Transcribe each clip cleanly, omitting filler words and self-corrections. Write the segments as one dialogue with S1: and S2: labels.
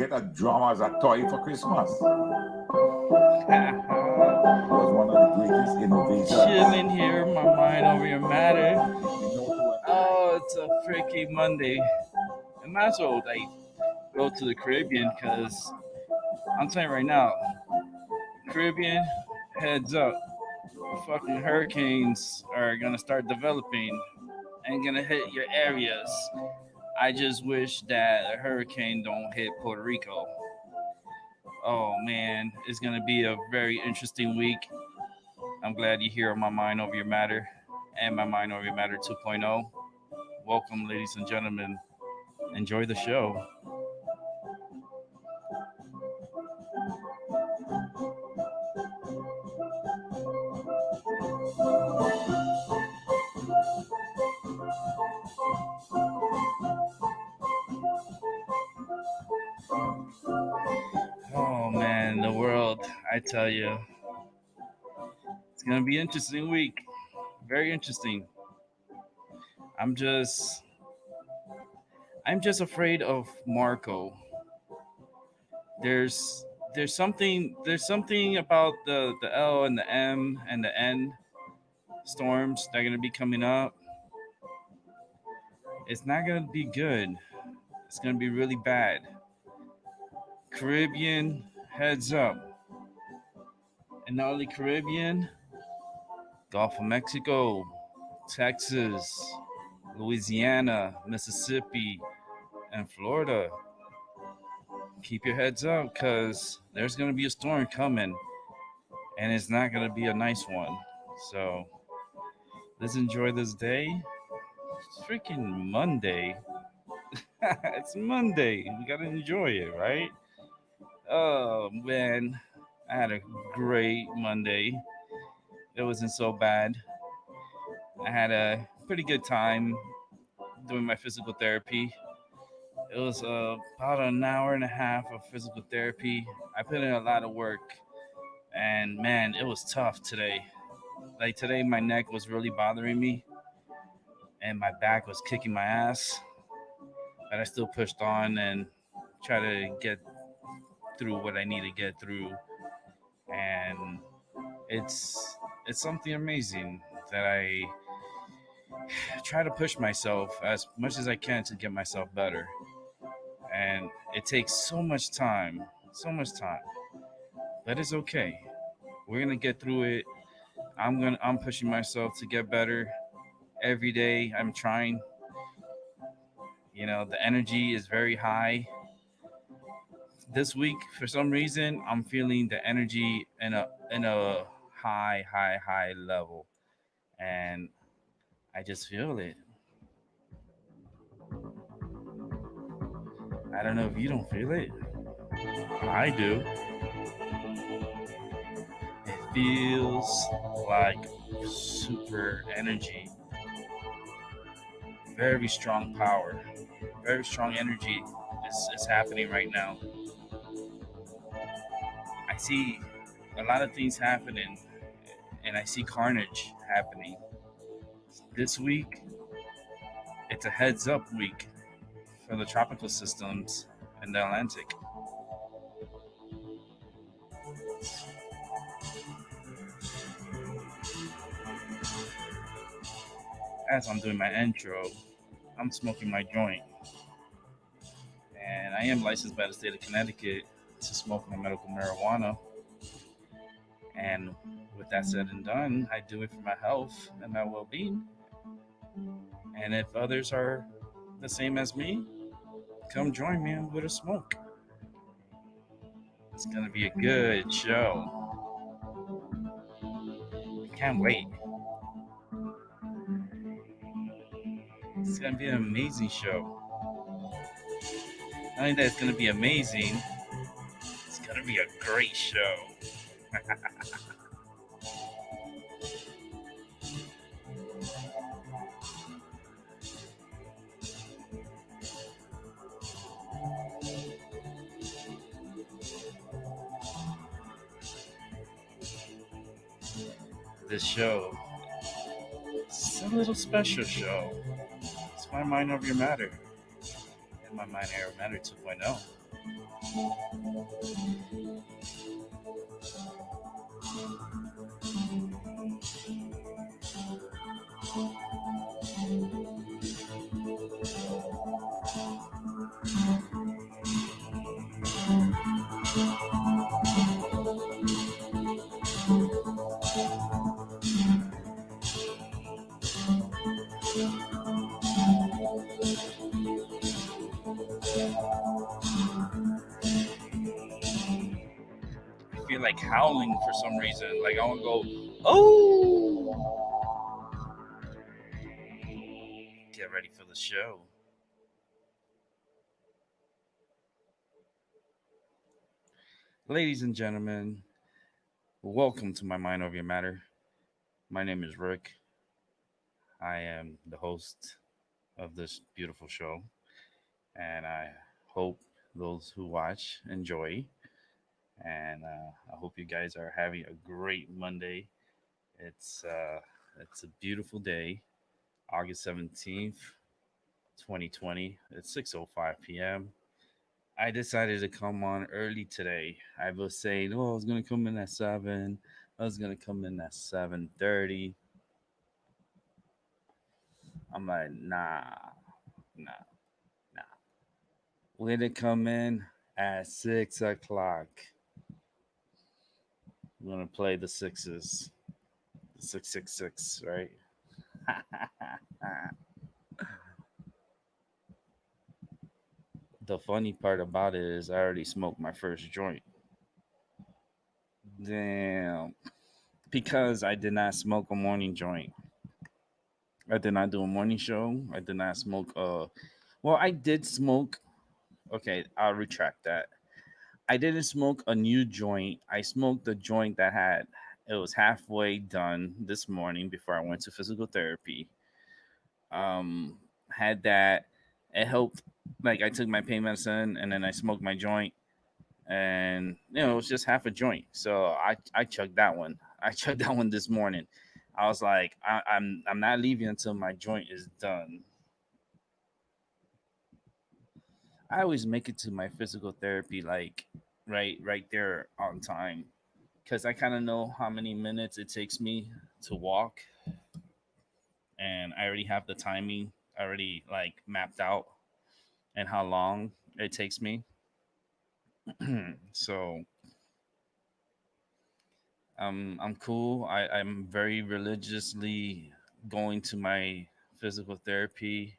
S1: get a drum as a toy for Christmas. It was one of the greatest innovations.
S2: Chilling here, my mind over your matter.
S1: You know who and I.
S2: Oh, it's a freaking Monday. I might as well like go to the Caribbean because I'm telling you right now, Caribbean, heads up, fucking hurricanes are gonna start developing and gonna hit your areas. I just wish that a hurricane don't hit Puerto Rico. Oh man, it's gonna be a very interesting week. I'm glad you're here on my mind over your matter and my mind over your matter 2.0. Welcome, ladies and gentlemen. Enjoy the show. Oh man, the world, I tell you, it's gonna be an interesting week. Very interesting. I'm just I'm just afraid of Marco. There's there's something about the L and the M and the N storms that are gonna be coming up. It's not gonna be good. It's gonna be really bad. Caribbean, heads up. And not only Caribbean, Gulf of Mexico, Texas, Louisiana, Mississippi, and Florida. Keep your heads up because there's going to be a storm coming and it's not going to be a nice one. So let's enjoy this day. It's freaking Monday. It's Monday. We got to enjoy it, right? Oh, man. I had a great Monday. It wasn't so bad. I had a pretty good time doing my physical therapy. It was about an hour and a half of physical therapy. I put in a lot of work, and man, it was tough today. Like today, my neck was really bothering me, and my back was kicking my ass. But I still pushed on and tried to get through what I need to get through. And it's something amazing that I try to push myself as much as I can to get myself better. And it takes so much time, but it's okay. We're gonna get through it. I'm pushing myself to get better every day. I'm trying. The energy is very high this week. For some reason, I'm feeling the energy in a high level, and I just feel it. I don't know if you don't feel it. I do. It feels like super energy, very strong power, very strong energy is happening right now. I see a lot of things happening, and I see carnage happening. This week, it's a heads up week for the tropical systems in the Atlantic. As I'm doing my intro, I'm smoking my joint, and I am licensed by the state of Connecticut to smoke my medical marijuana. And with that said and done, I do it for my health and my well being. And if others are the same as me, come join me with a smoke. It's going to be a good show. I can't wait. It's going to be an amazing show. Not only that it's going to be amazing, it's going to be a great show. This show, it's a little special show. It's my mind over your matter, and my mind over matter 2.0. I feel like howling for some reason. Like I want to go, oh! Get ready for the show. Ladies and gentlemen, welcome to my Mind Over Your Matter. My name is Rick. I am the host of this beautiful show, and I hope those who watch enjoy. And I hope you guys are having a great Monday. It's uh, it's a beautiful day, August 17th, 2020. It's 6:05 p.m. I decided to come on early today. I was saying, oh, I was gonna come in at 7. I was gonna come in at 7:30. I'm like, nah, nah. We're gonna come in at 6 o'clock. We're gonna play the sixes, the 666, right? The funny part about it is I already smoked my first joint. Damn. Because I did not smoke a morning joint. I did not do a morning show. I did not smoke well, I did smoke. Okay, I'll retract that. I didn't smoke a new joint. I smoked a joint that had it was halfway done this morning before I went to physical therapy. Um had that. It helped, like I took my pain medicine and then I smoked my joint, and it was just half a joint. So I chugged that one. I chugged that one this morning. I was like, I'm not leaving until my joint is done. I always make it to my physical therapy like right there on time, because I kind of know how many minutes it takes me to walk, and I already have the timing already like mapped out and how long it takes me. So I'm cool. I'm very religiously going to my physical therapy.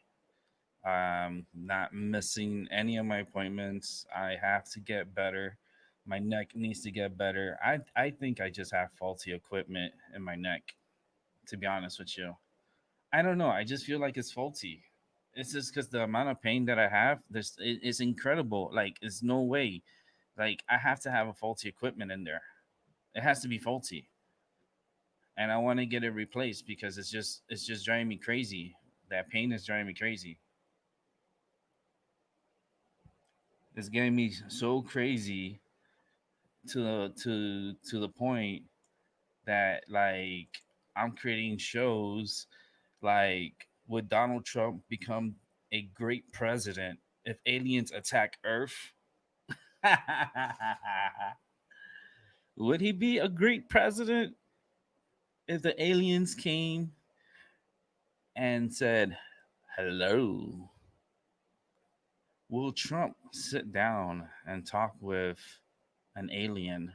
S2: I'm not missing any of my appointments. I have to get better. My neck needs to get better. I think I just have faulty equipment in my neck, to be honest with you. I don't know. I just feel like it's faulty. It's just because the amount of pain that I have, it's incredible. Like, it's no way. Like, I have to have a faulty equipment in there. It has to be faulty, and I want to get it replaced because it's just driving me crazy. That pain is driving me crazy. It's getting me so crazy to the point that, like, I'm creating shows like, would Donald Trump become a great president if aliens attack Earth? Would he be a great president if the aliens came and said, hello? Will Trump sit down and talk with an alien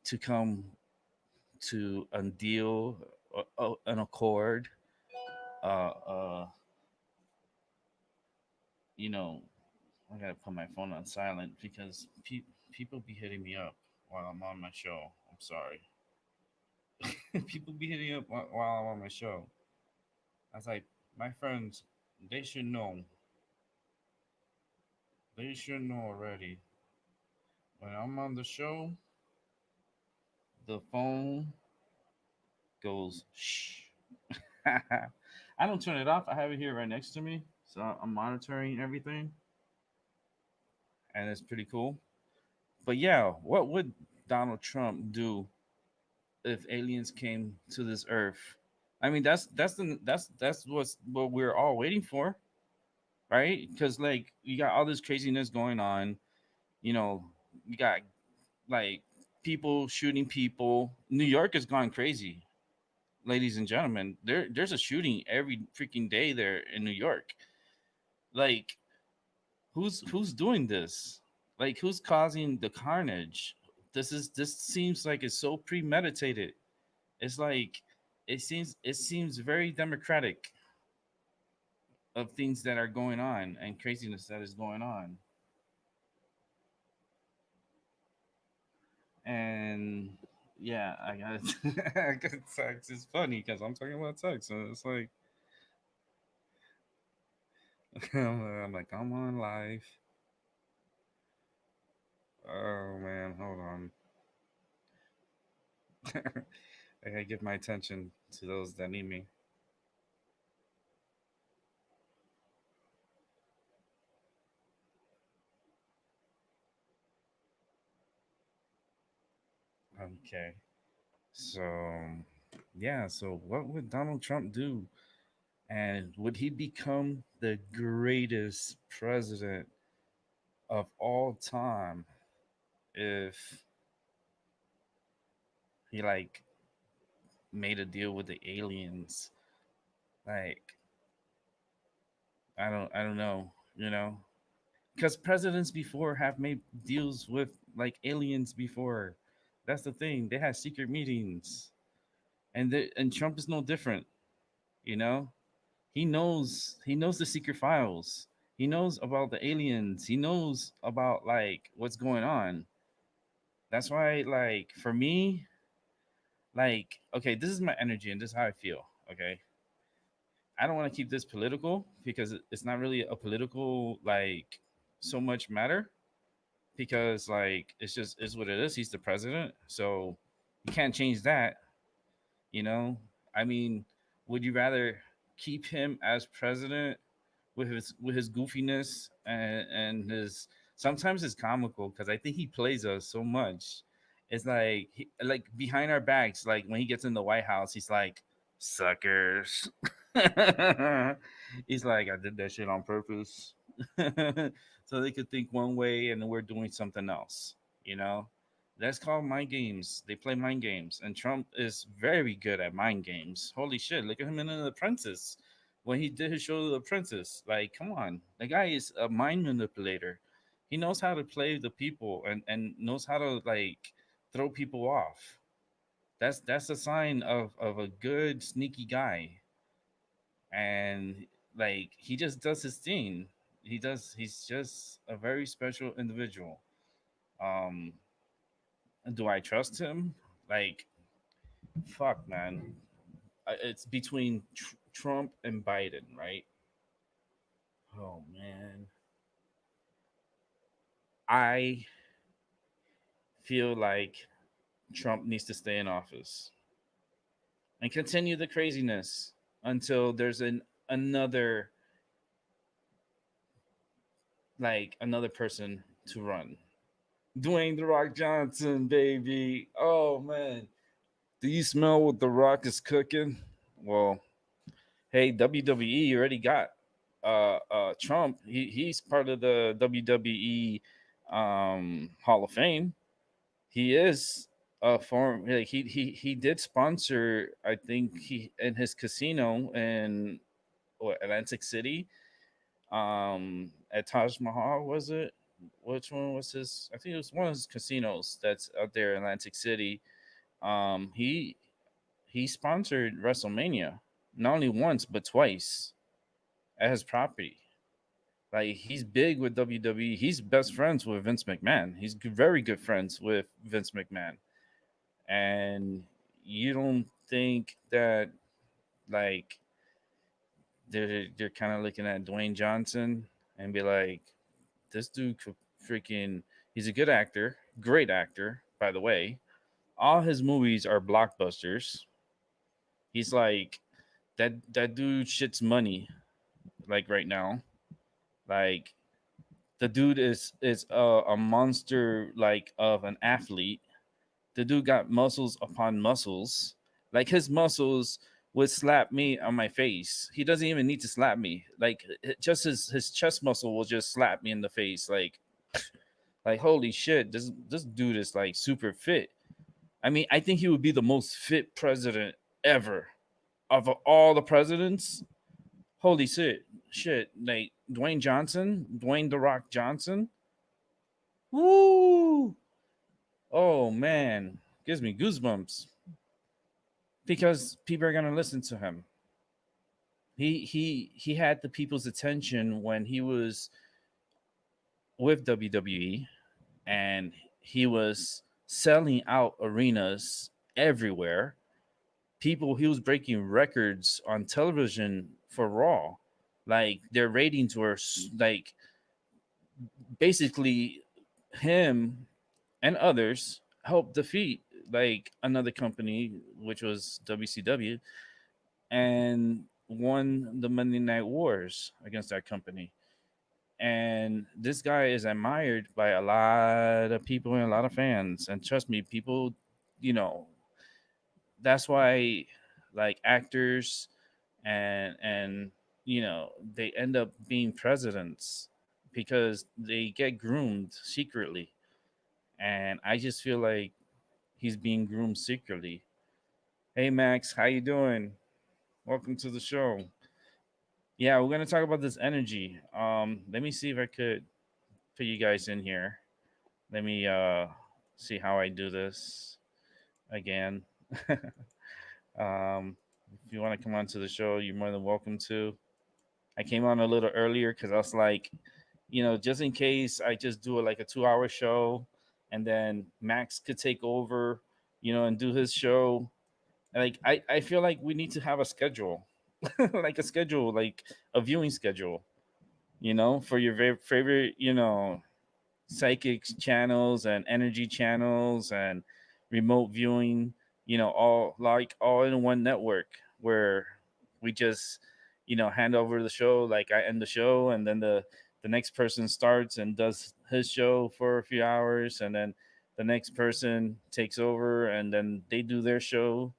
S2: to come to a deal, an accord? Uh, uh, you know, I gotta put my phone on silent because people be hitting me up while I'm on my show. I'm sorry. People be hitting up while I'm on my show. I was like, my friends, they should know. They should know already. When I'm on the show, the phone goes shh. I don't turn it off. I have it here right next to me, so I'm monitoring everything, and it's pretty cool. But yeah, what would Donald Trump do if aliens came to this Earth? I mean, that's what we're all waiting for, right? Because like you got all this craziness going on. You know, you got like people shooting people. New York has gone crazy, ladies and gentlemen. There's a shooting every freaking day there in New York. Like, who's doing this? Like, who's causing the carnage? This seems like it's so premeditated. It's like it seems very democratic of things that are going on and craziness that is going on. And yeah, I got I got text. It's funny because I'm talking about text, so it's like I'm like I'm on live. Oh man, hold on. I gotta give my attention to those that need me. Okay, so yeah, so what would Donald Trump do, and would he become the greatest president of all time if he like made a deal with the aliens? Like, I don't know, because presidents before have made deals with like aliens before. That's the thing. They had secret meetings, and Trump is no different. You know, he knows the secret files. He knows about the aliens. He knows about like what's going on. That's why, like, for me, like, okay, this is my energy and this is how I feel. Okay, I don't want to keep this political because it's not really a political like so much matter, because like it's just is what it is. He's the president, so you can't change that. You know, I mean, would you rather keep him as president with his goofiness and his sometimes it's comical because I think he plays us so much. It's like like behind our backs, like when he gets in the White House, he's like suckers. He's like, I did that shit on purpose, so they could think one way and we're doing something else. You know, that's called mind games. They play mind games, and Trump is very good at mind games. Holy shit! Look at him in The Apprentice when he did his show The Apprentice. Like, come on, the guy is a mind manipulator. He knows how to play the people and knows how to like throw people off. That's a sign of a good sneaky guy. And like he just does his thing. He's just a very special individual. Um do I trust him? Like, fuck, man. It's between Trump and Biden, right? Oh man, I feel like Trump needs to stay in office and continue the craziness until there's another another person to run. Dwayne the Rock Johnson, baby. Oh man, do you smell what the Rock is cooking? Well, hey, WWE already got Trump. He's part of the WWE Hall of Fame. He is a form like he did sponsor, I think, he in his casino in Atlantic City, at Taj Mahal, was it? Which one was his? I think it was one of his casinos that's out there in Atlantic City. He sponsored WrestleMania not only once but twice at his property. Like, he's big with WWE. He's best friends with Vince McMahon. He's very good friends with Vince McMahon. And you don't think that like they're kind of looking at Dwayne Johnson and be like, this dude could freaking, he's a good actor, great actor, by the way. All his movies are blockbusters. He's like that dude shits money like right now. Like, the dude is a monster like of an athlete. The dude got muscles upon muscles. Like, his muscles would slap me on my face. He doesn't even need to slap me. Like, just his chest muscle will just slap me in the face. Like, Like, holy shit, this dude is like super fit. I mean, I think he would be the most fit president ever of all the presidents. Holy shit! Like Dwayne the Rock Johnson. Woo! Oh man, gives me goosebumps because people are gonna listen to him. He had the people's attention when he was with WWE, and he was selling out arenas everywhere. People, he was breaking records on television for Raw. Like their ratings were like basically him and others helped defeat like another company, which was WCW, and won the Monday Night Wars against that company. And this guy is admired by a lot of people and a lot of fans. And trust me, people, you know, that's why like actors and they end up being presidents because they get groomed secretly. And I just feel like he's being groomed secretly. Hey Max, how you doing? Welcome to the show. Yeah, we're gonna talk about this energy. Let me see if I could put you guys in here. Let me see how I do this again. If you want to come on to the show, you're more than welcome to. I came on a little earlier because I was like, just in case I just do like a 2 hour show and then Max could take over, and do his show. Like I feel like we need to have a schedule, like a schedule, like a viewing schedule, for your favorite, psychic channels and energy channels and remote viewing, all in one network where we just, hand over the show. Like I end the show and then the next person starts and does his show for a few hours, and then the next person takes over and then they do their show.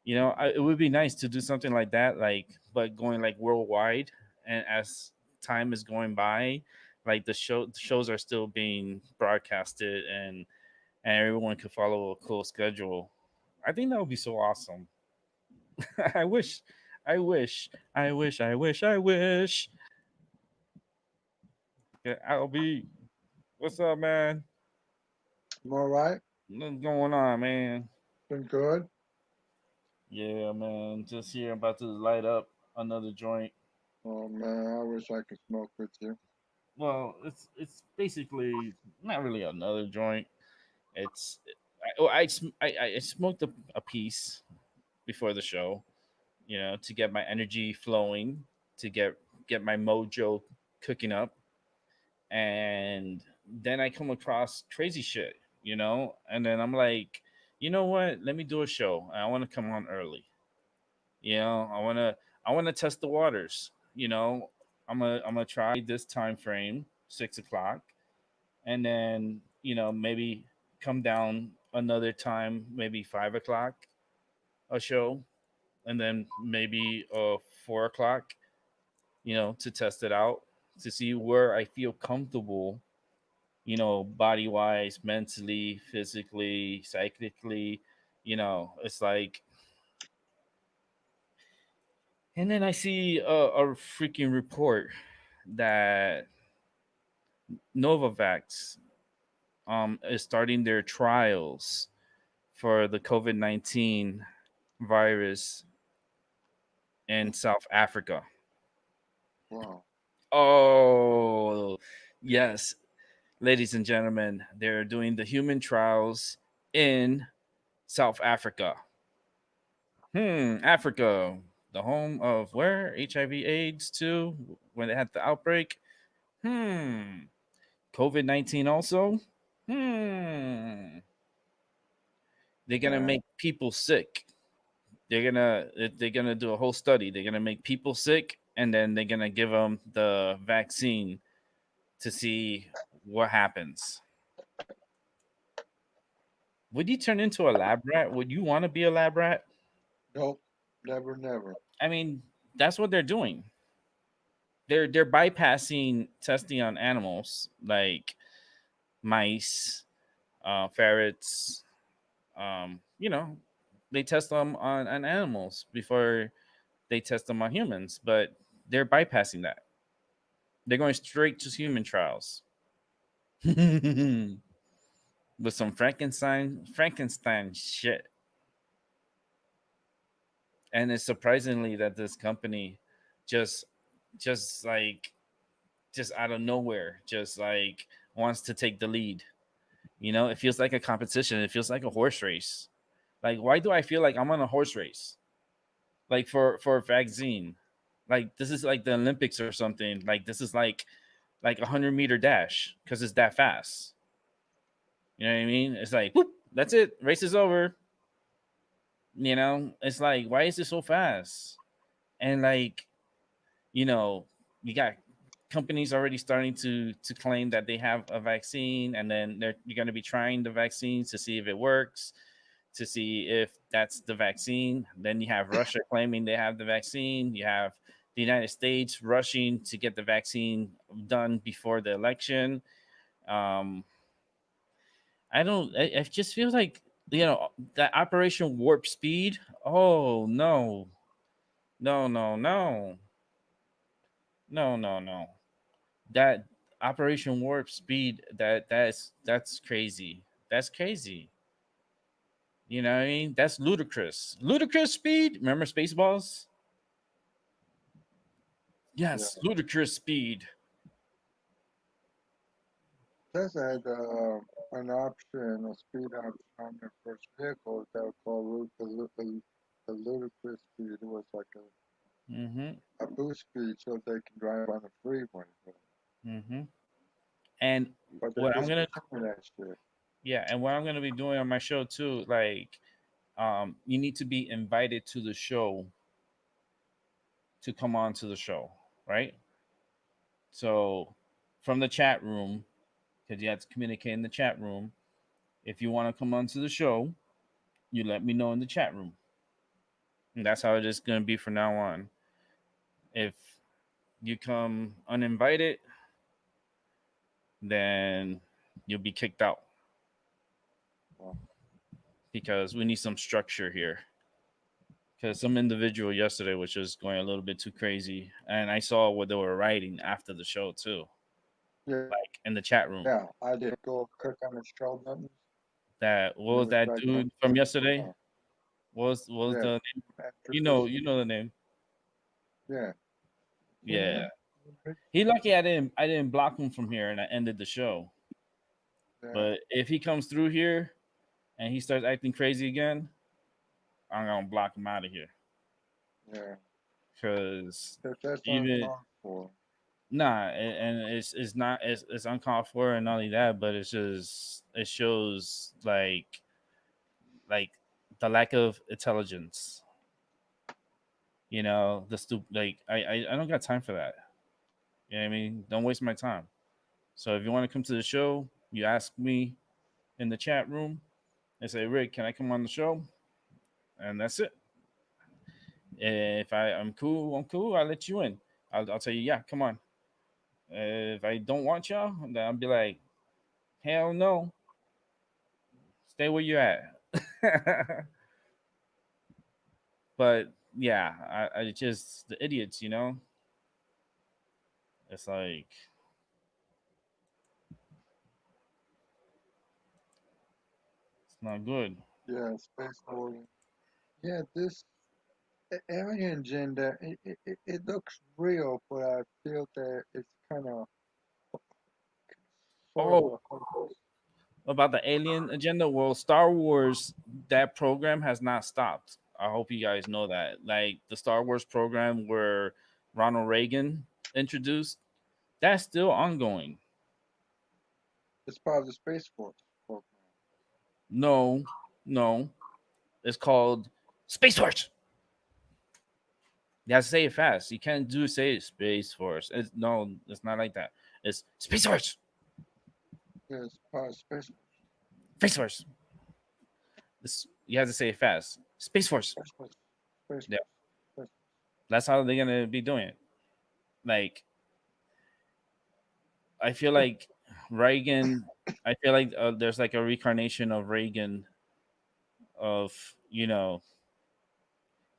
S2: It would be nice to do something like that, like, but going like worldwide. And as time is going by, like the shows are still being broadcasted, and everyone could follow a cool schedule. I think that would be so awesome. I wish, I wish. Yeah, I'll be. What's up, man?
S3: I'm all right.
S2: What's going on, man?
S3: Been good.
S2: Yeah, man. Just here, about to light up another joint.
S3: Oh man, I wish I could smoke with you.
S2: Well, it's basically not really another joint. It's I smoked a piece before the show, to get my energy flowing, to get my mojo cooking up, and then I come across crazy shit, and then I'm like, you know what? Let me do a show. I want to come on early. I want to test the waters. I'm gonna try this time frame, 6 o'clock, and then maybe come down another time, maybe 5 o'clock, a show, and then maybe 4 o'clock, to test it out, to see where I feel comfortable, body wise, mentally, physically, psychically. It's like, and then I see a freaking report that Novavax is starting their trials for the COVID-19 virus in South Africa.
S3: Wow.
S2: Oh, yes, ladies and gentlemen, they're doing the human trials in South Africa. Africa, the home of where HIV/AIDS too, when they had the outbreak. Hmm, COVID-19 also. Hmm, they're gonna
S3: Yeah.
S2: make people sick. They're gonna do a whole study. They're gonna make people sick, and then they're gonna give them the vaccine to see what happens. Would you turn into a lab rat? Would you want to be a lab rat?
S3: Nope. Never, never.
S2: I mean, that's what they're doing. They're bypassing testing on animals. Like mice, ferrets. You know, they test them on animals before they test them on humans, but they're bypassing that. They're going straight to human trials with some Frankenstein shit. And it's surprisingly that this company just just like just out of nowhere just like wants to take the lead. You know, it feels like a competition. It feels like a horse race. Like, why do I feel like I'm on a horse race? Like for a vaccine. Like this is like the Olympics or something. Like this is like 100-meter dash because it's that fast. You know what I mean? It's like whoop, that's it. Race is over. You know, it's like why is it so fast? And like you know, you got companies already starting to claim that they have a vaccine, and then you're going to be trying the vaccines to see if it works, to see if that's the vaccine. Then you have Russia claiming they have the vaccine. You have the United States rushing to get the vaccine done before the election. Um, I don't. It just feels like that Operation Warp Speed. Oh no, no, no, no, no, no, no. That Operation Warp Speed. That's crazy. That's crazy. You know what I mean? That's ludicrous. Ludicrous speed. Remember Spaceballs?
S3: Yeah.
S2: Yes, ludicrous speed.
S3: Tesla had an option, a speed option on their first vehicle that was called the ludicrous speed. It was like
S2: Mm-hmm.
S3: a boost speed so they can drive on the freeway.
S2: Mm-hmm. And
S3: But they
S2: what I'm gonna
S3: discontinued that shit.
S2: yeah, and what I'm gonna be doing on my show too, like you need to be invited to the show to come on to the show, right? So from the chat room, because you have to communicate in the chat room. If you want to come on to the show, you let me know in the chat room. And that's how it is gonna be from now on. If you come uninvited, then you'll be kicked out
S3: Well,
S2: because we need some structure here. Because some individual yesterday was just going a little bit too crazy, and I saw what they were writing after the show too,
S3: yeah,
S2: like in the chat room.
S3: I did go click on the show buttons
S2: That what
S3: and it
S2: was
S3: was
S2: that
S3: writing
S2: dude from yesterday?
S3: yeah,
S2: What was
S3: yeah,
S2: the name?
S3: introduce,
S2: You know the name.
S3: yeah.
S2: Yeah, he lucky I didn't block him from here and I ended the show.
S3: Yeah,
S2: But if he comes through here and he starts acting crazy again, I'm gonna block him out of here.
S3: yeah.
S2: Because
S3: That's
S2: even
S3: uncalled for.
S2: nah, and it's not it's uncalled for and not only that, but it shows like the lack of intelligence. You know, the like I don't got time for that. You know what I mean? Don't waste my time. So if you want to come to the show, you ask me in the chat room and say, Rick, can I come on the show? And that's it. If I'm cool, I'm cool. I'll let you in. I'll tell you, yeah, come on. If I don't want y'all, then I'll be like, hell no, stay where you at. But yeah, I just the idiots, you know. It's like it's not good.
S3: Yeah, space forwarding. Yeah, this alien agenda, it looks real, but I feel that it's kind of sort of
S2: Oh,
S3: a hoax.
S2: about the alien agenda. Well, Star Wars that program has not stopped. I hope you guys know that. Like the Star Wars program where Ronald Reagan introduced, that's still ongoing.
S3: It's part of the Space Force program.
S2: No, no, it's called Space Force. You have to say it fast. You can't do say Space Force. No, it's not like that. It's Space Force.
S3: Yeah, it's part of Space
S2: Space Force. You have to say it fast. Space Force.
S3: Force. Space Force. Space
S2: Yeah,
S3: Force. Space
S2: that's how they're gonna be doing it. Like I feel like Reagan. I feel like there's like a reincarnation of Reagan, of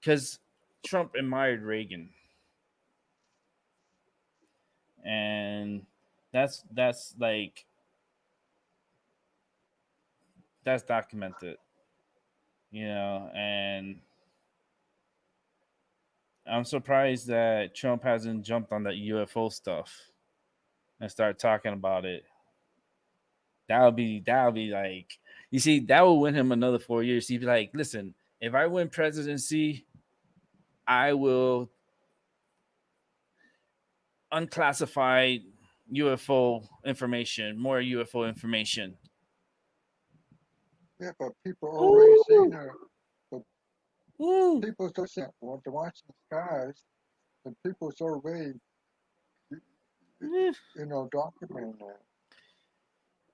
S2: because Trump admired Reagan, and that's like that's documented, and I'm surprised that Trump hasn't jumped on that UFO stuff and start talking about it. That would be like, you see, that would win him another 4 years. He'd be like, listen, if I win presidency, I will unclassified UFO information, more UFO information.
S3: Yeah, but people already
S2: Woo!
S3: seen her. But
S2: Woo!
S3: people start saying, well, to watch the skies, and people's already,
S2: Eh.
S3: documenting that.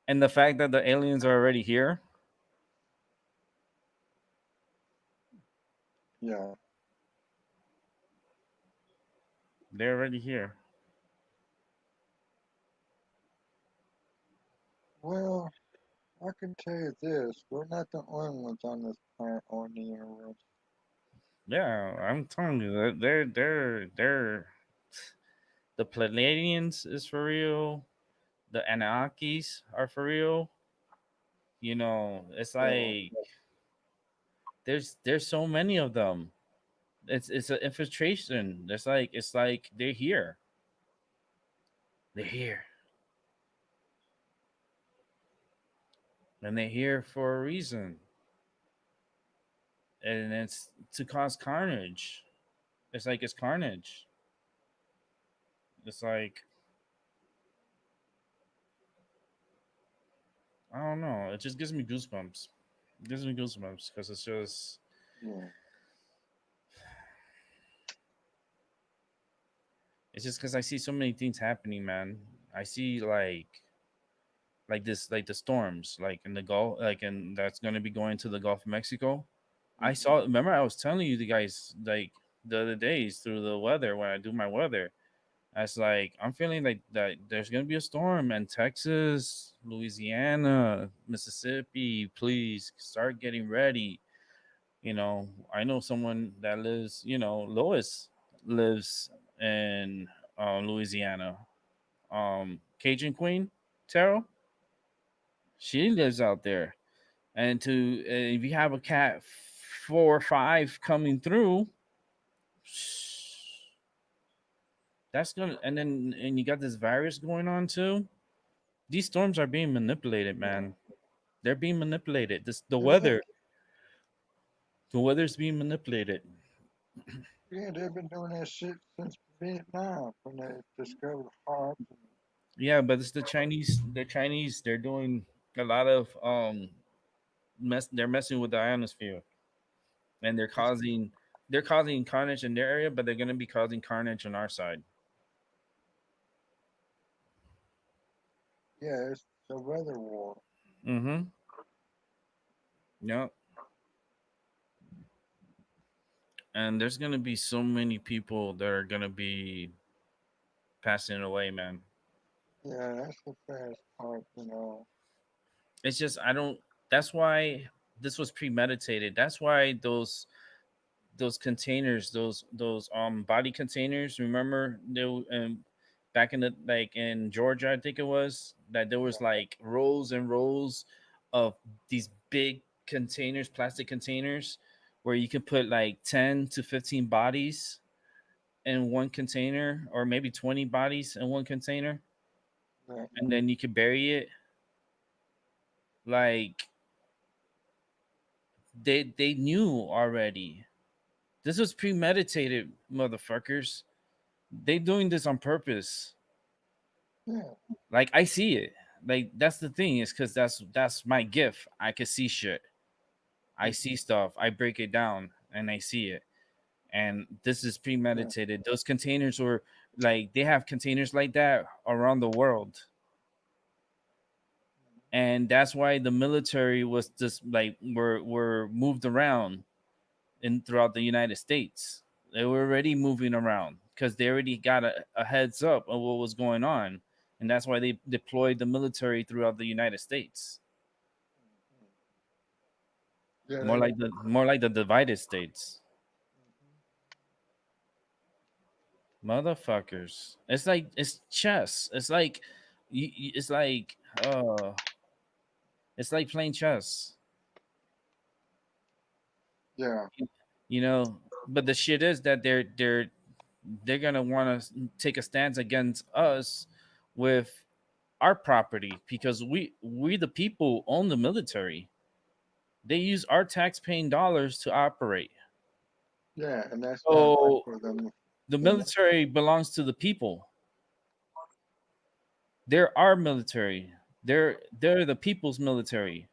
S2: And the fact that the aliens are already here,
S3: Yeah.
S2: they're already here.
S3: Well, I can tell you this: we're not the only ones on this planet or in the universe.
S2: Yeah, I'm telling you that they're the Pleiadians is for real. The Anunnakis are for real. It's
S3: So,
S2: like there's so many of them. It's an infiltration. It's like they're here. They're here, and they're here for a reason, and it's to cause carnage. It's carnage. It's like, I don't know. It just gives me goosebumps. It gives me goosebumps because
S3: yeah,
S2: it's just because I see so many things happening, man. I see like this, like the storms, like in the Gulf, like and that's gonna be going to the Gulf of Mexico. I
S3: hmm,
S2: saw. Remember, I was telling you the guys like the other days through the weather when I do my weather. I was like, I'm feeling like that there's gonna be a storm in Texas, Louisiana, Mississippi. Please start getting ready. I know someone that lives. Lois lives in Louisiana. Cajun Queen, Terrell, she lives out there. And if you have a cat 4 or 5 coming through, that's gonna, and you got this virus going on too. These storms are being manipulated,
S3: yeah,
S2: man. They're being manipulated. This
S3: yeah,
S2: the weather's being manipulated.
S3: yeah. They've been doing that shit since Vietnam when they discovered HARP.
S2: Yeah, but it's the Chinese. The Chinese, they're doing a lot of they're messing with the ionosphere, and they're causing carnage in their area, but they're gonna be causing carnage on our side.
S3: Yeah, it's the weather war.
S2: Mm-hmm. Yep. And there's gonna be so many people that are gonna be passing away, man.
S3: Yeah, that's the best part.
S2: It's just I don't. That's why this was premeditated. That's why those containers, those body containers. Remember, back in the like in Georgia, I think it was that there was like rows and rows of these big containers, plastic containers, where you could put like 10 to 15 bodies in one container, or maybe 20 bodies in one container,
S3: Yeah,
S2: and then you could bury it. Like they knew already. This was premeditated, motherfuckers. They doing this on purpose.
S3: yeah,
S2: Like I see it. Like that's the thing, is because that's my gift. I can see shit. I see stuff. I break it down and I see it. And this is
S3: yeah,
S2: premeditated. Those containers were like, they have containers like that around the world, and that's why the military was just like were moved around in throughout the United States. They were already moving around because they already got a heads up of what was going on, and that's why they deployed the military throughout the United States.
S3: Yeah,
S2: More like the divided states. Motherfuckers. It's like it's chess. It's like it's like it's like playing chess.
S3: yeah,
S2: You know, but the shit is that they're gonna want to take a stance against us with our property because we the people own the military. They use our tax paying dollars to operate.
S3: yeah, and that's not right
S2: So
S3: for them.
S2: the
S3: And
S2: military belongs to the people. They're our military. They're the people's military.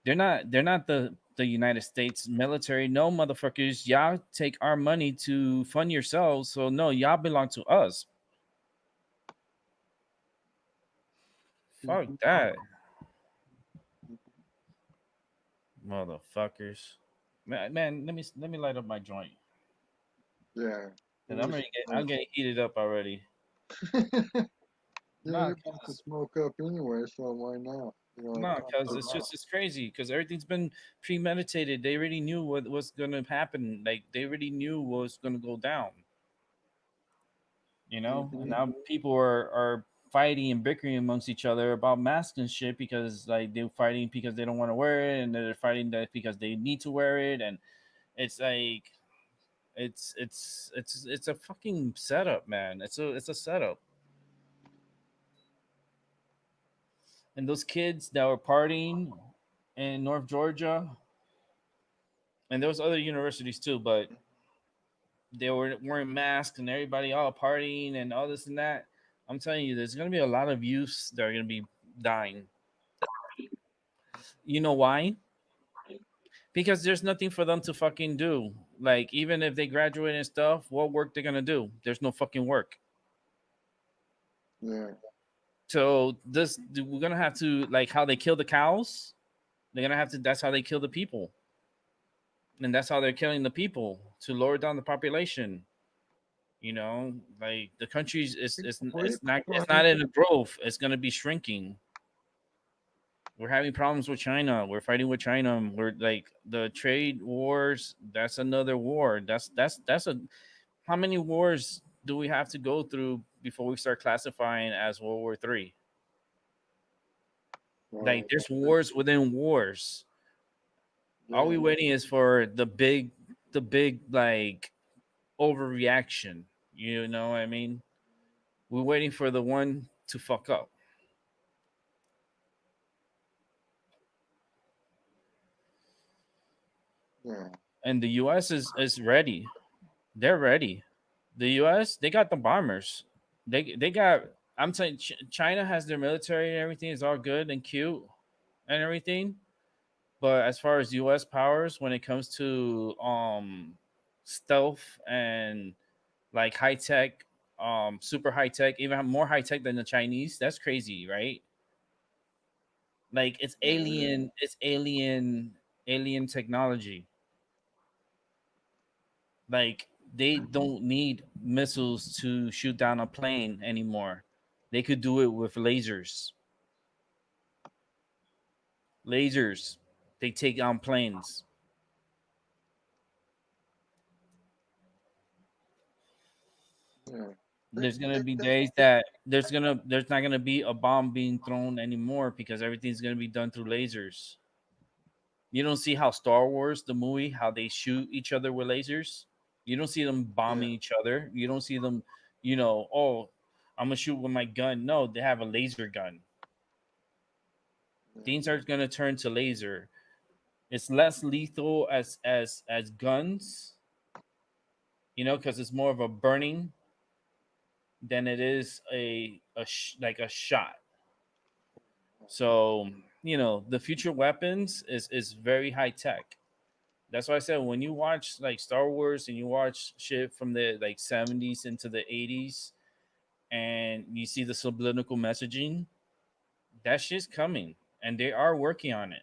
S2: They're not the United States military. No, motherfuckers, y'all take our money to fund yourselves. So no, y'all belong to us. Fuck
S3: mhm,
S2: that, motherfuckers. Man, let me light up my joint.
S3: yeah,
S2: Cause
S3: it was.
S2: I'm getting heated up already.
S3: Yeah,
S2: Nah,
S3: you're about to
S2: cause
S3: smoke up anyway, so why not?
S2: nah,
S3: Talk
S2: cause
S3: it
S2: it's
S3: out.
S2: just it's crazy. Cause everything's been premeditated. They already knew what was gonna happen. Like they already knew what was gonna go down. And
S3: Hmm.
S2: now people are fighting and bickering amongst each other about masks and shit because like they're fighting because they don't want to wear it, and they're fighting that because they need to wear it, and it's like it's a fucking setup, man. It's a setup. And those kids that were partying in North Georgia, and there was other universities too, but they were wearing masks and everybody all partying and all this and that. I'm telling you, there's gonna be a lot of youths that are gonna be dying. You know why? Because there's nothing for them to fucking do. Like even if they graduate and stuff, what work they're gonna do? There's no fucking work.
S3: Yeah,
S2: So this we're gonna have to like how they kill the cows. They're gonna have to. That's how they kill the people, and that's how they're killing the people to lower down the population. Like the country's
S3: where you
S2: it's
S3: find?
S2: not in a growth. It's gonna be shrinking. We're having problems with China. We're fighting with China. We're like the trade wars. That's another war. That's a how many wars do we have to go through before we start classifying as World War III? Like
S3: Well,
S2: there's wars within wars. All we
S3: yeah,
S2: waiting is for the big like overreaction. You know what I mean? We're waiting for the one to fuck up.
S3: yeah,
S2: And the US is ready. They're ready. The US, they got the bombers. They got I'm saying China has their military and everything is all good and cute and everything. But as far as US powers when it comes to stealth and like high tech, super high tech, even more high tech than the Chinese, that's crazy, right? Like
S3: yeah, it is.
S2: it's alien technology. Like they don't need missiles to shoot down a plane anymore. They could do it with lasers. Lasers. They take down planes.
S3: Yeah.
S2: There's gonna be
S3: They,
S2: days that there's not gonna be a bomb being thrown anymore because everything's gonna be done through lasers. You don't see how Star Wars, the movie, how they shoot each other with lasers. You don't see them
S3: yeah,
S2: bombing each other. You don't see them, oh, I'm gonna shoot with my gun. No, they have a laser gun.
S3: yeah,
S2: Things are gonna turn to laser. It's less lethal as guns, because it's more of a burning than it is like a shot. So the future weapons is very high tech. That's why I said when you watch like Star Wars and you watch shit from the like 70s into the 80s and you see the subliminal messaging, that shit's coming and they are working on it.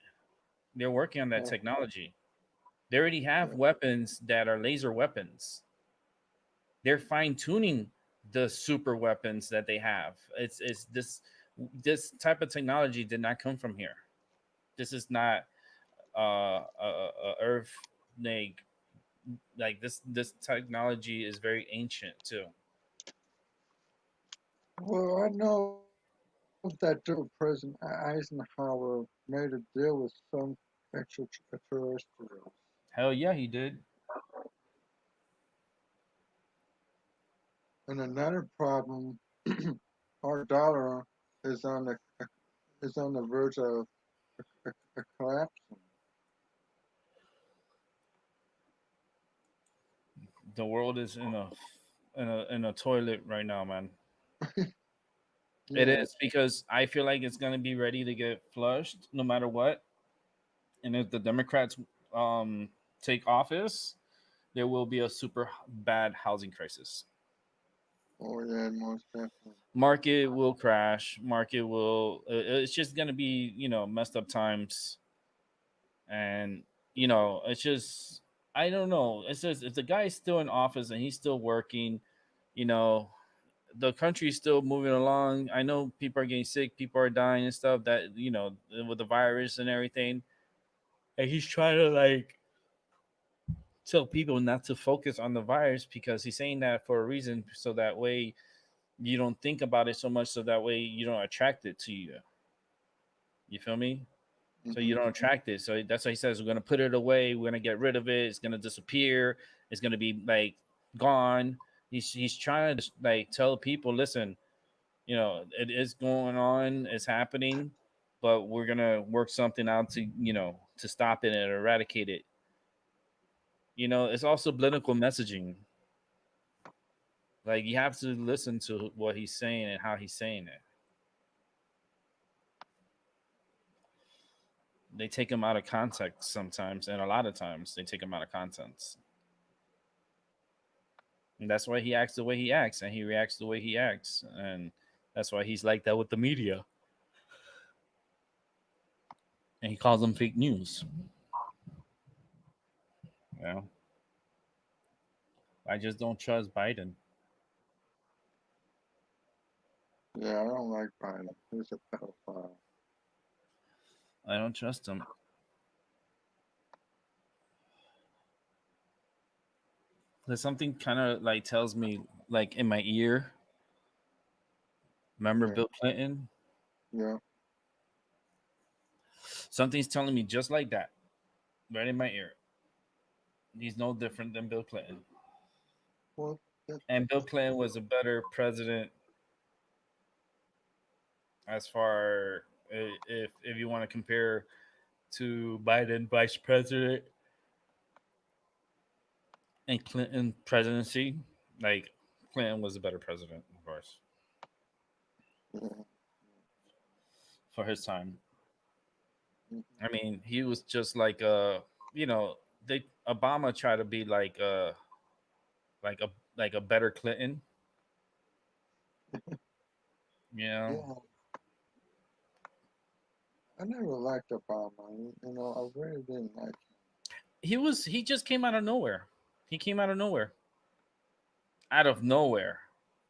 S2: They're working on that
S3: oh,
S2: technology. They already have
S3: yeah,
S2: weapons that are laser weapons. They're fine tuning the super weapons that they have. It's this type of technology did not come from here. This is not Earth like this technology is very ancient too.
S3: Well, I know that President Eisenhower made a deal with some extraterrestrials.
S2: Hell yeah, he did.
S3: And another problem, our dollar is on the is on the verge of collapsing.
S2: The world is in a toilet right now, man. It
S3: Yeah.
S2: is because I feel like it's gonna be ready to get flushed no matter what. And if the Democrats um take office, there will be a super bad housing crisis.
S3: Oh yeah, most definitely.
S2: Market will crash. Market will. It's just gonna be messed up times, and it's just I don't know. It's just if the guy is still in office and he's still working, you know, the country's still moving along. I know people are getting sick, people are dying and stuff. That with the virus and everything, and he's trying to like tell people not to focus on the virus because he's saying that for a reason, so that way you don't think about it so much, so that way you don't attract it to you. You feel me? So you
S3: Hmm.
S2: don't attract it. So that's why he says we're gonna put it away. We're gonna get rid of it. It's gonna disappear. It's gonna be like gone. He's trying to like tell people, listen, it is going on. It's happening, but we're gonna work something out to stop it and eradicate it. It's also political messaging. Like you have to listen to what he's saying and how he's saying it. They take him out of context sometimes, and a lot of times they take him out of context. And that's why he acts the way he acts, and he reacts the way he acts, and that's why he's like that with the media. And he calls them fake news. You know, I just don't trust Biden.
S3: Yeah, I don't like Biden. He's a pedophile.
S2: I don't trust him. There's something kind of like tells me, like in my ear. Remember
S3: Yeah,
S2: Bill Clinton?
S3: yeah.
S2: Something's telling me just like that, right in my ear. He's no different than Bill Clinton.
S3: Well, that,
S2: And Bill Clinton was a better president as far if you want to compare to Biden vice president and Clinton presidency. Like Clinton was a better president, of course,
S3: yeah.
S2: for his time.
S3: Mhm.
S2: I mean, he was just like you know, they Obama tried to be like a like a better Clinton. You know,
S3: Yeah, I never liked Obama. I really didn't like him.
S2: he just came out of nowhere. He came out of nowhere, out of nowhere.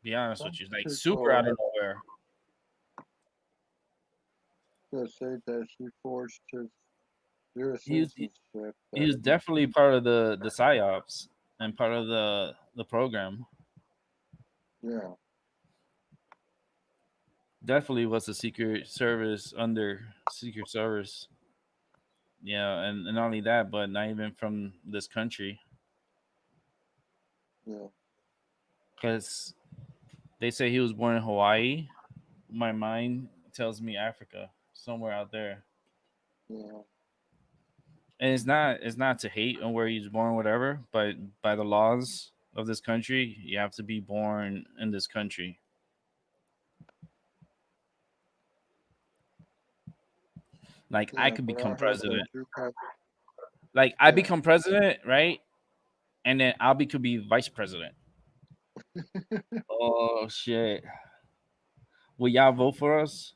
S2: Be honest
S3: Some
S2: with you, like super out
S3: people
S2: of nowhere.
S3: just say that she forged his U.S.
S2: He was
S3: citizenship.
S2: he
S3: That
S2: was definitely part of the psyops and part of the program.
S3: yeah,
S2: Definitely was a secret service under secret service. Yeah, and not only that, but not even from this country,
S3: yeah,
S2: because they say he was born in Hawaii. My mind tells me Africa, somewhere out there.
S3: yeah,
S2: And it's not to hate on where he was born, whatever. But by the laws of this country, you have to be born in this country. Like I
S3: yeah.
S2: could
S3: But I
S2: become
S3: heard that
S2: president.
S3: you have,
S2: Like I
S3: yeah.
S2: become president, right? And then Albie could be vice president. Oh shit! Will y'all vote for us?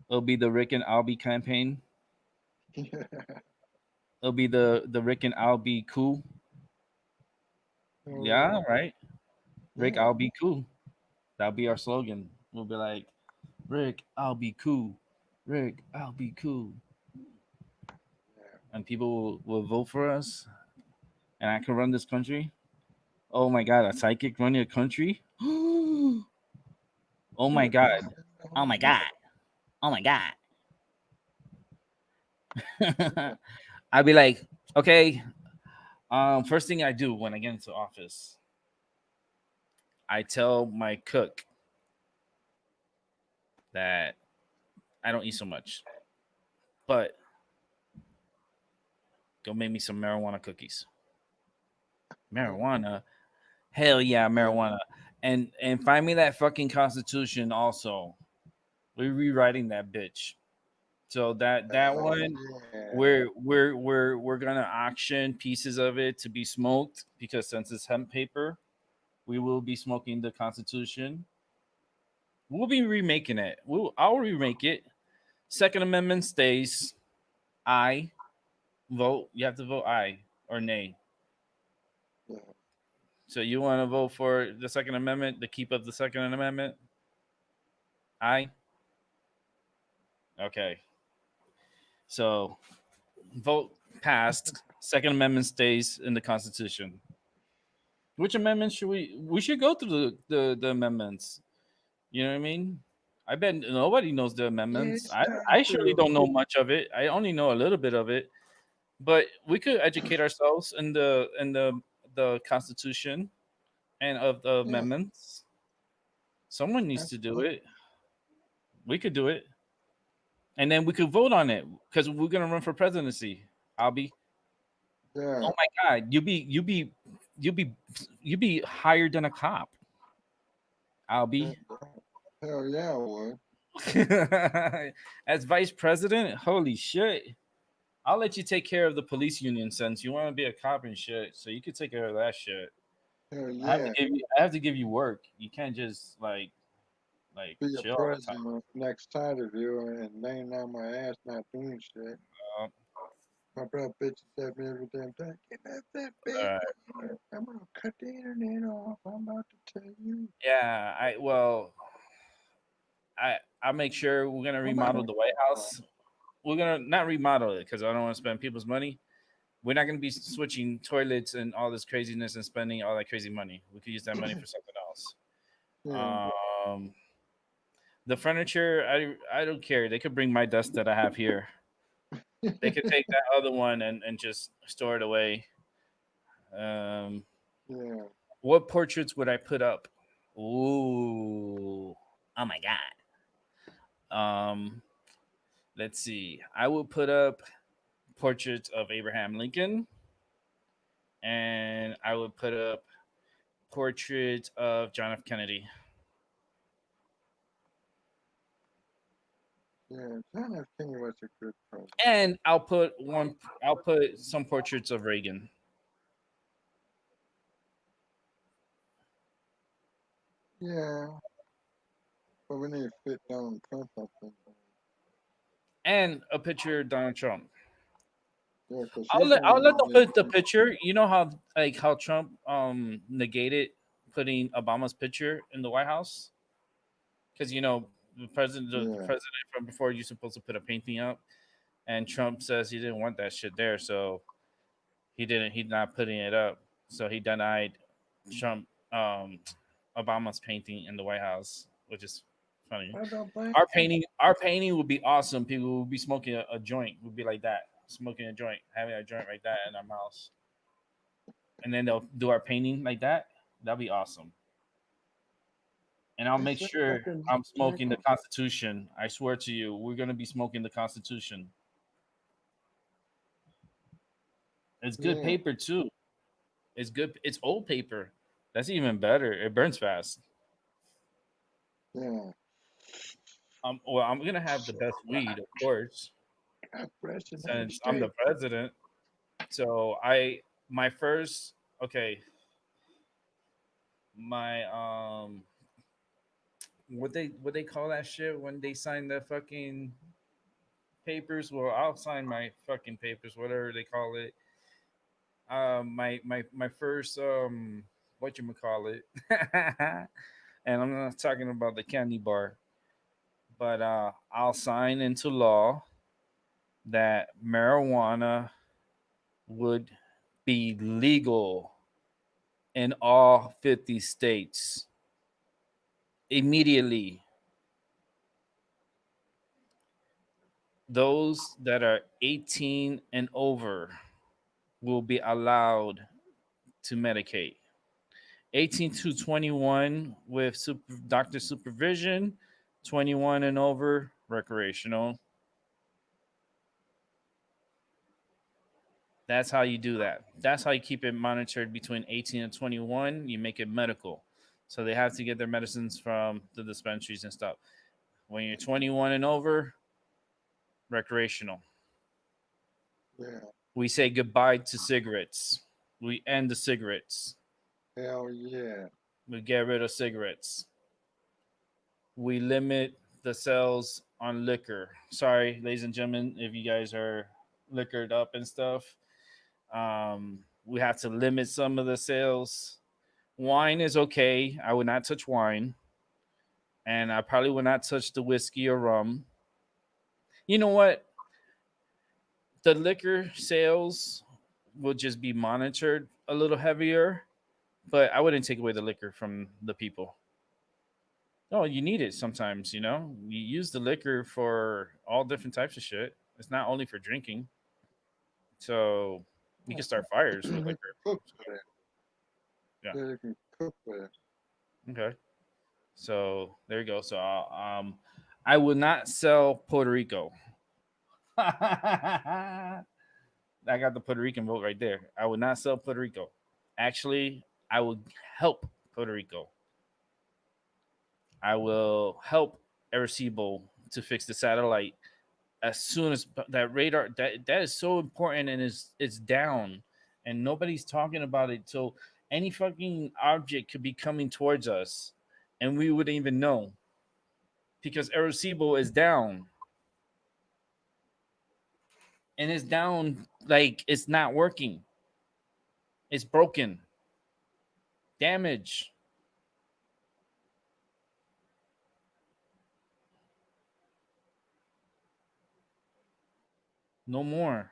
S2: It'll be the Rick and Albie campaign.
S3: Yeah.
S2: It'll be the Rick and Albie coup.
S3: Oh,
S2: Yeah, right. Rick,
S3: Yeah,
S2: I'll be cool. That'll be our slogan. We'll be like, Rick, I'll be cool. Rick, I'll be cool.
S3: yeah.
S2: And people will vote for us, and I can run this country. Oh my god, a psychic running a country? Oh my
S3: The
S2: god.
S3: president of the
S2: Oh
S3: whole
S2: my
S3: world.
S2: god. Oh my god.
S3: Yeah,
S2: I'd be like, okay, first thing I do when I get into office, I tell my cook that I don't eat so much, but go make me some marijuana cookies. Marijuana? Hell yeah,
S3: yeah.
S2: marijuana. And find me that fucking constitution also. We're rewriting that bitch. So that one
S3: Yeah.
S2: we're gonna auction pieces of it to be smoked because since it's hemp paper, we will be smoking the Constitution. We'll be remaking it. I'll remake it. Second Amendment stays. I vote. You have to vote aye or nay.
S3: Yeah.
S2: So you want to vote for the Second Amendment, the keep of the Second Amendment? Aye. Okay. So vote passed. Second Amendment stays in the Constitution. Which amendments should we should go through the amendments. You know what I mean? I bet nobody knows the
S3: Yeah,
S2: amendments.
S3: it's
S2: I
S3: time
S2: surely
S3: to.
S2: don't know much of it. I only know a little bit of it. But we could educate ourselves in the Constitution and of the
S3: Yeah,
S2: amendments. Someone needs to do
S3: absolutely.
S2: it. We could do it. And then we could vote on it because we're gonna run for presidency. I'll be
S3: Yeah.
S2: oh my god, you be you be higher than a cop. I'll
S3: Yeah.
S2: be
S3: Hell yeah, I would.
S2: as vice president. Holy shit! I'll let you take care of the police union since you want to be a cop and shit. So you could take care of that shit.
S3: Hell
S2: I have to
S3: yeah.
S2: give you. I have to give you work. You can't just like
S3: Be a
S2: chill all the time.
S3: president next time of you and laying on my ass not doing shit.
S2: Uh,
S3: My brother bitches at me every damn time. Get that big
S2: uh,
S3: one. I'm gonna cut the internet off. I'm about to tell you.
S2: yeah. I'll make sure we're gonna
S3: I'm out
S2: remodel
S3: of
S2: the White House. We're gonna not remodel it because I don't want to spend people's money. We're not gonna be switching toilets and all this craziness and spending all that crazy money. We could use that money for something else.
S3: Yeah.
S2: Um, the furniture, I don't care. They could bring my desk that I have here. They could take that other one and just store it away. Um,
S3: Yeah.
S2: what portraits would I put up? Ooh, oh my god. Let's see. I will put up portraits of Abraham Lincoln, and I would put up portraits of John F. Kennedy,
S3: Yeah. John F. Kennedy was a good president.
S2: and I'll put one. I'll put some portraits of Reagan.
S3: Yeah. But we need to fit Donald Trump up in there.
S2: And a picture of Donald Trump.
S3: Yeah, because
S2: I'll
S3: he's
S2: let
S3: the
S2: I'll
S3: one
S2: let
S3: that
S2: them
S3: made
S2: put the picture. You know how how Trump negated putting Obama's picture in the White House because the
S3: Yeah.
S2: president from before you're supposed to put a painting up, and Trump says he didn't want that shit there, so he didn't. He's not putting it up, so he denied Trump Obama's painting in the White House, which is funny.
S3: I don't blame him.
S2: Our painting would be awesome. People would be smoking a joint. Would be like that, smoking a joint, having a joint like that in our mouths, and then they'll do our painting like that. That'd be awesome. And I'll make
S3: It's
S2: sure
S3: like a
S2: I'm smoking the
S3: miracle.
S2: Constitution. I swear to you, we're gonna be smoking the Constitution. It's good
S3: Yeah.
S2: paper too. It's good. It's old paper. That's even better. It burns fast.
S3: Yeah.
S2: Well, I'm gonna have the best weed, of course,
S3: God bless the United
S2: since I'm the
S3: States.
S2: president. So my first okay, my what they call that shit when they sign the fucking papers. Well, I'll sign my fucking papers, whatever they call it. My first what you call it, and I'm not talking about the candy bar, but I'll sign into law that marijuana would be legal in all 50 states immediately. Those that are 18 and over will be allowed to medicate. 18 to 21 with doctor supervision, 21 and over recreational. That's how you do that. That's how you keep it monitored between 18 and 21. You make it medical. So they have to get their medicines from the dispensaries and stuff. When you're 21 and over, recreational.
S3: Yeah.
S2: We say goodbye to cigarettes. We end the cigarettes.
S3: Hell yeah.
S2: We get rid of cigarettes. We limit the sales on liquor. Sorry, ladies and gentlemen, if you guys are liquored up and stuff. We have to limit some of the sales. Wine is okay. I would not touch wine, and I probably would not touch the whiskey or rum. You know what? The liquor sales will just be monitored a little heavier, but I wouldn't take away the liquor from the people. Oh, you need it sometimes, you know? You use the liquor for all different types of shit. It's not only for drinking. So you can start fires with
S3: You can
S2: liquor.
S3: cook
S2: So,
S3: with it.
S2: yeah.
S3: Yeah, you can cook with it.
S2: Okay. So there you go. So I would not sell Puerto Rico. I got the Puerto Rican vote right there. I would not sell Puerto Rico. Actually, I would help Puerto Rico. I will help Arecibo to fix the satellite as soon as that radar that is so important and is it's down and nobody's talking about it. So any fucking object could be coming towards us and we wouldn't even know because Arecibo is down and it's down like it's not working. It's broken. Damage. No more.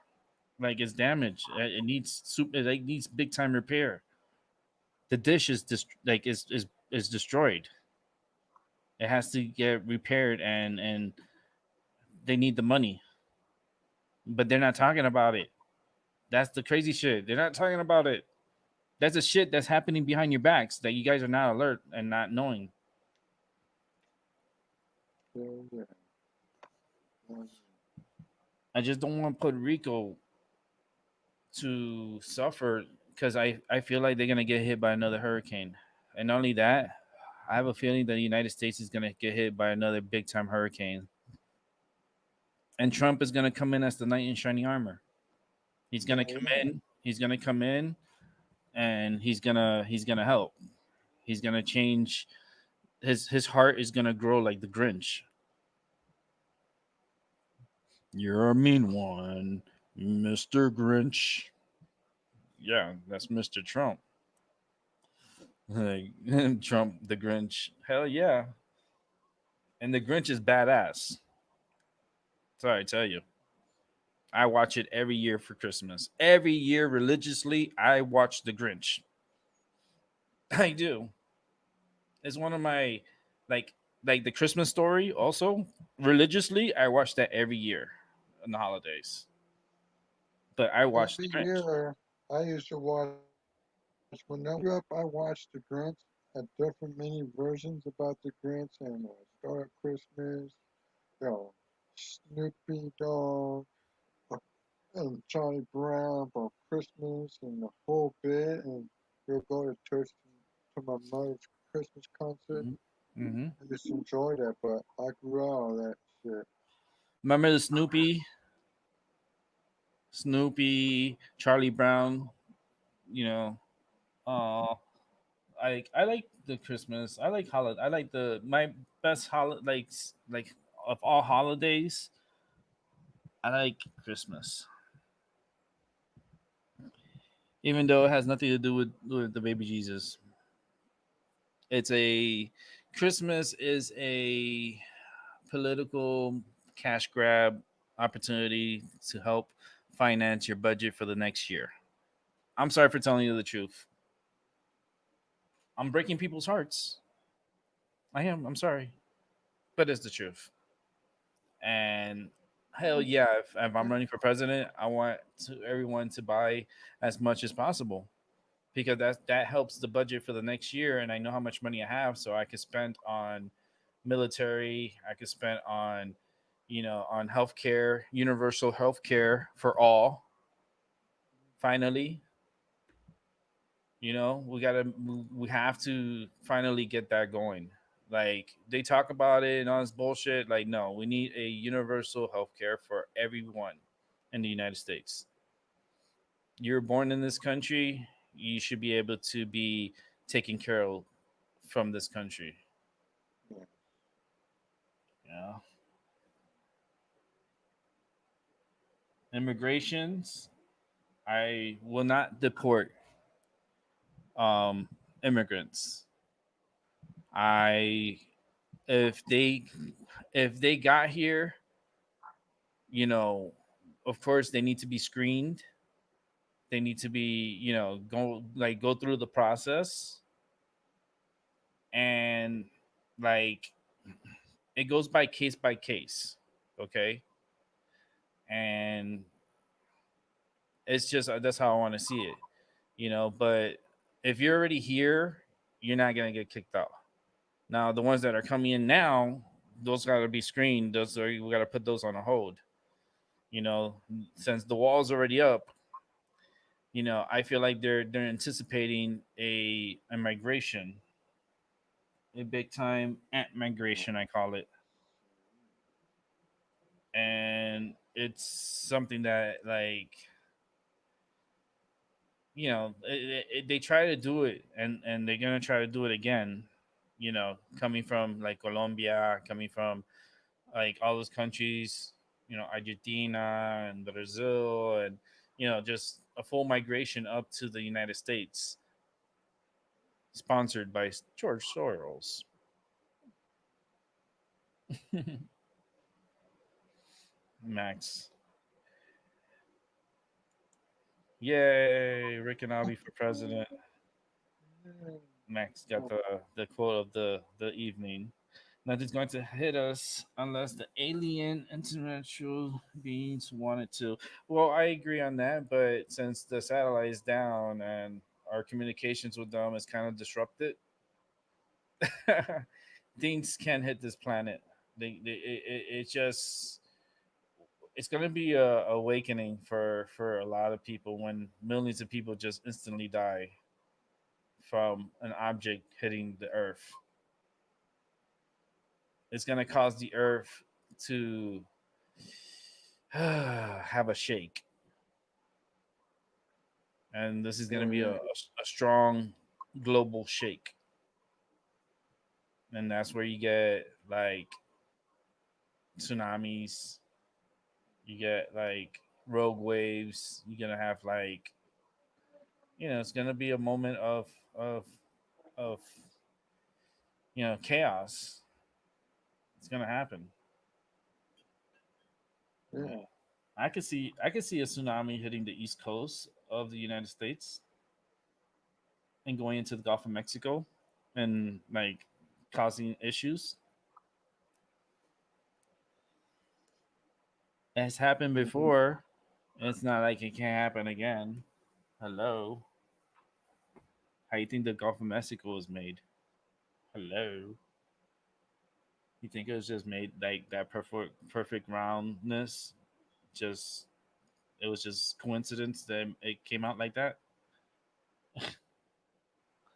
S2: Like it's damaged. It needs soup. It needs big time repair. The dish is like is destroyed. It has to get repaired and they need the money. But they're not talking about it. That's the crazy shit. They're not talking about it. That's the shit that's happening behind your backs that you guys are not alert and not knowing.
S3: Hell yeah. Hell
S2: I just don't want Puerto Rico to suffer because I feel like they're gonna get hit by another hurricane. And not only that, I have a feeling that the United States is gonna get hit by another big time hurricane. And Trump is gonna come in as the knight in shining armor. He's
S3: yeah.
S2: gonna
S3: Hell
S2: come
S3: yeah.
S2: in. He's gonna come in, and he's gonna help. He's gonna change. His heart is gonna grow like the Grinch. You're a mean one, Mister Grinch. Yeah, that's Mister Trump. Like, Trump, the Grinch. Hell yeah. And the Grinch is badass. Sorry, I tell you. I watch it every year for Christmas. Every year religiously, I watch the Grinch. I do. It's one of my like like the Christmas story also. Religiously, I watch that every year on the holidays. But I watch the
S3: Every
S2: Grinch.
S3: year, I used to watch, when I was growing up, I watched the Grinch, had different many versions about the Grinch, and Star Christmas, you know, Snoopy Dog, uh, and Charlie Brown for Christmas, and the whole bit, and we'll go to church to my mother's Christmas concert.
S2: Mm-hmm.
S3: I just enjoyed that, but I grew out of that shit.
S2: Remember the Snoopy, Charlie Brown. You know, I like the Christmas. I like holiday. I like the my best holiday like of all holidays. I like Christmas, even though it has nothing to do with the baby Jesus. It's a Christmas is a political cash grab opportunity to help finance your budget for the next year. I'm sorry for telling you the truth. I'm breaking people's hearts. I am. I'm sorry, but it's the truth. And hell yeah, if I'm running for president, I want everyone to buy as much as possible because that helps the budget for the next year. And I know how much money I have, so I can spend on military. I could spend on, on healthcare, universal healthcare for all. Finally, we have to finally get that going. Like they talk about it and all this bullshit. Like, no, we need a universal healthcare for everyone in the United States. You're born in this country, you should be able to be taken care of from this country.
S3: Yeah.
S2: Yeah. Immigrations, I will not deport um immigrants. I if they if they got here, you know, of course they need to be screened. They need to be, go through the process, and like it goes by case, okay? And it's just that's how I want to see it, but if you're already here, you're not going to get kicked out. Now, the ones that are coming in now, those got to be screened. Those are we got to put those on a hold. You know, since the wall's already up, I feel like they're anticipating a migration, a big time ant migration, I call it, and it's something that like they try to do it, and they're gonna try to do it again. Coming from like Colombia, coming from like all those countries, Argentina and Brazil, and just a full migration up to the United States, sponsored by George Soros. Max, yay! Rick and Abby for president.
S3: Yeah.
S2: Max got the quote of the evening. Nothing's going to hit us unless the alien intellectual beings wanted to. Well, I agree on that, but since the satellite is down and our communications with them is kind of disrupted, things can't hit this planet. It's just it's going to be a awakening for a lot of people when millions of people just instantly die from an object hitting the earth. It's going to cause the earth to have a shake, and this is going to be
S3: Yeah.
S2: a strong global shake, and that's where you get like tsunamis, you get like rogue waves, you're going to have like it's going to be a moment of chaos. It's going to happen.
S3: Yeah.
S2: Yeah. I could see a tsunami hitting the east coast of the United States and going into the Gulf of Mexico and like causing issues. It's happened
S3: Mhm.
S2: before. It's not like it can't happen again. Hello. How you think the Gulf of Mexico was made? Hello. You think it was just made like that perfect roundness? Just it was just coincidence that it came out like that?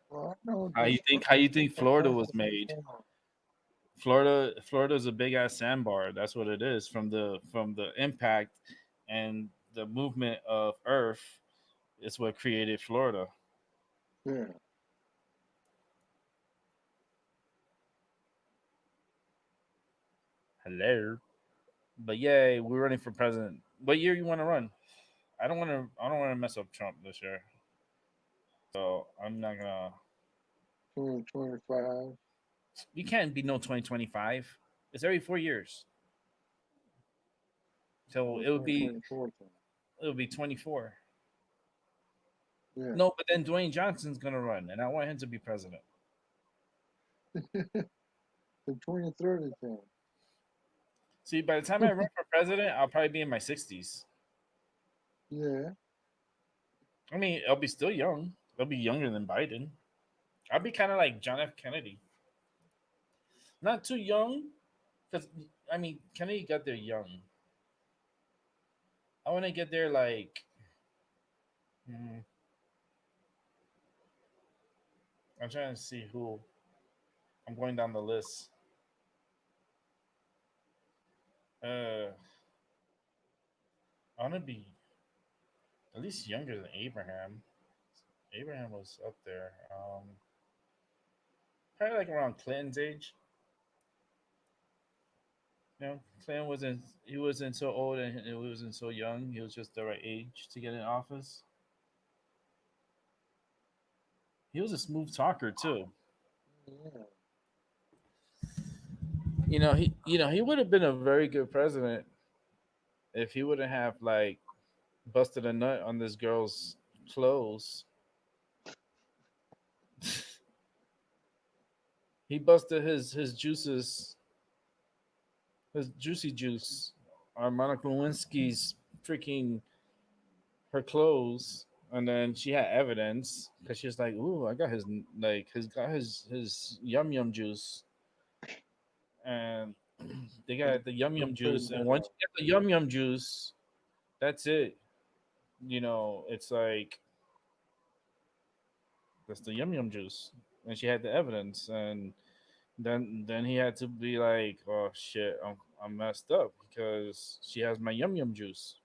S3: Well, I know
S2: How you
S3: this
S2: think
S3: much
S2: how you think
S3: about
S2: Florida
S3: Earth
S2: was
S3: as a
S2: made?
S3: form.
S2: Florida is a big ass sandbar. That's what it is from the impact and the movement of Earth. It's what created Florida.
S3: Yeah.
S2: Hello. But yay, we're running for president. What year you want to run? I don't want to mess up Trump this year. So I'm not gonna.
S3: 2025
S2: You can't be no 2025. It's every 4 years. So
S3: or
S2: it would be
S3: 2024
S2: 24.
S3: then.
S2: No, but then Dwayne Johnson's gonna run, and I want him to be president.
S3: Yeah. The 2030 then.
S2: See, by the time I run for president, I'll probably be in my 60s.
S3: Yeah.
S2: I mean, I'll be still young. I'll be younger than Biden. I'll be kind of like John F. Kennedy. Not too young, because I mean, Kennedy got there young. I want to get there like, hmm, I'm trying to see who. I'm going down the list. Uh, I want to be at least younger than Abraham. Abraham was up there. Probably like around Clinton's age. You know, Clinton wasn't. He wasn't so old and he wasn't so young. He was just the right age to get in office. He was a smooth talker too.
S3: Yeah.
S2: He would have been a very good president if he wouldn't have like busted a nut on this girl's clothes. He busted his juices, his juicy juice on Monica Lewinsky's freaking her clothes, and then she had evidence because she was like, "Ooh, I got his his yum yum juice," and they got the yum yum
S3: I'm putting
S2: juice, and
S3: that
S2: once
S3: out.
S2: you get the yum yum juice, that's it. It's like that's the yum yum juice, and she had the evidence, and then he had to be like, "Oh shit, I'm messed up because she has my yum yum juice."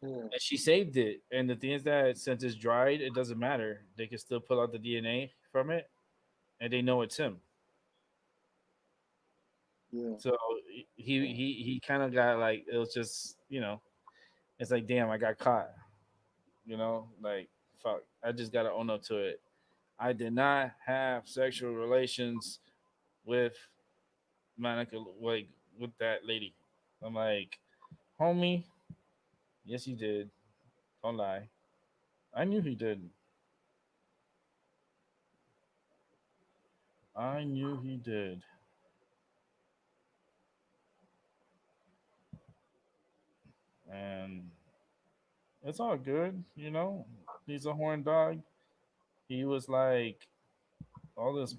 S3: Yeah.
S2: And she saved it. And the thing is that since it's dried, it doesn't matter. They can still pull out the DNA from it, and they know it's him.
S3: Yeah.
S2: So he kind of got like it was just it's like damn, I got caught. Like fuck, I just gotta own up to it. I did not have sexual relations with Monica, like with that lady. I'm like, homie, yes you did. Don't lie. I knew he did. I knew he did. And it's all good. He's a horn dog. He was like all this,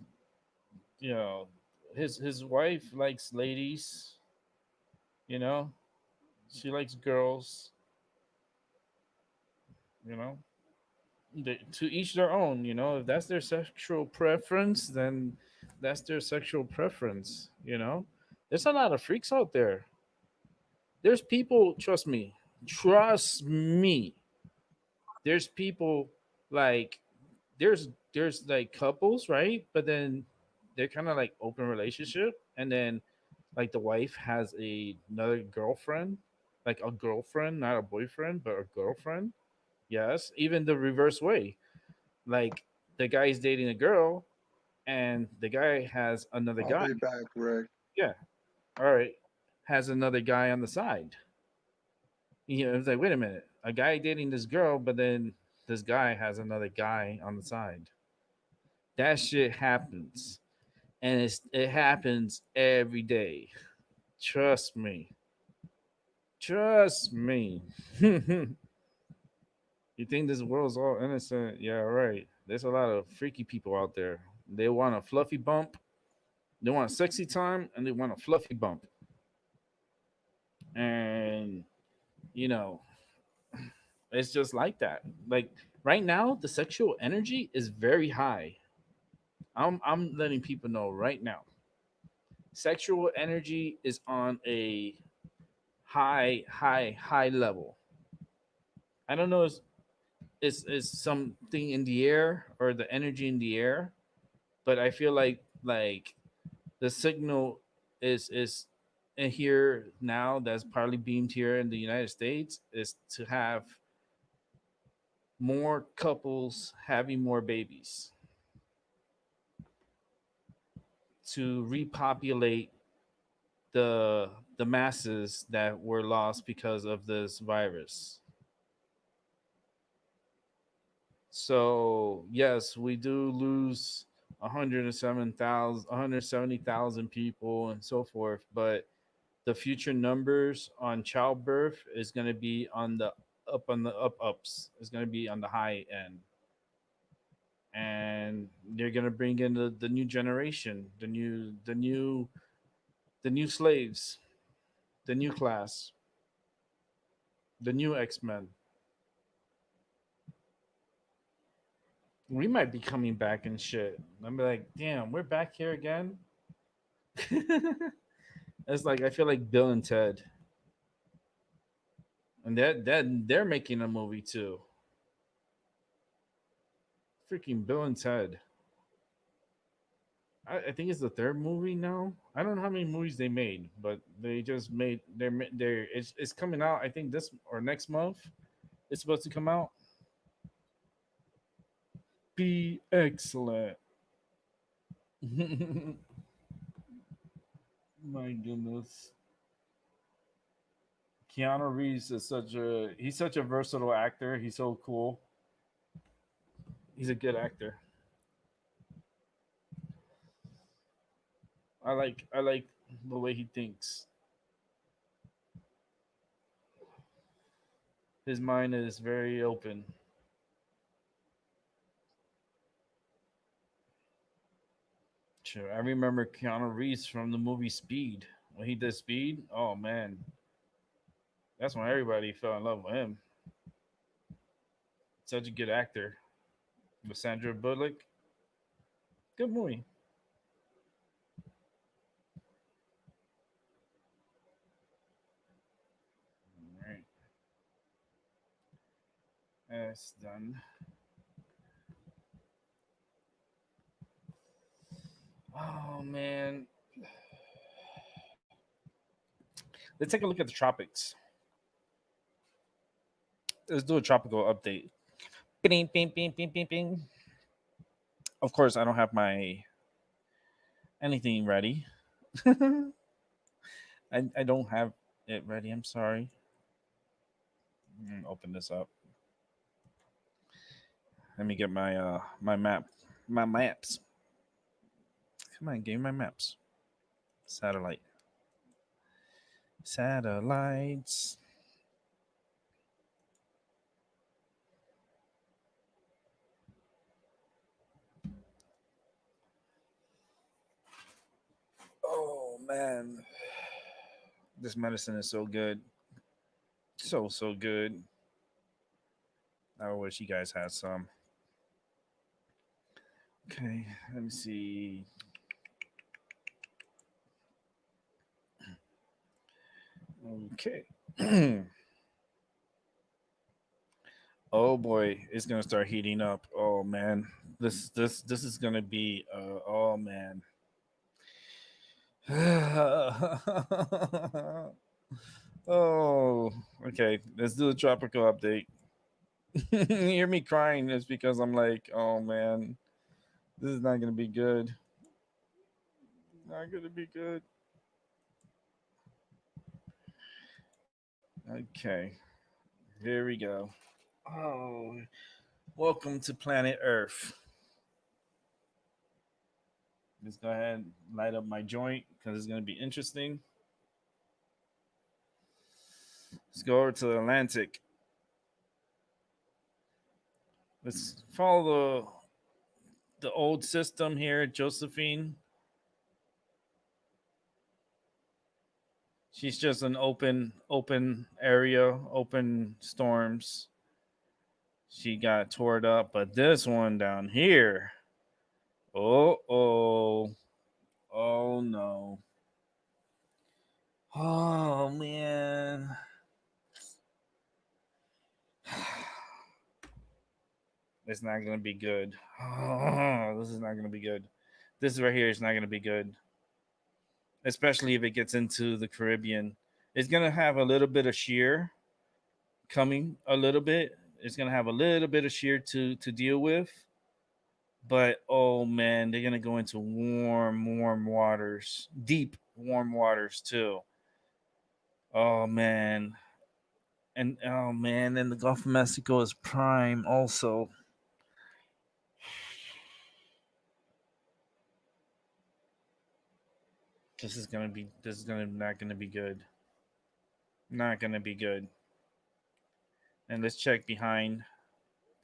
S2: you know. His wife likes ladies. You know, she likes girls. You know, to each their own. If that's their sexual preference, then that's their sexual preference. There's a lot of freaks out there. There's people. Trust me. Trust me. There's people like there's like couples, right? But then they're kind of like open relationship, and then like the wife has another girlfriend, like a girlfriend, not a boyfriend, but a girlfriend. Yes, even the reverse way. Like the guy's dating a girl, and the guy has another
S3: I'll
S2: guy.
S3: be back, Rick.
S2: Yeah, all right, has another guy on the side. It's like, wait a minute, a guy dating this girl, but then this guy has another guy on the side. That shit happens, and it happens every day. Trust me. Trust me. You think this world's all innocent? Yeah, right. There's a lot of freaky people out there. They want a fluffy bump, they want a sexy time, and they want a fluffy bump. And you know, it's just like that. Like right now, the sexual energy is very high. I'm letting people know right now. Sexual energy is on a high, high, high level. I don't know, is something in the air or the energy in the air, but I feel like the signal is in here now that's partly beamed here in the United States is to have more couples having more babies. to repopulate the the masses that were lost because of this virus. So yes, we do lose 170,000 people and so forth, but the future numbers on childbirth is going to be on the ups. It's going to be on the high end, and they're going to bring in the new generation, the new slaves, the new class, the new X-Men. We might be coming back and shit. I'm like, damn, we're back here again. It's like I feel like Bill and Ted, and they're making a movie too. Freaking Bill and Ted. I think it's the third movie now. I don't know how many movies they made, but they just made they're it's coming out. I think this or next month. It's supposed to come out. Be excellent. My goodness. Keanu Reeves is such a versatile actor. He's so cool. He's a good actor. I like the way he thinks. His mind is very open. Sure, I remember Keanu Reeves from the movie Speed. When he did Speed, oh man, that's when everybody fell in love with him. Such a good actor. With Sandra Bullock, good movie. All right, that's done. Oh man, let's take a look at the tropics. Let's do a tropical update. Bing, bing, bing, bing, bing, bing. Of course, I don't have my anything ready. I don't have it ready. I'm sorry. Open this up. Let me get my my maps. Come on, give me my maps. Satellite. Satellites. Oh man, this medicine is so good, so good. I wish you guys had some. Okay, let me see. Okay. Oh boy, it's gonna start heating up. Oh man, this is gonna be. Oh man. Oh, okay. Let's do a tropical update. You hear me crying? It's because I'm like, oh man, this is not gonna be good. Not gonna be good. Okay, here we go. Oh, welcome to planet Earth. Let's go ahead and light up my joint because it's gonna be interesting. Let's go over to the Atlantic. Let's follow the old system here, Josephine. She's just an open area, open storms. She got tore up, but this one down here, oh, oh no, oh man, it's not gonna be good. Oh, this is not gonna be good. This right here is not gonna be good, especially if it gets into the Caribbean. It's gonna have a little bit of shear coming, a little bit. It's gonna have a little bit of shear to deal with, But oh man, they're gonna go into warm waters, deep warm waters too. Oh man, and oh man, and the Gulf of Mexico is prime also. This is gonna not gonna be good. Not gonna be good. And let's check behind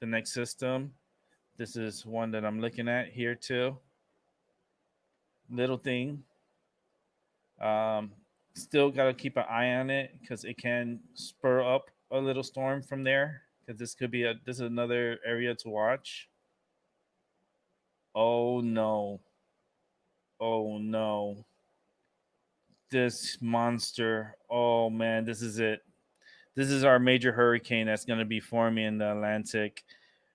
S2: the next system. This is one that I'm looking at here too. Little thing. Um, Still gotta keep an eye on it because it can spur up a little storm from there. Because this is another area to watch. Oh no! Oh no! This monster! Oh man, this is it. This is our major hurricane that's gonna be forming in the Atlantic.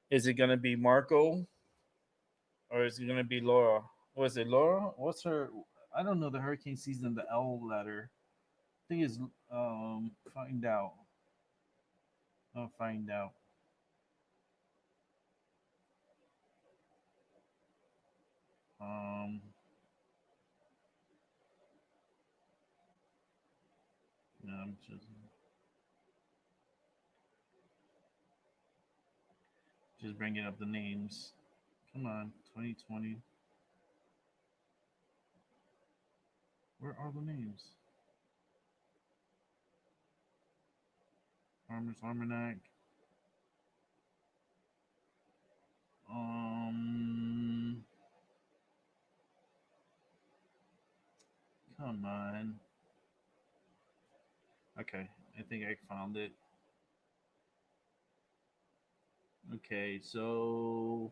S2: Is it gonna be Marco or is it gonna be Laura? Was it Laura? What's her? I don't know the hurricane season. The L letter. I think it's find out. I'll find out. Um, no, I'm just bringing up the names. Come on, 2020. Where are the names? Farmers Almanac. Um, Come on. Okay, I think I found it. Okay, so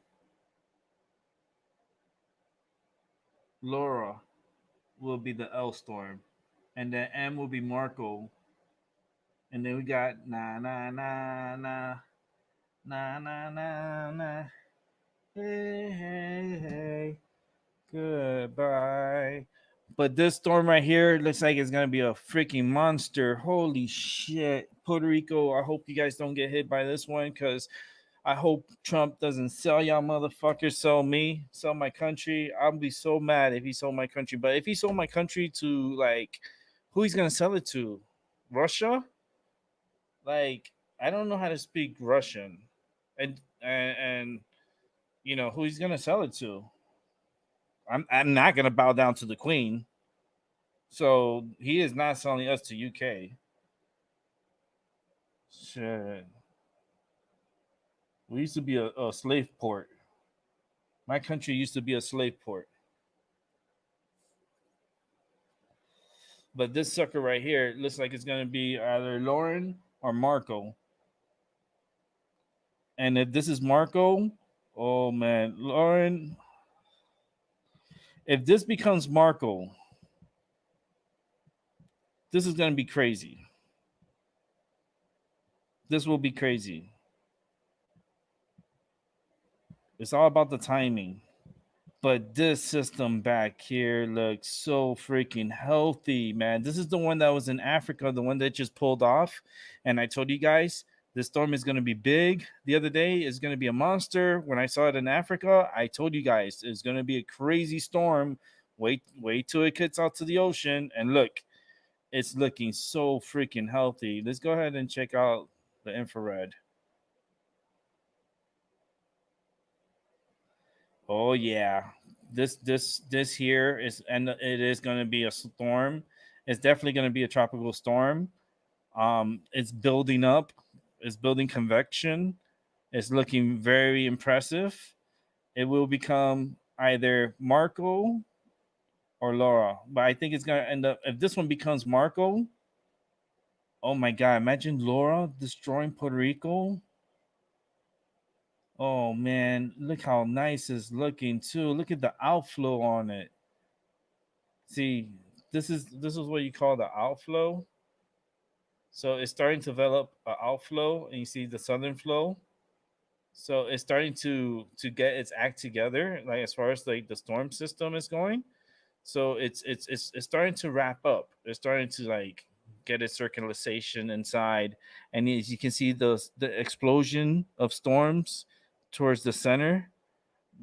S2: Laura will be the L storm, and then M will be Marco, and then we got na na na na na na na na. Hey hey hey, goodbye. But this storm right here looks like it's gonna be a freaking monster. Holy shit, Puerto Rico! I hope you guys don't get hit by this one, cause I hope Trump doesn't sell y'all motherfuckers, sell me, sell my country. I'll be so mad if he sold my country. But if he sold my country to like, who he's gonna sell it to? Russia? Like, I don't know how to speak Russian, and who he's gonna sell it to? I'm not gonna bow down to the Queen. So he is not selling us to UK. Shit, we used to be a slave port. My country used to be a slave port. But this sucker right here looks like it's gonna be either Lauren or Marco. And if this is Marco, oh man, Lauren, if this becomes Marco, this is gonna be crazy. This will be crazy. It's all about the timing. But this system back here looks so freaking healthy, man. This is the one that was in Africa, the one that just pulled off. And I told you guys this storm is going to be big. The other day is going to be a monster. When I saw it in Africa, I told you guys it's going to be a crazy storm. Wait till it gets out to the ocean. And look, it's looking so freaking healthy. Let's go ahead and check out the infrared. Oh yeah, this here is, and it is going to be a storm. It's definitely going to be a tropical storm. It's building up. It's building convection. It's looking very impressive. It will become either Marco or Laura, but I think it's going to end up, if this one becomes Marco. Oh my God! Imagine Laura destroying Puerto Rico. Oh man, look how nice it's looking too. Look at the outflow on it. See, this is what you call the outflow. So it's starting to develop an outflow, and you see the southern flow. So it's starting to get its act together, like as far as like the storm system is going. So it's starting to wrap up. It's starting to like get its circulation inside, and as you can see the explosion of storms towards the center.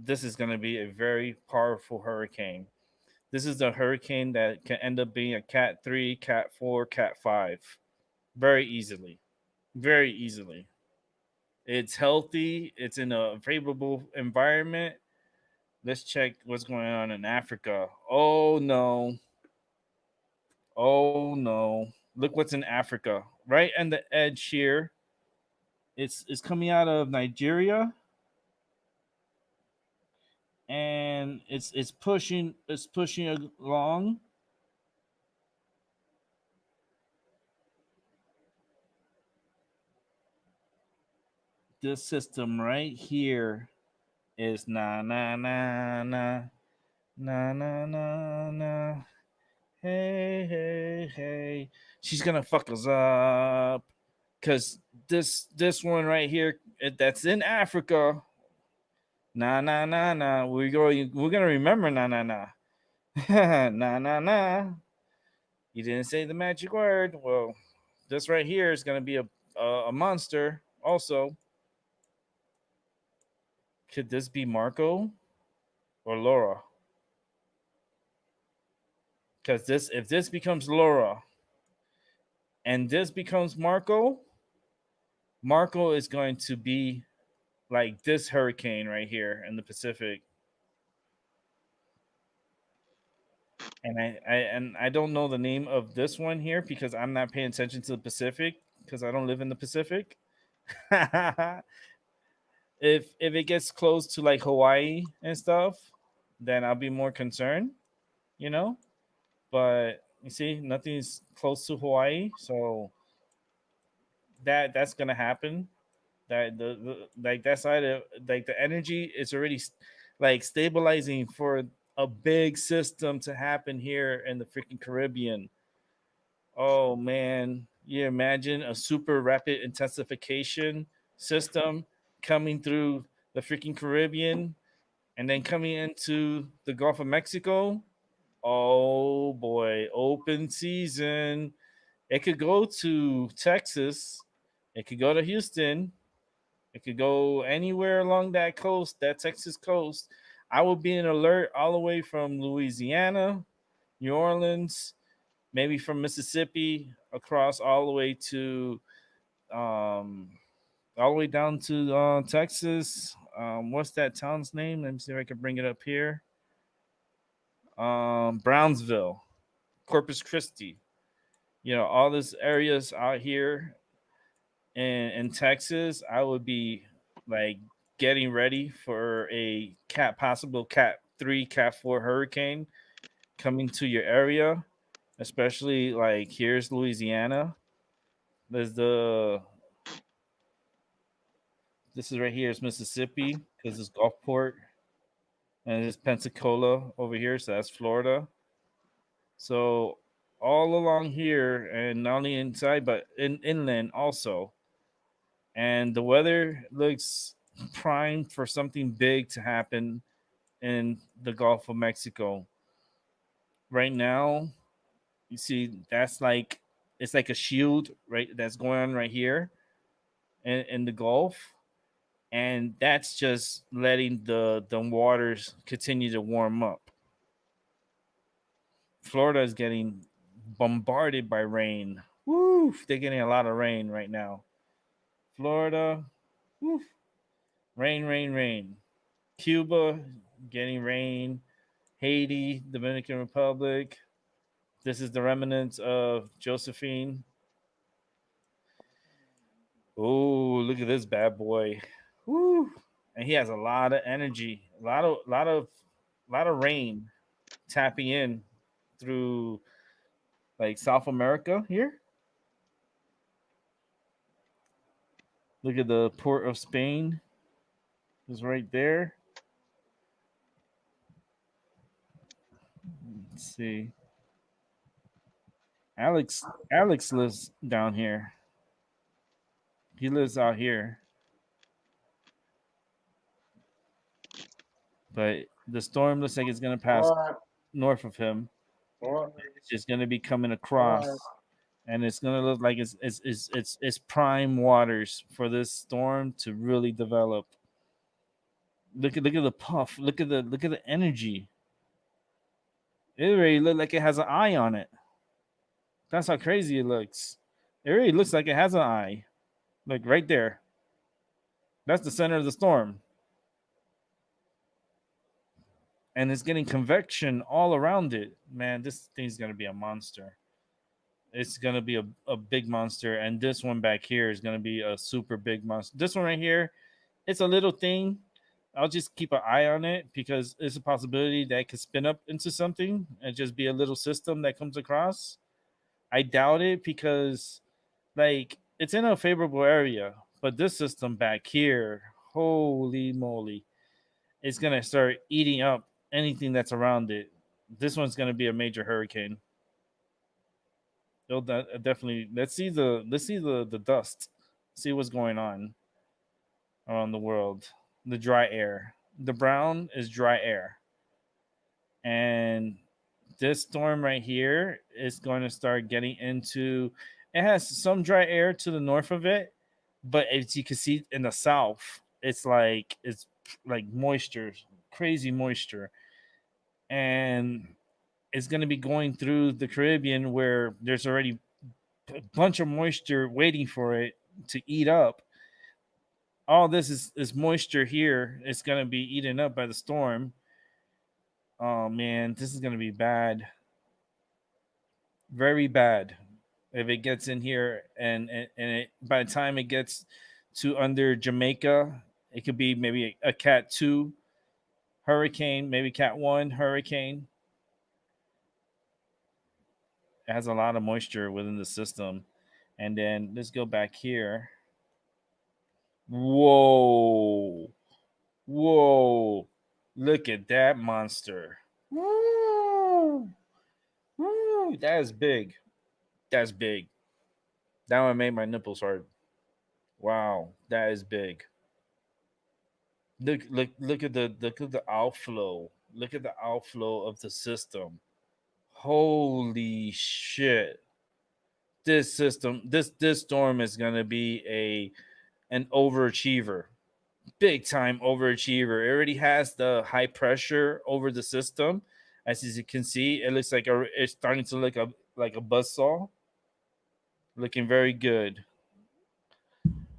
S2: this is going to be a very powerful hurricane. This is the hurricane that can end up being a Cat 3, Cat 4, Cat 5 very easily. Very easily. It's healthy, it's in a favorable environment. Let's check what's going on in Africa. Oh no. Oh no. Look what's in Africa. Right on the edge here. It's coming out of Nigeria, and it's pushing along. This system right here is na na na na na na na na. Hey hey hey. She's gonna fuck us up because this one right here that's in Africa. Na na na na. We're gonna remember na na na na na na. You didn't say the magic word. Well, this right here is gonna be a monster. Also, could this be Marco or Laura? Because this if this becomes Laura and this becomes Marco, Marco is going to be like this hurricane right here in the Pacific. And I don't know the name of this one here because I'm not paying attention to the Pacific because I don't live in the Pacific. If it gets close to like Hawaii and stuff, then I'll be more concerned, you know. But you see, nothing's close to Hawaii, so that's gonna happen. That the like that side of like the energy is already like stabilizing for a big system to happen here in the freaking Caribbean. Oh man, you imagine a super rapid intensification system coming through the freaking Caribbean and then coming into the Gulf of Mexico. Oh boy, open season. It could go to Texas. It could go to Houston. It could go anywhere along that coast, that Texas coast. I will be in alert all the way from Louisiana, New Orleans, maybe from Mississippi across all the way to um all the way down to Texas. What's that town's name? Let me see if I can bring it up here. Brownsville, Corpus Christi. You know, all these areas out here in Texas, I would be like getting ready for a possible cat 3, cat 4 hurricane coming to your area, especially like here's Louisiana. There's the This is right here is Mississippi because it's Gulfport, and it's Pensacola over here, so that's Florida. So all along here, and not only inside but inland also, and the weather looks primed for something big to happen in the Gulf of Mexico. Right now, you see that's like it's like a shield right that's going on right here in the Gulf, and that's just letting the waters continue to warm up. Florida is getting bombarded by rain. Woo! They're getting a lot of rain right now. Florida, woo, rain, rain, rain. Cuba getting rain. Haiti, Dominican Republic. This is the remnants of Josephine. Oh, look at this bad boy. Woo! And he has a lot of energy, a lot of rain tapping in through like South America here. Look at the port of Spain is right there. Let's see. Alex lives down here. He lives out here. But the storm looks like it's gonna pass
S3: What?
S2: north of him.
S3: What?
S2: It's just gonna be coming
S3: What?
S2: across, and it's gonna look like it's prime waters for this storm to really develop. Look at the puff. Look at the energy. It already look like it has an eye on it. That's how crazy it looks. It really looks like it has an eye. Like right there. That's the center of the storm. And it's getting convection all around it. Man, this thing's gonna be a monster. It's gonna be a big monster. And this one back here is gonna be a super big monster. This one right here, it's a little thing. I'll just keep an eye on it because it's a possibility that it could spin up into something and just be a little system that comes across. I doubt it because like it's in a favorable area, but this system back here, holy moly, it's gonna start eating up anything that's around it. This one's gonna be a major hurricane. Definitely. Let's see the dust. See what's going on around the world. The dry air. The brown is dry air, and this storm right here is going to start getting into. It has some dry air to the north of it, but as you can see in the south, it's like moisture, crazy moisture, and it's going to be going through the Caribbean where there's already a bunch of moisture waiting for it to eat up. All this is moisture here. It's going to be eaten up by the storm. Oh man, this is going to be bad, very bad. If it gets in here and by the time it gets to under Jamaica, it could be maybe a Cat 2 hurricane, maybe Cat 1 hurricane. It has a lot of moisture within the system. And then let's go back here. Whoa. Whoa. Look at that monster. Woo. Woo. That is big. That's big. That one made my nipples hard. Wow. That is big. Look at the outflow. Look at the outflow of the system. Holy shit. This storm is gonna be an overachiever. Big time overachiever. It already has the high pressure over the system. As you can see, it looks like it's starting to look like a buzzsaw. Looking very good.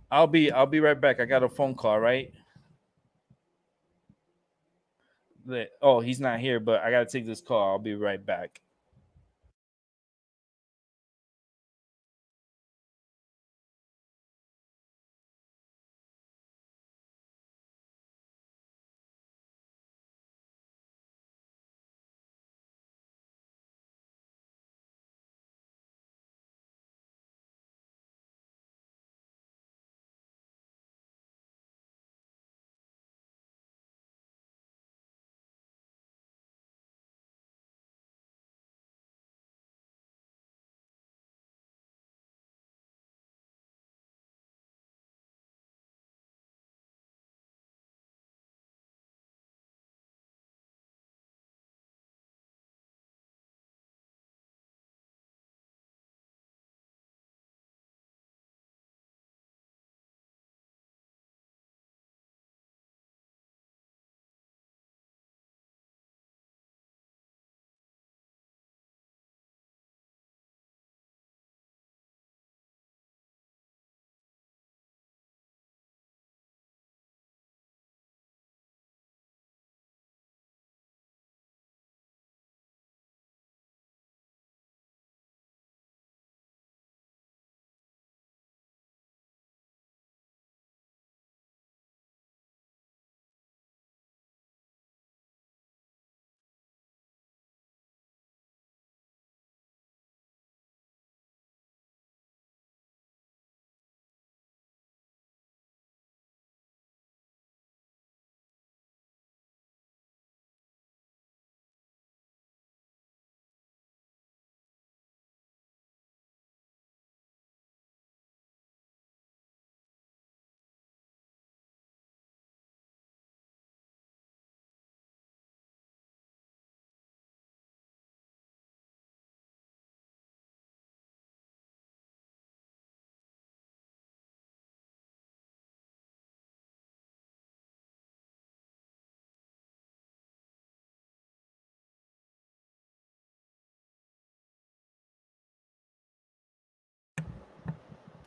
S2: I'll be right back. I got a phone call, right? Oh, he's not here, but I gotta take this call. I'll be right back.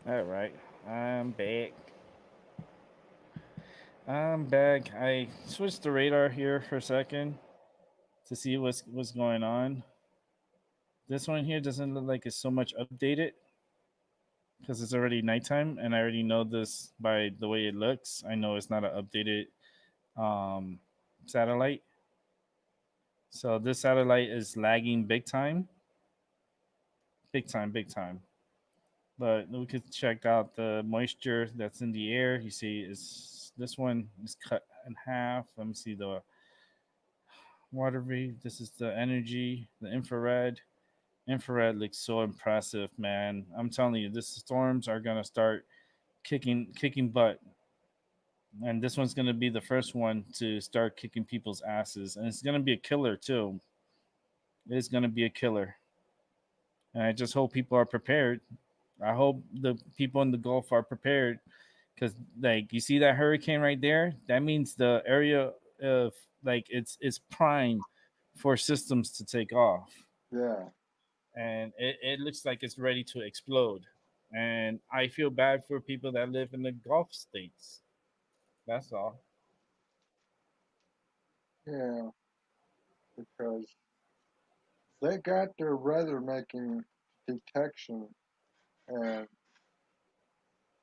S2: All right, I'm back. I'm back. I switched the radar here for a second to see what's going on. This one here doesn't look like it's so much updated because it's already nighttime, and I already know this by the way it looks. I know it's not an updated um, satellite. So this satellite is lagging big time, big time, big time. But we could check out the moisture that's in the air. You see, is this one is cut in half. Let me see the water vapor. This is the energy, the infrared. Infrared looks so impressive, man. I'm telling you, this storms are gonna start kicking butt, and this one's gonna be the first one to start kicking people's asses, and it's gonna be a killer too. It's gonna be a killer, and I just hope people are prepared. I hope the people in the Gulf are prepared because, like, you see that hurricane right there. That means the area of like it's prime for systems to take off,
S3: Yeah,
S2: and it looks like it's ready to explode. And I feel bad for people that live in the Gulf states. That's all.
S3: yeah, because they got their weather making detection, and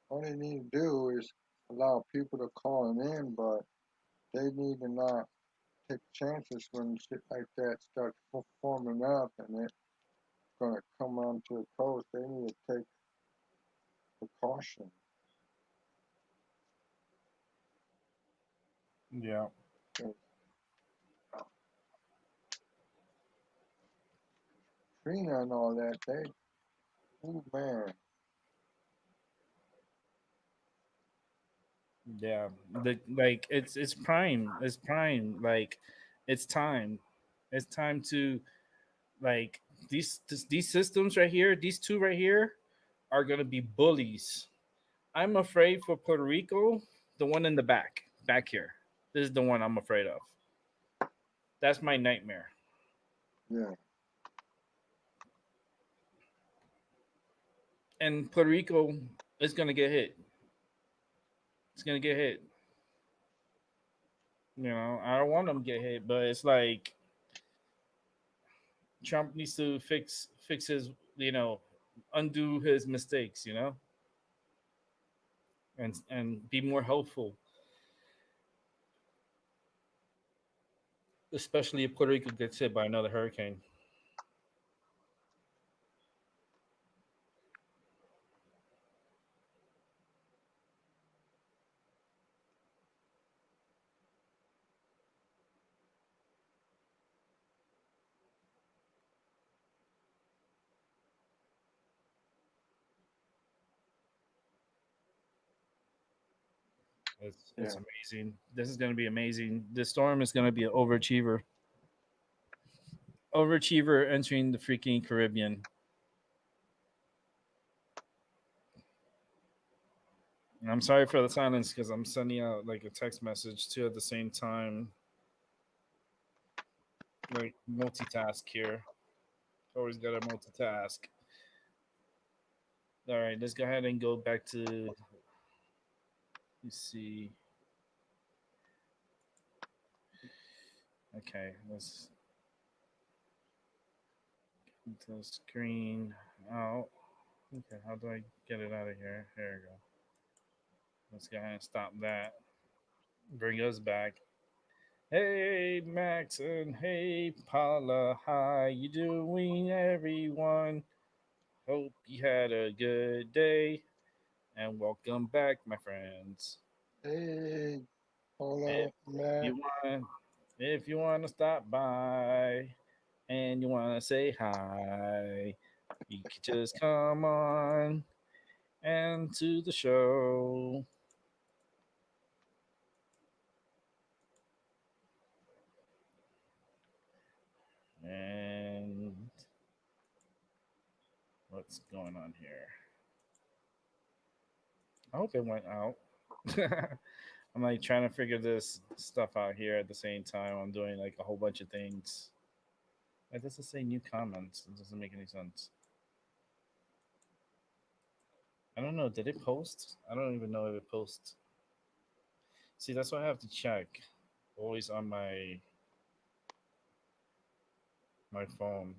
S3: all they need to do is allow people to call them in, but they need to not take chances when shit like that starts forming up and it's going to come onto the coast. They need to take precaution.
S2: Yeah.
S3: 'Cause Trina and all that, oh man,
S2: Yeah, like it's prime. It's prime. Like it's time. It's time to like these systems right here. These two right here are gonna be bullies. I'm afraid for Puerto Rico. The one in the back here. This is the one I'm afraid of. That's my nightmare.
S3: yeah,
S2: And Puerto Rico is gonna get hit. It's gonna get hit. I don't want them to get hit, but it's like Trump needs to fix his undo his mistakes, and be more helpful, especially if Puerto Rico gets hit by another hurricane. It's
S3: yeah,
S2: amazing. This is gonna be amazing. This storm is gonna be an overachiever entering the freaking Caribbean. And I'm sorry for the silence because I'm sending out like a text message too at the same time, like multitask here. Always gotta multitask. All right, let's go ahead and go back to. Let's see. Okay, let's get the screen out. Okay, how do I get it out of here? There we go. Let's go ahead and stop that. Bring us back. Hey Max and hey Paula, how you doing, everyone? Hope you had a good day and welcome back, my friends.
S3: hey,
S2: If
S3: Paula, Matt,
S2: you want, if you want to stop by and you want to say hi, you can just come on and to the show. And what's going on here? I hope it went out. I'm like trying to figure this stuff out here at the same time. I'm doing like a whole bunch of things. It doesn't say new comments. It doesn't make any sense. I don't know. Did it post? I don't even know if it posts. See, that's why I have to check. Always on my phone.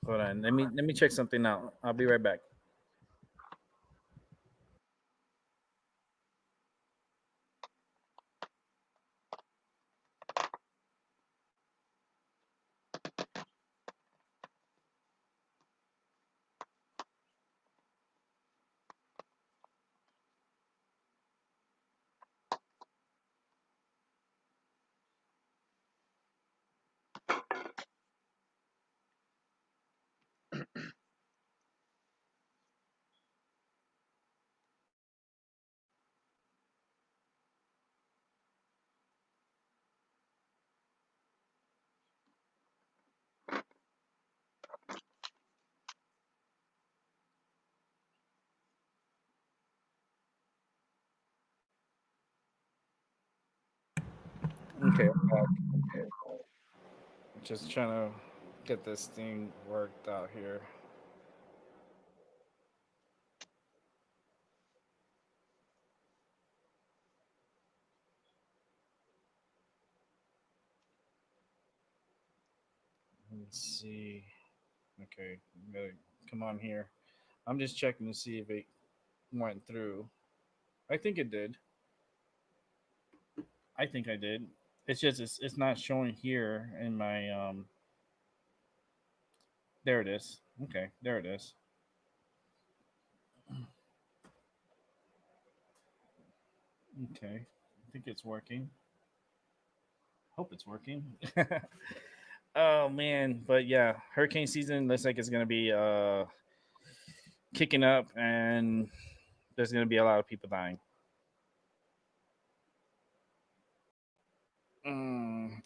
S2: Hold on. Let me check something out. I'll be right back. Okay, I'm back. Just trying to get this thing worked out here. Let's see. Okay, come on here. I'm just checking to see if it went through. I think it did. I think I did. It's just it's not showing here in my There it is. Okay, there it is. Okay, I think it's working. Hope it's working. Oh man, but yeah, hurricane season looks like it's gonna be kicking up, and there's gonna be a lot of people dying.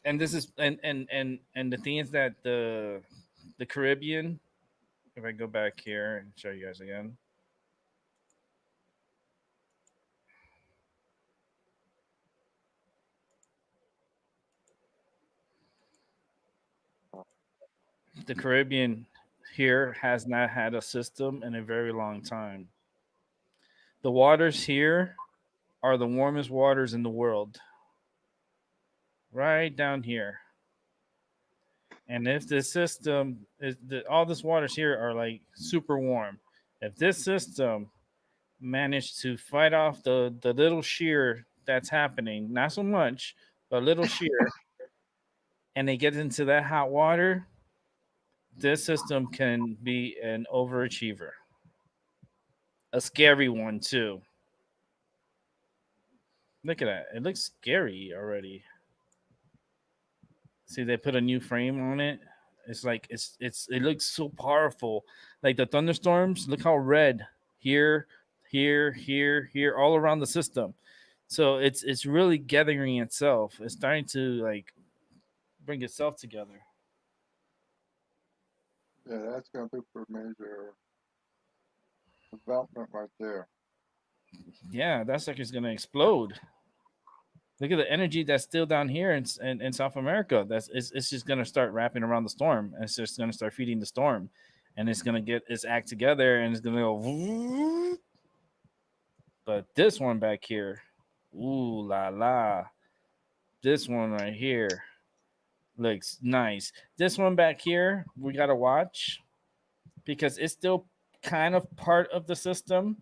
S2: And this is and the thing is that the Caribbean. If I go back here and show you guys again, the Caribbean here has not had a system in a very long time. The waters here are the warmest waters in the world, right down here. And if this system all this waters here are like super warm, if this system managed to fight off the little shear that's happening, not so much, but little shear, and they get into that hot water, this system can be an overachiever, a scary one too. Look at that; it looks scary already. See, they put a new frame on it. It's like it looks so powerful. Like the thunderstorms, look how red here, here, all around the system. So it's really gathering itself. It's starting to like bring itself together.
S3: Yeah, that's gonna be for major development right there.
S2: Yeah, that sucker's gonna explode. Look at the energy that's still down here in South America. It's just gonna start wrapping around the storm, and it's just gonna start feeding the storm, and it's gonna get its act together, and it's gonna go. But this one back here, ooh la la, this one right here looks nice. This one back here, we gotta watch because it's still kind of part of the system,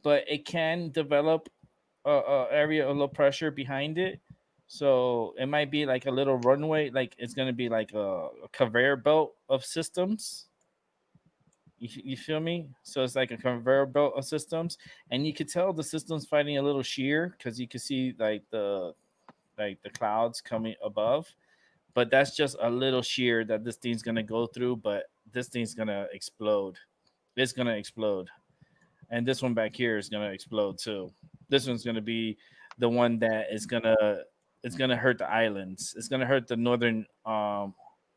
S2: but it can develop a area of low pressure behind it. So it might be like a little runway, like it's gonna be like a conveyor belt of systems. You feel me? So it's like a conveyor belt of systems, and you could tell the system's fighting a little shear because you can see like the clouds coming above. But that's just a little shear that this thing's gonna go through. But this thing's gonna explode. It's gonna explode, and this one back here is gonna explode too. This one's gonna be the one that is gonna it's gonna hurt the islands. It's gonna hurt the northern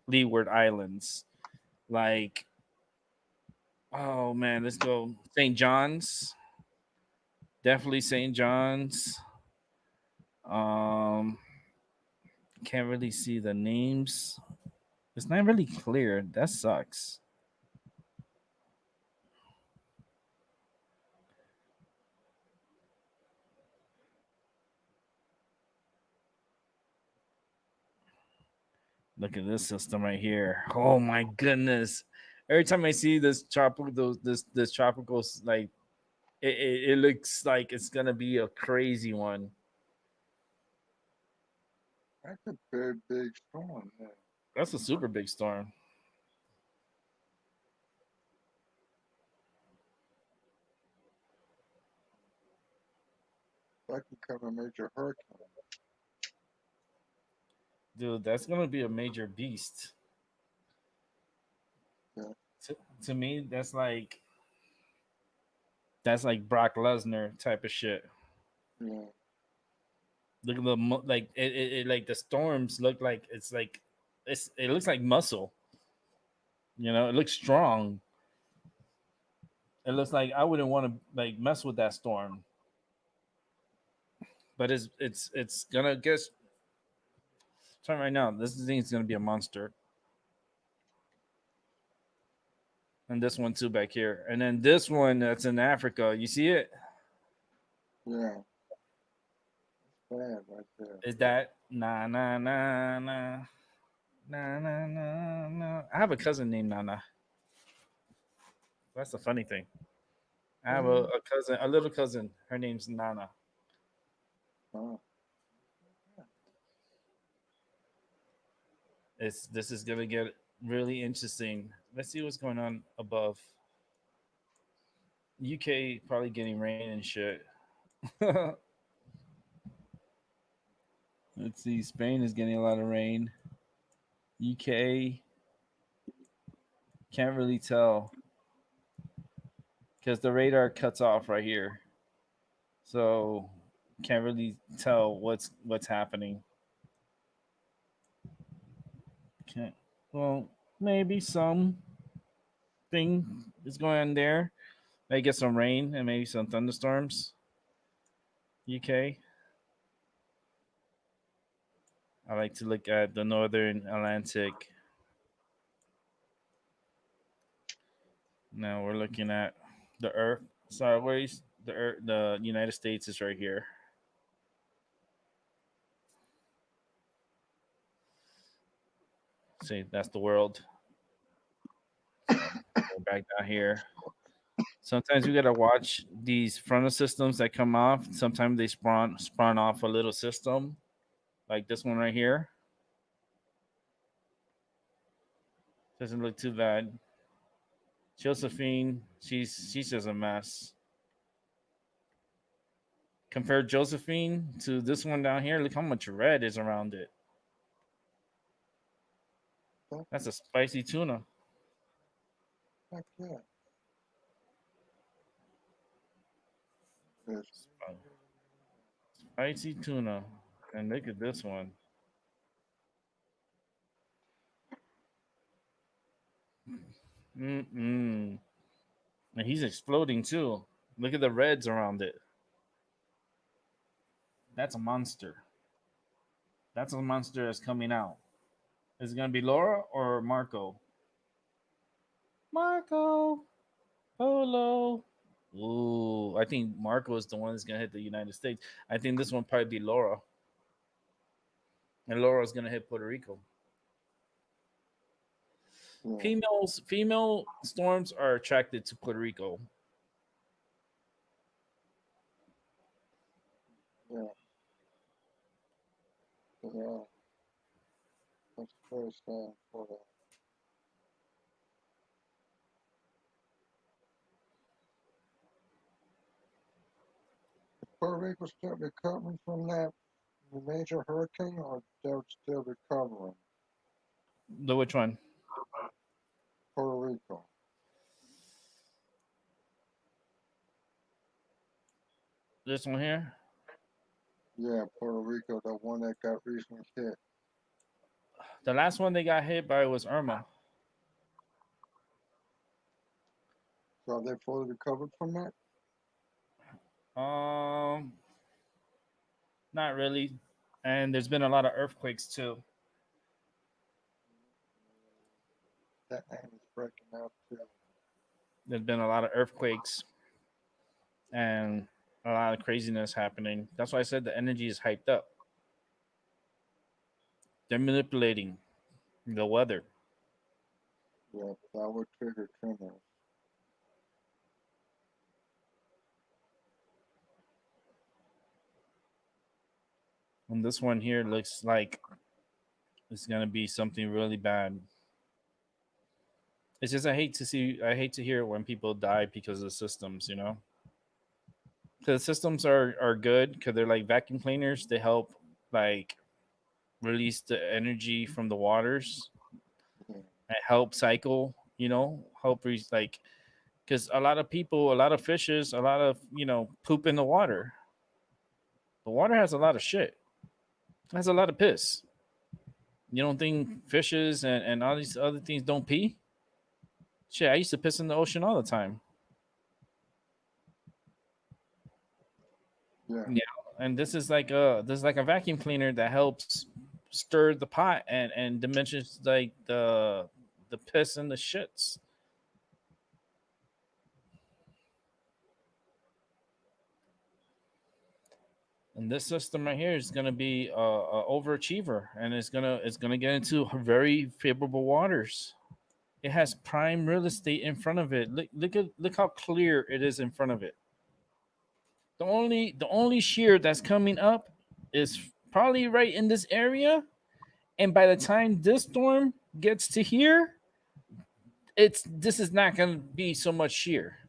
S2: leeward islands. Like, oh man, let's go St. John's. Definitely St. John's. Um, Can't really see the names. It's not really clear. That sucks. Look at this system right here. Oh my goodness! Every time I see this tropical, this tropical, like it looks like it's gonna be a crazy one.
S3: That's a very big storm there.
S2: That's a super big storm.
S3: That can become a major hurricane.
S2: Dude, that's gonna be a major beast.
S3: Yeah,
S2: To me, that's like Brock Lesnar type of shit.
S3: yeah,
S2: Look at the like like the storms look like it looks like muscle. It looks strong. It looks like I wouldn't want to like mess with that storm, but it's gonna get. Tell right now, this thing is gonna be a monster, and this one too back here, and then this one that's in Africa. You see it?
S3: yeah. Bad right there.
S2: Is that nah nah nah nah nah nah nah nah? I have a cousin named Nana. That's the funny thing. I have
S3: Really?
S2: a cousin, a little cousin. Her name's Nana.
S3: Oh,
S2: This is gonna get really interesting. Let's see what's going on above. UK probably getting rain and shit. Let's see. Spain is getting a lot of rain. UK can't really tell because the radar cuts off right here, so can't really tell what's happening. Can't. Well, maybe something is going on there. Maybe get some rain and maybe some thunderstorms. UK. I like to look at the northern Atlantic. Now we're looking at the Earth. Sorry, where's the Earth? The United States is right here. See, that's the world. So we're back down here. Sometimes we gotta watch these frontal systems that come off. Sometimes they spawn off a little system, like this one right here. Doesn't look too bad. Josephine, she's just a mess. Compare Josephine to this one down here. Look how much red is around it.
S3: fuck,
S2: That's a spicy tuna.
S3: fuck yeah. Yes.
S2: Spicy tuna. And look at this one. Mm-mm. And he's exploding too. Look at the reds around it. That's a monster. That's a monster that's coming out. Is it gonna be Laura or Marco? Marco Polo. Ooh, I think Marco is the one that's gonna hit the United States. I think this one probably be Laura, and Laura's gonna hit Puerto Rico.
S3: Yeah,
S2: Female storms are attracted to Puerto Rico.
S3: yeah, yeah. That's very sad for that. Puerto Rico still recovering from that major hurricane, or they're still recovering?
S2: The which one?
S3: Puerto Rico.
S2: This one here.
S3: Yeah, Puerto Rico, the one that got recently hit.
S2: The last one they got hit by was Irma.
S3: So are they fully recovered from that?
S2: Um, Not really. And there's been a lot of earthquakes too.
S3: That man is breaking up too.
S2: There's been a lot of earthquakes and a lot of craziness happening. That's why I said the energy is hyped up. They're manipulating the weather.
S3: Yeah, that would trigger tremors.
S2: And this one here looks like it's gonna be something really bad. It's just I hate to hear when people die because of systems, you know. Because systems are good because they're like vacuum cleaners. They help like release the energy from the waters
S3: Yeah,
S2: and help cycle. You know, like because a lot of people, a lot of fishes, a lot of poop in the water. The water has a lot of shit. It has a lot of piss. You don't think fishes and all these other things don't pee? Shit, I used to piss in the ocean all the time.
S3: yeah,
S2: Yeah, and this is like a vacuum cleaner that helps stir the pot and diminishes like the piss and the shits. And this system right here is going to be a overachiever, and it's gonna get into very favorable waters. It has prime real estate in front of it. Look how clear it is in front of it. The only shear that's coming up is probably right in this area, and by the time this storm gets to here, this is not going to be so much shear.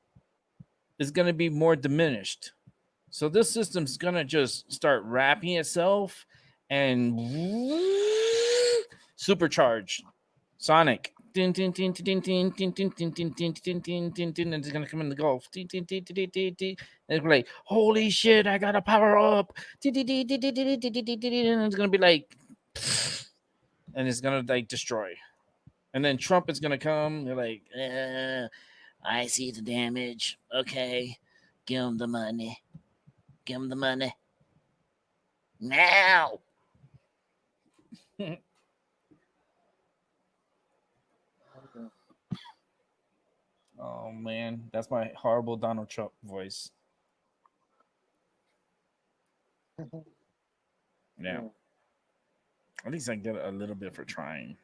S2: It's going to be more diminished. So this system's going to just start wrapping itself and supercharge Sonic. Din, din, din, din, din, din, din, din, din, din, din, din, din, din, and it's gonna come in the Gulf. Din, din, din, din, din, din. And it's like, holy shit, I gotta power up. Din, din, din, din, din, din, din, din, din, din, and it's gonna be like, and it's gonna like destroy. And then Trump is gonna come. They're like, I see the damage. Okay, give him the money. Give him the money now.
S3: okay.
S2: Oh man, that's my horrible Donald Trump voice. Yeah,
S3: Yeah,
S2: at least I get a little bit for trying.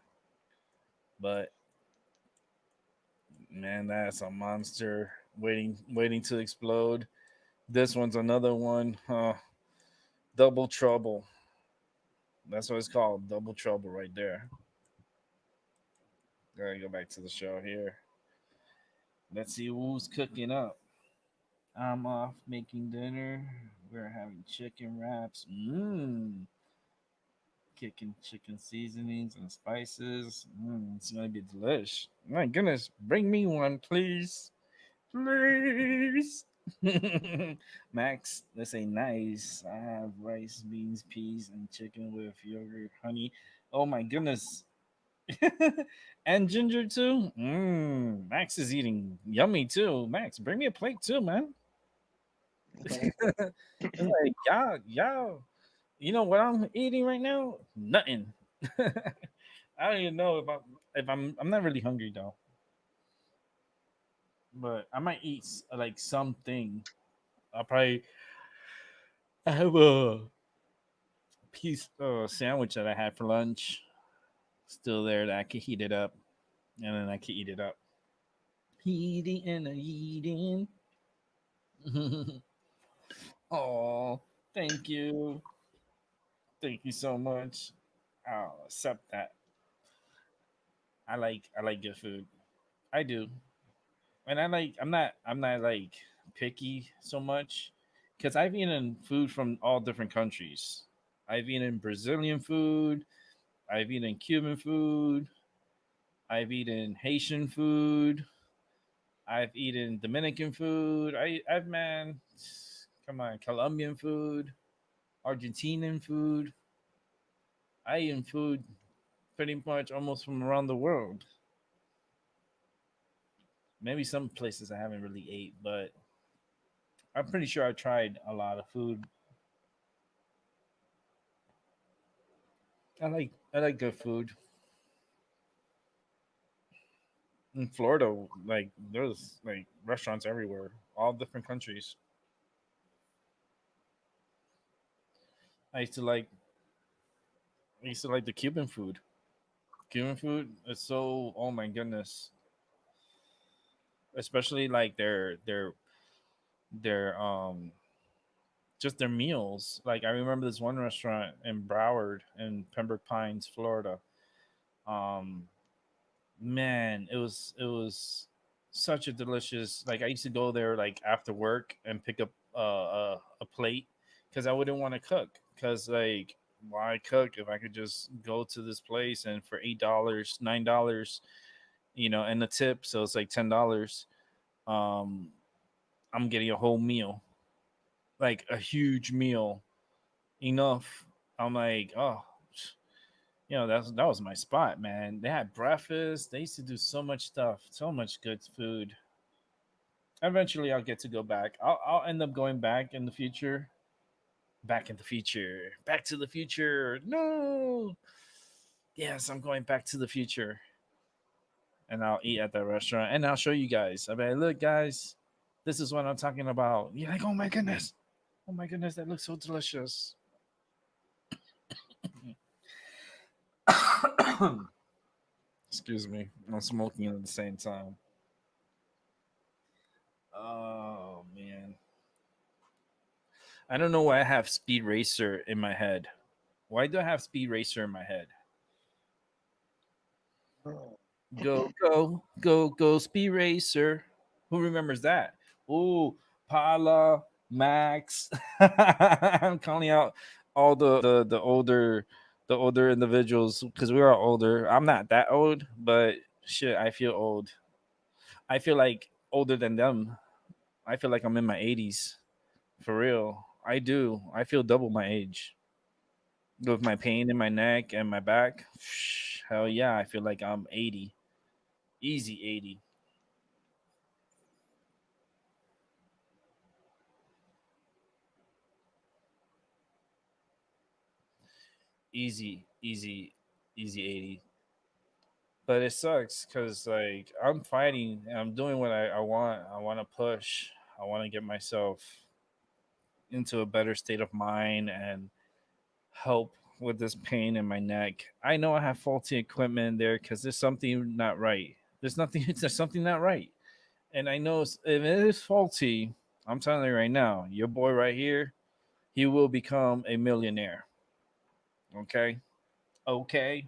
S2: But man, that's a monster waiting to explode. This one's another one. Double trouble. That's what it's called. Double trouble right there. Gotta go back to the show here. Let's see who's cooking up. I'm off making dinner. We're having chicken wraps. Mmm. Kicking chicken seasonings and spices. It's gonna be delish. My goodness, bring me one, please. Please. Max, let's say nice. I have rice, beans, peas, and chicken with yogurt, honey. Oh my goodness. And ginger too. Max is eating yummy too. Max, bring me a plate too, man. It's like y'all. You know what I'm eating right now? Nothing. I don't even know if I'm not really hungry though, but I might eat like something. I'll probably I have a piece sandwich that I had for lunch still there that I could heat it up and then I could eat it up. Eating and eating. Oh, thank you. Thank you so much. I'll accept that. I like good food. I do. And I'm not like picky so much because I've eaten food from all different countries. I've eaten Brazilian food. I've eaten Cuban food. I've eaten Haitian food. I've eaten Dominican food. I've man, come on, Colombian food, Argentinian food. I eat food pretty much almost from around the world. Maybe some places I haven't really ate, but I'm pretty sure I tried a lot of food. I like good food in Florida. Like there's like restaurants everywhere, all different countries. I used to like I used to like the Cuban food. Cuban food is so, oh my goodness, especially like their just their meals. Like I remember this one restaurant in Broward in Pembroke Pines, Florida. Um, man, it was such a delicious. Like I used to go there like after work and pick up a plate because I wouldn't want to cook because like why cook if I could just go to this place and for $8, $9, and the tip, so it's like $10. Um, I'm getting a whole meal, like a huge meal, enough. I'm like, oh, that was my spot, man. They had breakfast. They used to do so much stuff, so much good food. Eventually, I'll get to go back. I'll end up going back in the future. Back in the future. Back to the future. No. Yes, I'm going back to the future, and I'll eat at that restaurant, and I'll show you guys. I mean, look, guys, this is what I'm talking about. You're like, oh my goodness, that looks so delicious. Excuse me, I'm smoking at the same time. Oh man, I don't know why I have Speed Racer in my head. Why do I have Speed Racer in my head?
S3: Oh,
S2: Go, go, go, go, Speed Racer. Who remembers that? Ooh, Paula, Max. I'm calling out all the older individuals because we are older. I'm not that old, but shit, I feel old. I feel like older than them. I feel like I'm in my 80s. For real. I do. I feel double my age. With my pain in my neck and my back. Hell yeah, I feel like I'm 80. Easy 80. Easy, easy, easy 80. But it sucks because like I'm fighting and I'm doing what I want. I want to push. I want to get myself into a better state of mind and help with this pain in my neck. I know I have faulty equipment there because there's something not right. There's nothing. There's something not right, and I know if it is faulty, I'm telling you right now, your boy right here, he will become a millionaire. Okay, okay,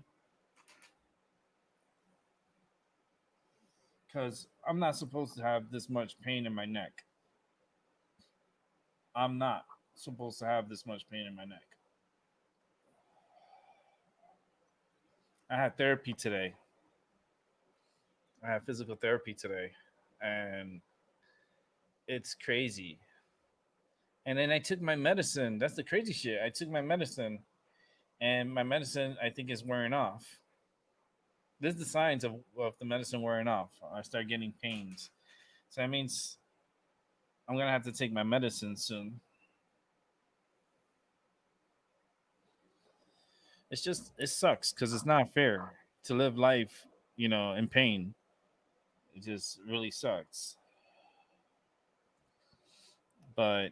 S2: because I'm not supposed to have this much pain in my neck. I'm not supposed to have this much pain in my neck. I had therapy today. I had physical therapy today, and it's crazy. And then I took my medicine. That's the crazy shit. I took my medicine, and my medicine I think is wearing off. This is the signs of the medicine wearing off. I start getting pains. So that means I'm gonna have to take my medicine soon. It sucks because it's not fair to live life, in pain. It just really sucks. But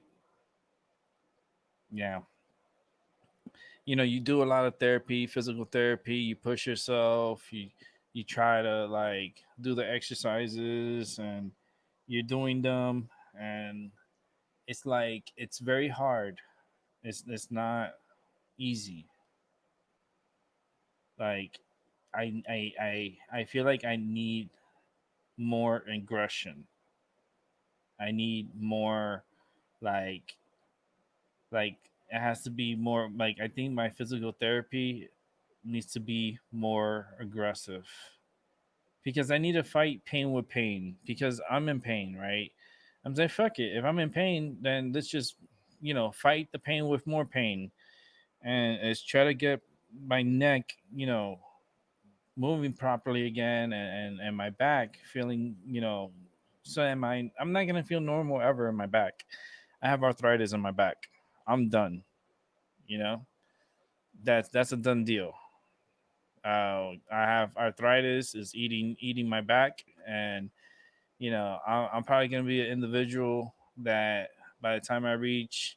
S2: yeah, you do a lot of therapy, physical therapy. You push yourself. You try to like do the exercises, and you're doing them, and it's like it's very hard. It's not easy. Like I feel like I need more aggression. I need more like like it has to be more like I think my physical therapy needs to be more aggressive because I need to fight pain with pain because I'm in pain, right? I'm saying fuck it. If I'm in pain, then let's just fight the pain with more pain, and let's try to get my neck moving properly again, and my back feeling so am I'm not gonna feel normal ever in my back. I have arthritis in my back. I'm done. you know that's a done deal. I have arthritis, is eating my back, and I'm probably gonna be an individual that by the time I reach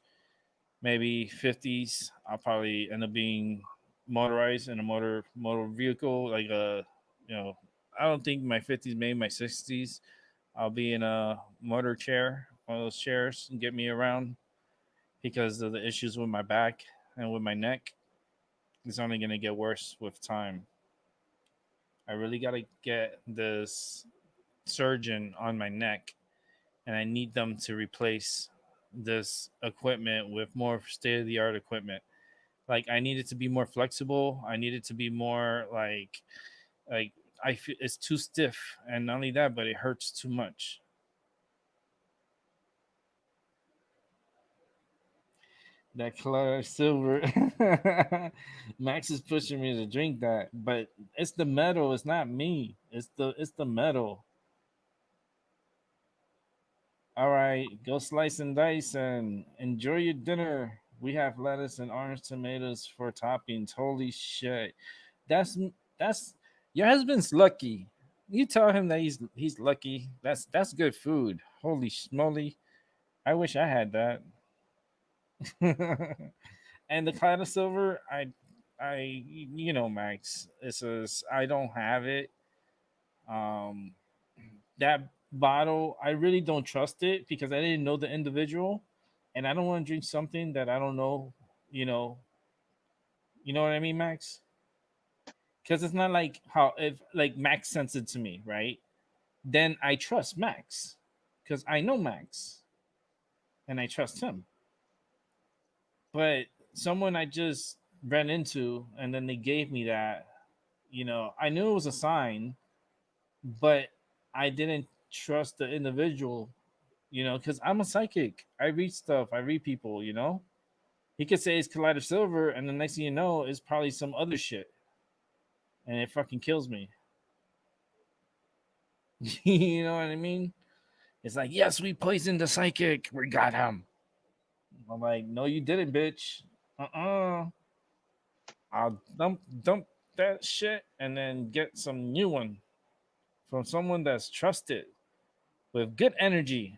S2: maybe 50s, I'll probably end up being motorized in a motor vehicle, like a you know. I don't think my 50s, maybe my 60s, I'll be in a motor chair, one of those chairs, and get me around because of the issues with my back and with my neck. It's only gonna get worse with time. I really gotta get this surgeon on my neck, and I need them to replace this equipment with more state of the art equipment. Like I need it to be more flexible. I need it to be more like I feel it's too stiff, and not only that, but it hurts too much. That color silver. Max is pushing me to drink that, but it's the metal. It's not me. It's the metal. All right, go slice and dice and enjoy your dinner. We have lettuce and orange tomatoes for toppings. Holy shit. That's that's your husband's lucky. You tell him that he's lucky. That's good food. Holy schmoly. I wish I had that. And the cloud of silver, Max, it says I don't have it. Um that bottle, I really don't trust it because I didn't know the individual, and I don't want to drink something that I don't know. You know, you know what I mean, Max? Because it's not like how if like Max sends it to me, right? Then I trust Max because I know Max and I trust him. But someone I just ran into and then they gave me that, I knew it was a sign, but I didn't trust the individual, because I'm a psychic. I read stuff, I read people. He could say it's Collider Silver, and the next thing you know, it's probably some other shit, and it fucking kills me. You know what I mean? It's like, yes, we poisoned the psychic. We got him. I'm like, no, you didn't, bitch. Uh-uh. I'll dump that shit and then get some new one from someone that's trusted with good energy.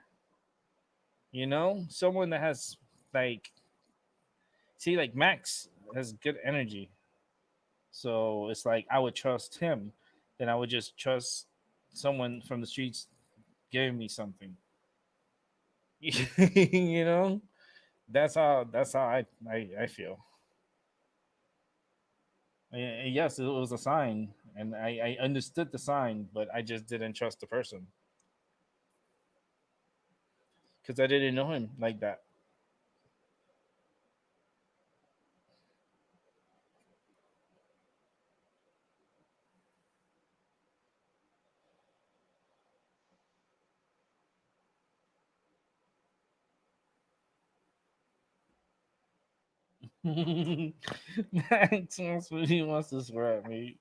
S2: Someone that has like, see, like Max has good energy. So it's like I would trust him, then I would just trust someone from the streets giving me something. you know, that's how I feel. Yes, it was a sign, and I understood the sign, but I just didn't trust the person because I didn't know him like that. Max wants what he wants to swear at me.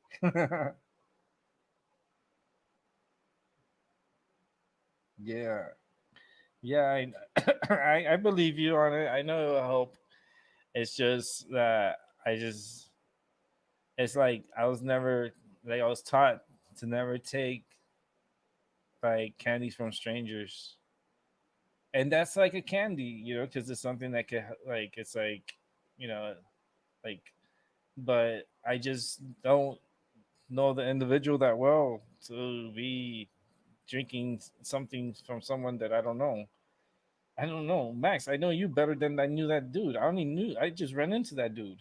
S2: Yeah, yeah, I believe you on it. I know it'll help. It's just that I just it's like I was never like I was taught to never take like candies from strangers, and that's like a candy, because it's something that could like it's like you know like, but I just don't know the individual that well to be drinking something from someone that I don't know. I don't know, Max. I know you better than I knew that dude. I only knew I just ran into that dude,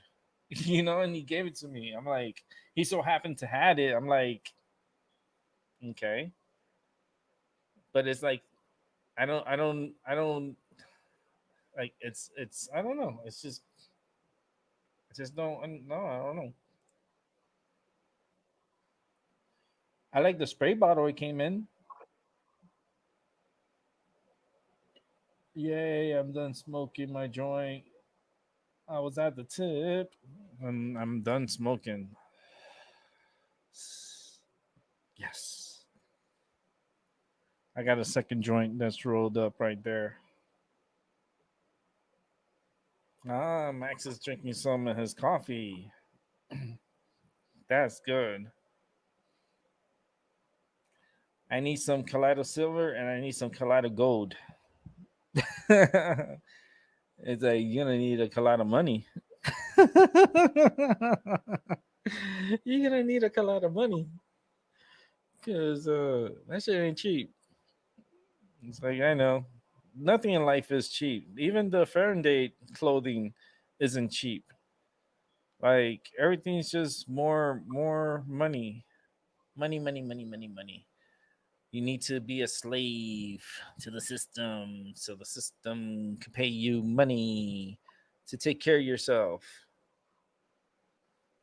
S2: and he gave it to me. I'm like, he so happened to had it. I'm like, okay, but it's like I don't like it's I don't know. It's just I just don't no I don't know. I like the spray bottle it came in. Yay! I'm done smoking my joint. I was at the tip, and I'm done smoking. Yes, I got a second joint that's rolled up right there. Max is drinking some of his coffee. That's good. I need some Kaleido silver and I need some Kaleido gold. It's like you're gonna need a lot of money. You're gonna need a lot of money because that shit ain't cheap. It's like I know nothing in life is cheap. Even the Fahrenheit clothing isn't cheap. Like everything's just more money, money. You need to be a slave to the system so the system can pay you money to take care of yourself.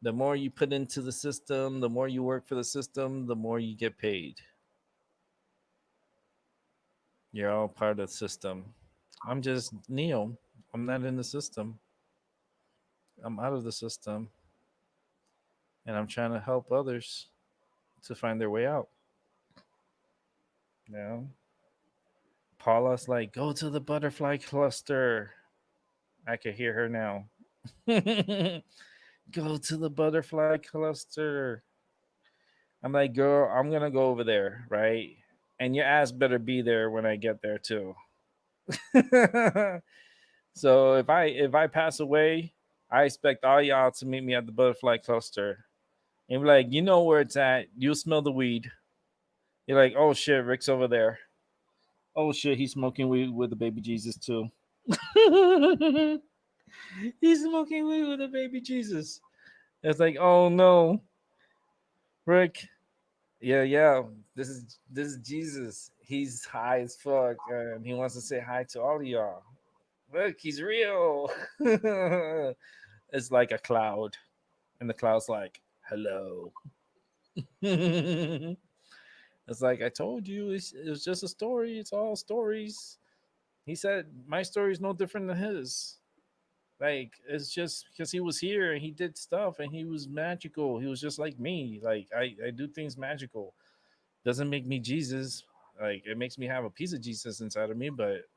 S2: The more you put into the system, the more you work for the system, the more you get paid. You're all part of the system. I'm just Neo. I'm not in the system. I'm out of the system and I'm trying to help others to find their way out. You know? Paula's like, go to the butterfly cluster. I can hear her now. Go to the butterfly cluster. I'm like, girl, I'm gonna go over there, right? And your ass better be there when I get there too. So if I pass away, I expect all y'all to meet me at the butterfly cluster. And be like, you know where it's at. You smell the weed. You're like, oh shit, Rick's over there. Oh shit, he's smoking weed with the baby Jesus too. He's smoking weed with the baby Jesus. It's like, oh no, Rick. Yeah, yeah. This is Jesus. He's high as fuck, and he wants to say hi to all of y'all. Look, he's real. It's like a cloud, and the cloud's like, "Hello." It's like I told you, it was just a story. It's all stories. He said my story is no different than his. Like it's just because he was here and he did stuff and he was magical. He was just like me. Like I do things magical. Doesn't make me Jesus. Like it makes me have a piece of Jesus inside of me, but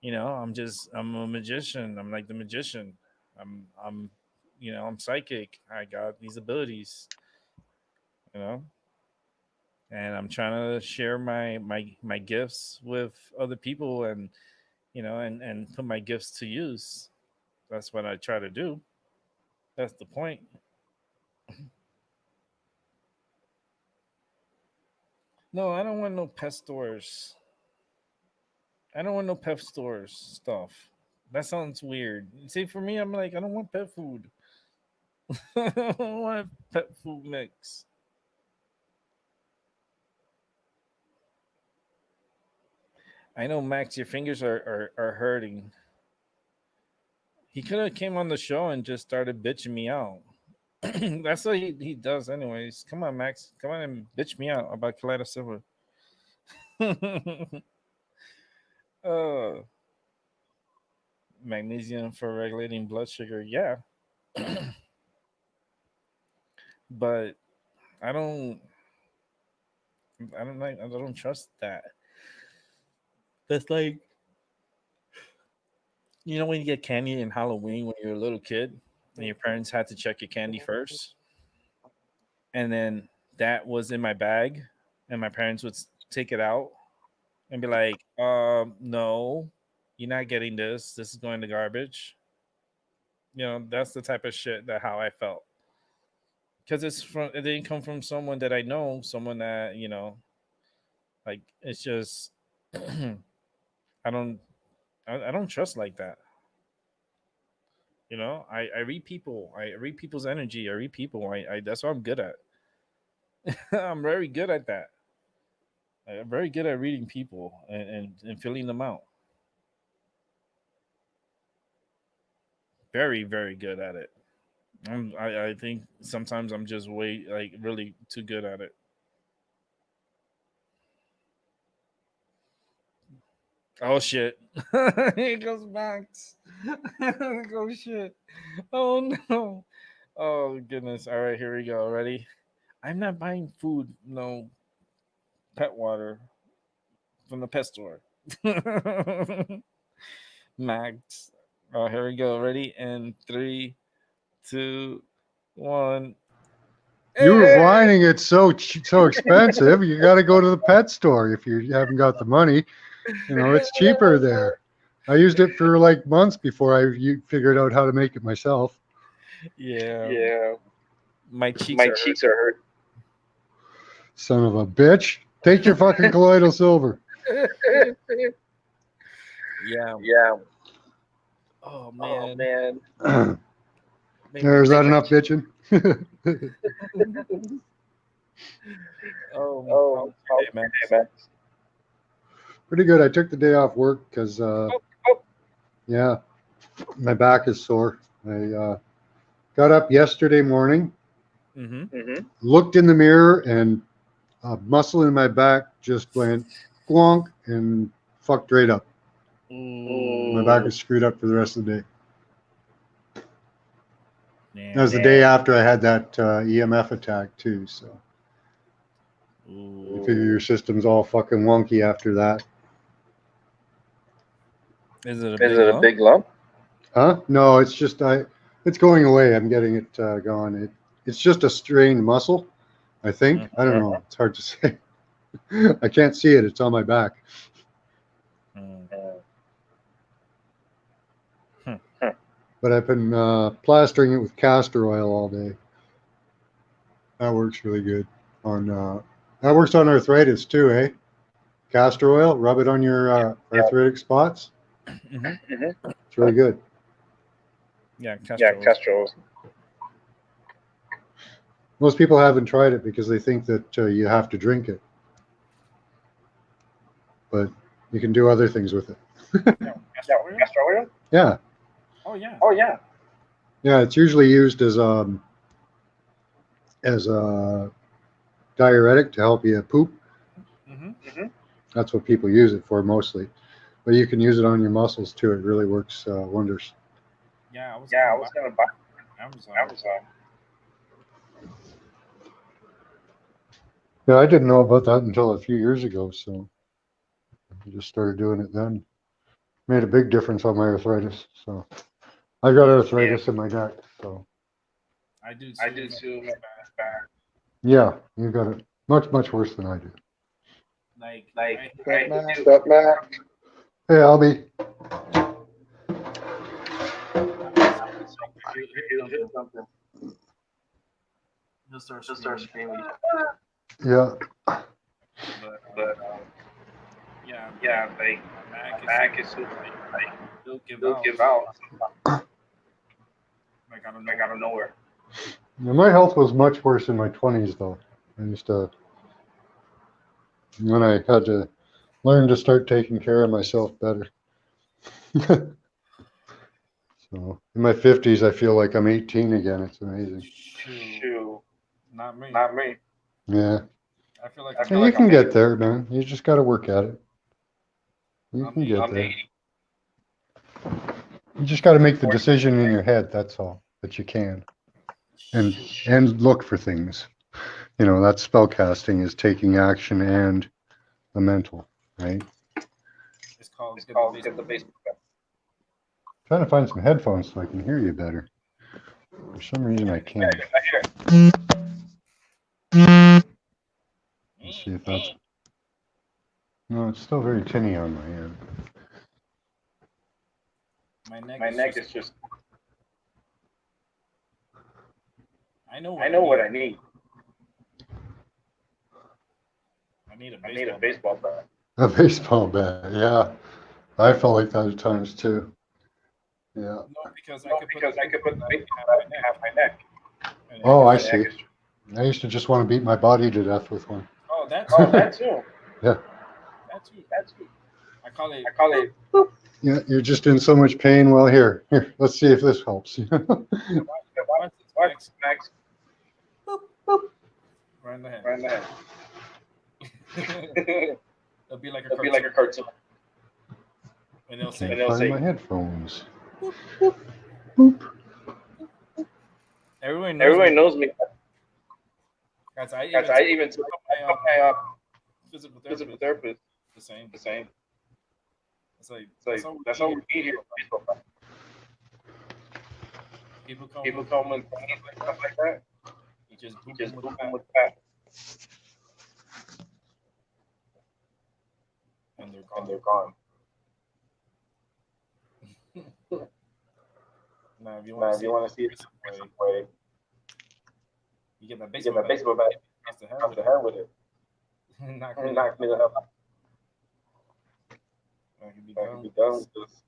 S2: I'm a magician. I'm like the magician. I'm I'm psychic. I got these abilities, you know, and I'm trying to share my gifts with other people and and put my gifts to use. That's what I try to do. That's the point. No, I don't want no pet stores. I don't want no pet stores stuff. That sounds weird. See, for me, I'm like, I don't want pet food. I don't want pet food mix. I know, Max, your fingers are hurting. He could have came on the show and just started bitching me out. That's what he does, anyways. Come on, Max. Come on and bitch me out about Kaleido Silver. uh, Magnesium for regulating blood sugar. Yeah, but I don't. I don't trust that. That's like when you get candy in Halloween when you're a little kid and your parents had to check your candy first, and then that was in my bag, and my parents would take it out and be like, no, you're not getting this. This is going to garbage. That's the type of shit that how I felt because it didn't come from someone that I know, someone that like it's just I don't I don't trust like that. I read people. I read people's energy. I read people. I That's what I'm good at. I'm very good at that. I'm very good at reading people and filling them out. Very, very good at it. I think sometimes I'm just way like really too good at it. Oh shit! Here goes Max. Oh shit! Oh no! Oh goodness! All right, here we go. Ready? I'm not buying food. No pet water from the pet store. Max. Oh, here we go. Ready? And three, two, one.
S4: You were whining it's so expensive. You got to go to the pet store if you haven't got the money. You know, it's cheaper there. I used it for like months before figured out how to make it myself.
S2: Yeah,
S5: Yeah,
S2: my cheeks
S5: my
S2: are
S5: cheeks are hurt.
S4: Son of a bitch. Take your fucking colloidal silver.
S2: hurting. Yeah.
S5: Yeah.
S2: Oh
S5: Oh
S2: man.
S5: man.
S2: Make my
S4: There's that
S2: cheeks.
S4: enough bitching?
S2: How's
S5: Oh,
S2: your day, Max?
S5: man.
S4: Pretty good. I took the day off work because,
S5: Oh,
S4: yeah, my back is sore. I got up yesterday morning,
S2: Mm-hmm.
S5: mm-hmm.
S4: looked in the mirror, and a muscle in my back just went glonk and fucked right up. My back is screwed up for the rest of the day. That was the day after I had that EMF attack too. So you figure your system's all fucking wonky after that.
S2: Is it a
S5: Is
S2: big
S5: it a
S2: lump?
S5: big lump?
S4: Huh? No, it's just it's going away. I'm getting it gone. It's just a strained muscle, I think. I don't know. It's hard to say. I can't see it. It's on my back.
S2: Mm.
S4: But I've been plastering it with castor oil all day. That works really good. That works on arthritis too, eh? Castor oil, rub it on your arthritic spots.
S2: Mm-hmm.
S5: Mm-hmm.
S4: It's really good.
S2: Yeah,
S5: Yeah,
S2: castor.
S5: castor oil.
S4: Most people haven't tried it because they think that you have to drink it, but you can do other things with it.
S2: Yeah,
S5: Yeah, castor oil.
S4: Yeah,
S2: Oh yeah.
S5: Oh yeah.
S4: yeah. It's usually used as a diuretic to help you poop.
S2: Mm-hmm.
S5: Mm-hmm.
S4: That's what people use it for mostly. But you can use it on your muscles too. It really works wonders.
S2: Yeah, I was
S5: Yeah, I
S2: gonna
S5: was
S2: buy
S5: gonna buy
S2: it on Amazon.
S5: Amazon.
S4: Yeah, I didn't know about that until a few years ago, so I just started doing it then. Made a big difference on my arthritis. So I got
S2: Yeah,
S4: arthritis in my neck. So
S2: I do
S5: I
S2: too.
S5: do
S2: Man.
S5: too.
S2: It's bad.
S4: yeah, you got it much worse than I do.
S2: Like
S5: Like
S2: I
S3: That
S5: I
S3: Mac.
S5: do. But man,
S4: Hey, Albie.
S2: he'll
S5: he'll hit something.
S2: start
S5: He'll start
S2: screaming.
S5: screaming.
S4: Yeah.
S2: But yeah,
S5: Yeah, like
S2: my
S5: my
S2: back
S5: back
S2: is
S5: is super. Like
S2: he'll give
S5: he'll
S2: out.
S5: give out.
S2: Like I don't know.
S5: Like out of nowhere.
S4: Yeah, my health was much worse in my 20s, though. I used to, when I had to learn to start taking care of myself better. So in my 50s, I feel like I'm 18 again. It's amazing.
S2: Shoot, not me.
S5: Not me.
S4: Yeah.
S2: I feel like
S5: I
S2: I'm
S4: Hey,
S5: feel
S4: you
S5: like
S4: can
S5: I'm
S4: get there, man. You just got to work at it. You
S2: I'm
S4: can get
S2: 80.
S4: there. You just got to make the decision in your head. That's all. That you can, and look for things. You know, that spell casting is taking action and the mental, right?
S2: It's called
S5: It's
S2: get the
S5: called
S2: base.
S5: get the baseball bat.
S4: Trying to find some headphones so I can hear you better. For some reason, I can't.
S5: I hear it.
S4: Let's see if that's. No, it's still very tinny on my end.
S2: My neck is just. I know
S5: I know what I need.
S2: I need a
S5: I need a
S2: baseball.
S5: baseball bat.
S4: A baseball bat, yeah. I felt like that at times too. Yeah.
S2: No, because I
S5: No,
S2: could put
S5: because
S2: the
S5: I could put the
S2: baseball
S5: baseball
S2: bat
S5: bat
S2: behind
S5: behind my neck.
S2: my neck.
S4: Oh, I
S5: My neck
S4: see.
S5: is.
S4: I used to just want to beat my body to death with one.
S2: Oh, that's
S5: Oh, that too.
S4: Yeah.
S2: that too.
S5: That too.
S2: I call it.
S5: I call it.
S4: Yeah, you're just in so much pain. Well, here, let's see if this helps.
S2: Watch this,
S5: What?
S2: Max.
S5: Max.
S2: Right in the head.
S5: Right in the head.
S2: It'll be like a
S5: It'll be
S2: cartoon.
S5: like a cartoon.
S2: And they'll
S4: Can't
S2: say,
S5: And they'll
S4: find
S5: say-
S4: my headphones. Boop.
S2: everyone knows
S5: Everybody
S2: me.
S5: knows me.
S2: Guys, I
S5: Guys,
S2: even
S5: I even took
S2: my
S5: my
S2: physical
S5: physical
S2: therapist
S5: therapist
S2: the same.
S5: the same.
S2: It's like
S5: It's like that's all we need here. Baseball bat.
S2: People come
S5: People
S2: with
S5: come with stuff like that.
S2: you just
S5: You
S2: boop
S5: just
S2: them with
S5: boop
S2: the
S5: them
S2: bat,
S5: with that,
S2: and they're
S5: and
S2: gone.
S5: they're gone.
S2: Now, if you want
S5: Now,
S2: to
S5: if
S2: see
S5: you
S2: it
S5: want to see it
S2: aggressive
S5: the
S2: way,
S5: aggressive way,
S2: you get that
S5: you get
S2: baseball
S5: that
S2: bat,
S5: baseball bat,
S2: across the head
S5: cross
S2: with
S5: the
S2: it,
S5: head with it,
S2: knock
S5: and
S2: me the hell
S5: knock me the
S2: out.
S5: hell out.
S2: I can be
S5: I
S2: done
S5: can be
S2: with
S5: done
S2: this.
S5: with this.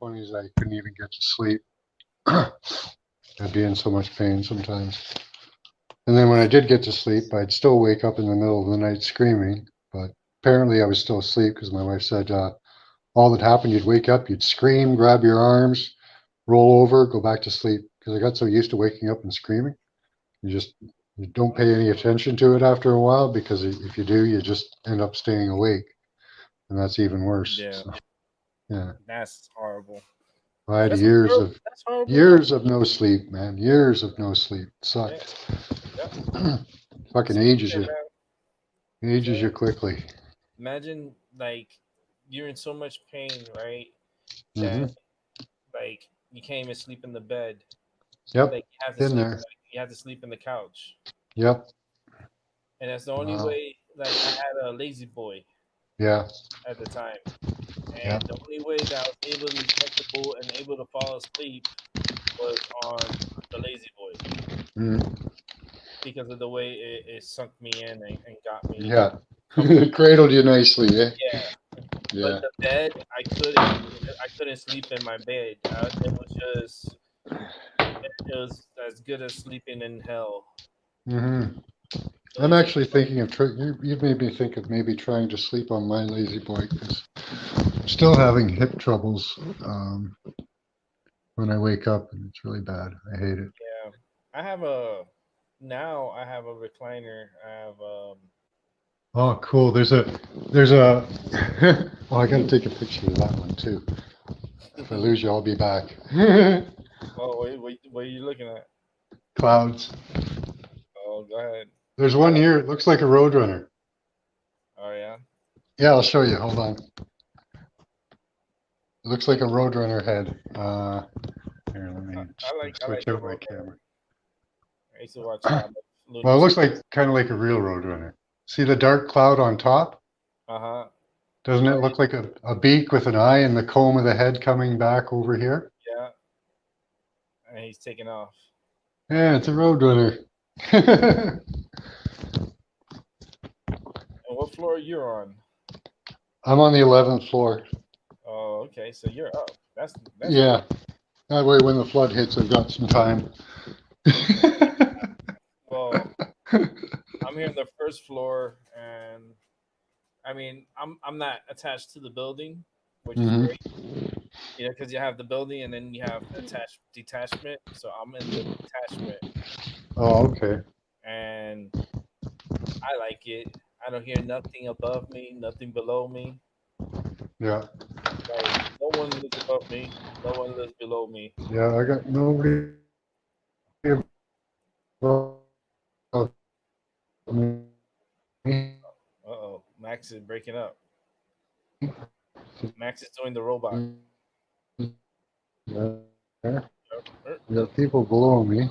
S4: Funny is I couldn't even get to sleep. I'd be in so much pain sometimes. And then when I did get to sleep, I'd still wake up in the middle of the night screaming. But apparently I was still asleep because my wife said all that happened, you'd wake up, you'd scream, grab your arms, roll over, go back to sleep. Because I got so used to waking up and screaming. You don't pay any attention to it after a while because if you do, you just end up staying awake. And that's even worse.
S2: Yeah,
S4: So, yeah.
S2: that's horrible.
S4: I had
S2: That's horrible. That's horrible.
S4: years of no sleep, man. Years of no sleep. It
S2: Yeah,
S4: sucked.
S2: yeah.
S4: Fucking
S2: Same here, man.
S4: ages you
S2: Same.
S4: quickly.
S2: Imagine like you're in so much pain, right?
S4: Hmm.
S2: That like you can't even sleep in the bed.
S4: Yep.
S2: Like you have to
S4: Been
S2: sleep.
S4: there.
S2: Like, you have to sleep in the couch,
S4: Yep.
S2: and that's the only
S4: Wow.
S2: way. Like I had a lazy boy
S4: Yeah.
S2: at the time,
S4: Yeah.
S2: and the only way that I was able to be comfortable and able to fall asleep was on the lazy boy
S4: Mm.
S2: because of the way it sunk me in and got me
S4: Yeah.
S2: comfortable.
S4: Cradled you nicely, eh?
S2: Yeah, but
S4: Yeah.
S2: the bed, I couldn't sleep in my bed. It was just, it was as good as sleeping in hell.
S4: Hmm.
S2: The
S4: I'm
S2: lazy
S4: actually thinking of you've made me think of maybe trying to sleep on my lazy boy because I'm still having hip troubles when I wake up, and it's really bad. I hate it.
S2: Yeah, I have a now I have a recliner. I have
S4: Oh, cool. There's a. Oh, I got to take a picture of that one too. If I lose you, I'll be back.
S2: oh what are you looking at?
S4: Clouds.
S2: Oh, go ahead.
S4: There's one here. It looks like a Roadrunner.
S2: Oh yeah,
S4: Yeah, I'll show you. Hold on. It looks like a Roadrunner head. Here, let me
S2: I
S4: switch
S2: like the
S4: out my
S2: road.
S4: camera.
S2: I used to watch a lot of Looney
S4: Well, it
S2: Tunes.
S4: looks like kind of like a real Roadrunner. See the dark cloud on top?
S2: Uh huh.
S4: Doesn't it look like a beak with an eye and the comb of the head coming back over here?
S2: Yeah, and he's taking off.
S4: Yeah, it's a Roadrunner.
S2: And what floor you're on?
S4: I'm on the 11th floor.
S2: Oh, okay. So you're up. That's good.
S4: Yeah, that way when the flood hits, I've got some time.
S2: Well, I'm here on the first floor, and I mean, I'm not attached to the building, which is
S4: Hmm.
S2: great. You know, because you have the building and then you have the detachment. So I'm in the detachment,
S4: Oh, okay.
S2: and I like it. I don't hear nothing above me, nothing below me.
S4: Yeah,
S2: Like no one lives above me, no one lives below me.
S4: yeah. I got nobody above me.
S2: Uh oh, Max is breaking up. Max is doing the robot.
S4: Yeah.
S2: Er,
S4: We got people below me,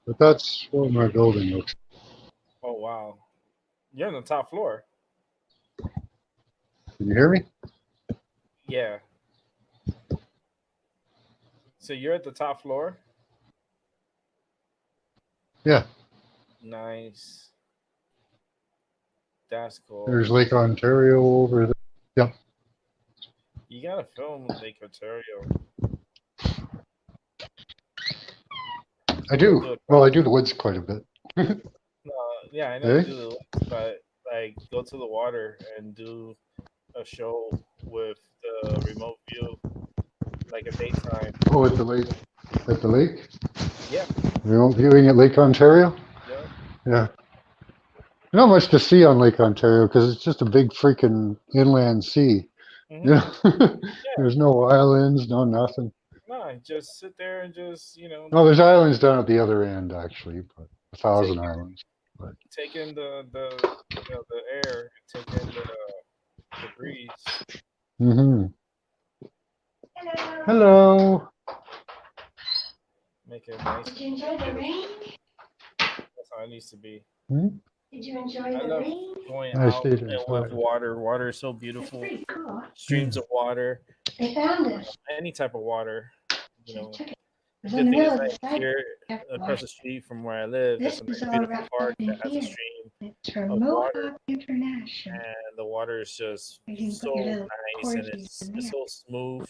S4: but that's what my building looks
S2: Oh wow, you're on the top floor.
S4: like. Can you hear me?
S2: Yeah. So you're at the top floor.
S4: Yeah.
S2: Nice. That's cool.
S4: There's Lake Ontario over there. Yeah,
S2: You gotta film Lake Ontario.
S4: I
S2: We'll
S4: do.
S2: do it
S4: Well, I
S2: fast.
S4: do the woods quite a bit.
S2: No, yeah, I know you
S4: Eh?
S2: do the looks, but like go to the water and do a show with the remote view, like a daytime.
S4: Oh, at the lake. At the lake?
S2: Yeah,
S4: Remote viewing at Lake Ontario?
S2: yeah.
S4: Yeah. Not much to see on Lake Ontario because it's just a big freaking inland sea.
S2: Hmm.
S4: Yeah. There's no islands, no nothing.
S2: No, just sit there and just
S4: No, there's islands down at the other end actually, but a
S2: take
S4: thousand islands. But
S2: take in the air, take in the breeze.
S4: hmm Hello.
S2: Make it nice.
S6: Did you enjoy the rain?
S2: That's how it needs to be.
S4: Hmm?
S6: Did you enjoy
S2: I
S6: the
S2: love
S6: rain?
S2: going
S4: I
S2: out
S4: stayed
S2: and with
S4: inside.
S2: water. Water is so
S6: It's
S2: beautiful.
S6: pretty cool.
S2: Streams of water,
S6: They found us.
S2: any type of water. You
S6: Should have
S2: know,
S6: took it. It
S2: the
S6: was
S2: good
S6: in the
S2: thing is
S6: middle of the
S2: like
S6: site.
S2: here
S6: Have to
S2: across
S6: wash
S2: the
S6: it.
S2: street from where I live,
S6: This
S2: there's a
S6: is
S2: nice,
S6: all
S2: beautiful
S6: wrapped
S2: park
S6: up in
S2: that has a
S6: here.
S2: stream
S6: It's from
S2: of water,
S6: Mohawk International.
S2: and the water is just
S6: You can
S2: so
S6: put your little
S2: nice, and
S6: corgis in
S2: it's
S6: there.
S2: so smooth,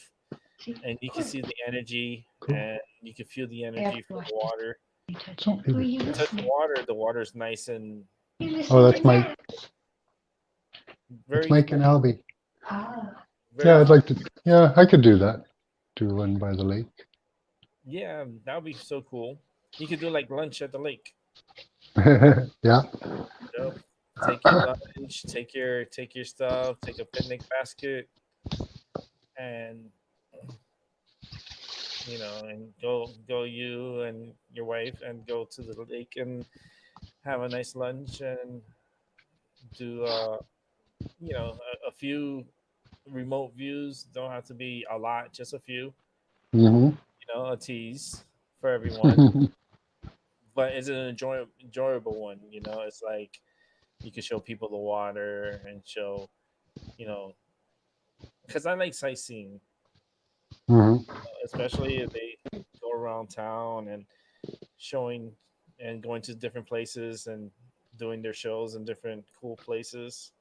S6: See,
S2: and you can see the energy,
S4: Cool.
S2: and you can feel the
S6: I have
S2: energy
S6: to
S2: from
S6: wash
S2: the
S6: this.
S2: water.
S6: You touch
S4: Don't
S6: it.
S4: leave
S6: Who are
S4: it.
S6: you
S2: You touch the
S6: listening?
S2: water is nice and
S6: You
S4: Oh,
S6: listening
S4: that's
S6: to
S4: Mike.
S6: that?
S4: That's
S2: very
S4: Mike
S2: cool.
S4: and Albie.
S6: Ah,
S2: Very
S4: Yeah, I'd
S2: cool.
S4: like to. Yeah, I could do that. Do one by the lake.
S2: Yeah, that would be so cool. You could do like lunch at the lake.
S4: Yeah.
S2: Yep. Take your lunch, take your stuff, take a picnic basket, and and go you and your wife and go to the lake and have a nice lunch and do a few remote views. Don't have to be a lot, just a few.
S4: Hmm.
S2: A tease for everyone, but it's an enjoyable one. It's like you can show people the water and show, you know, because I like sightseeing,
S4: Hmm.
S2: especially if they go around town and showing and going to different places and doing their shows in different cool places.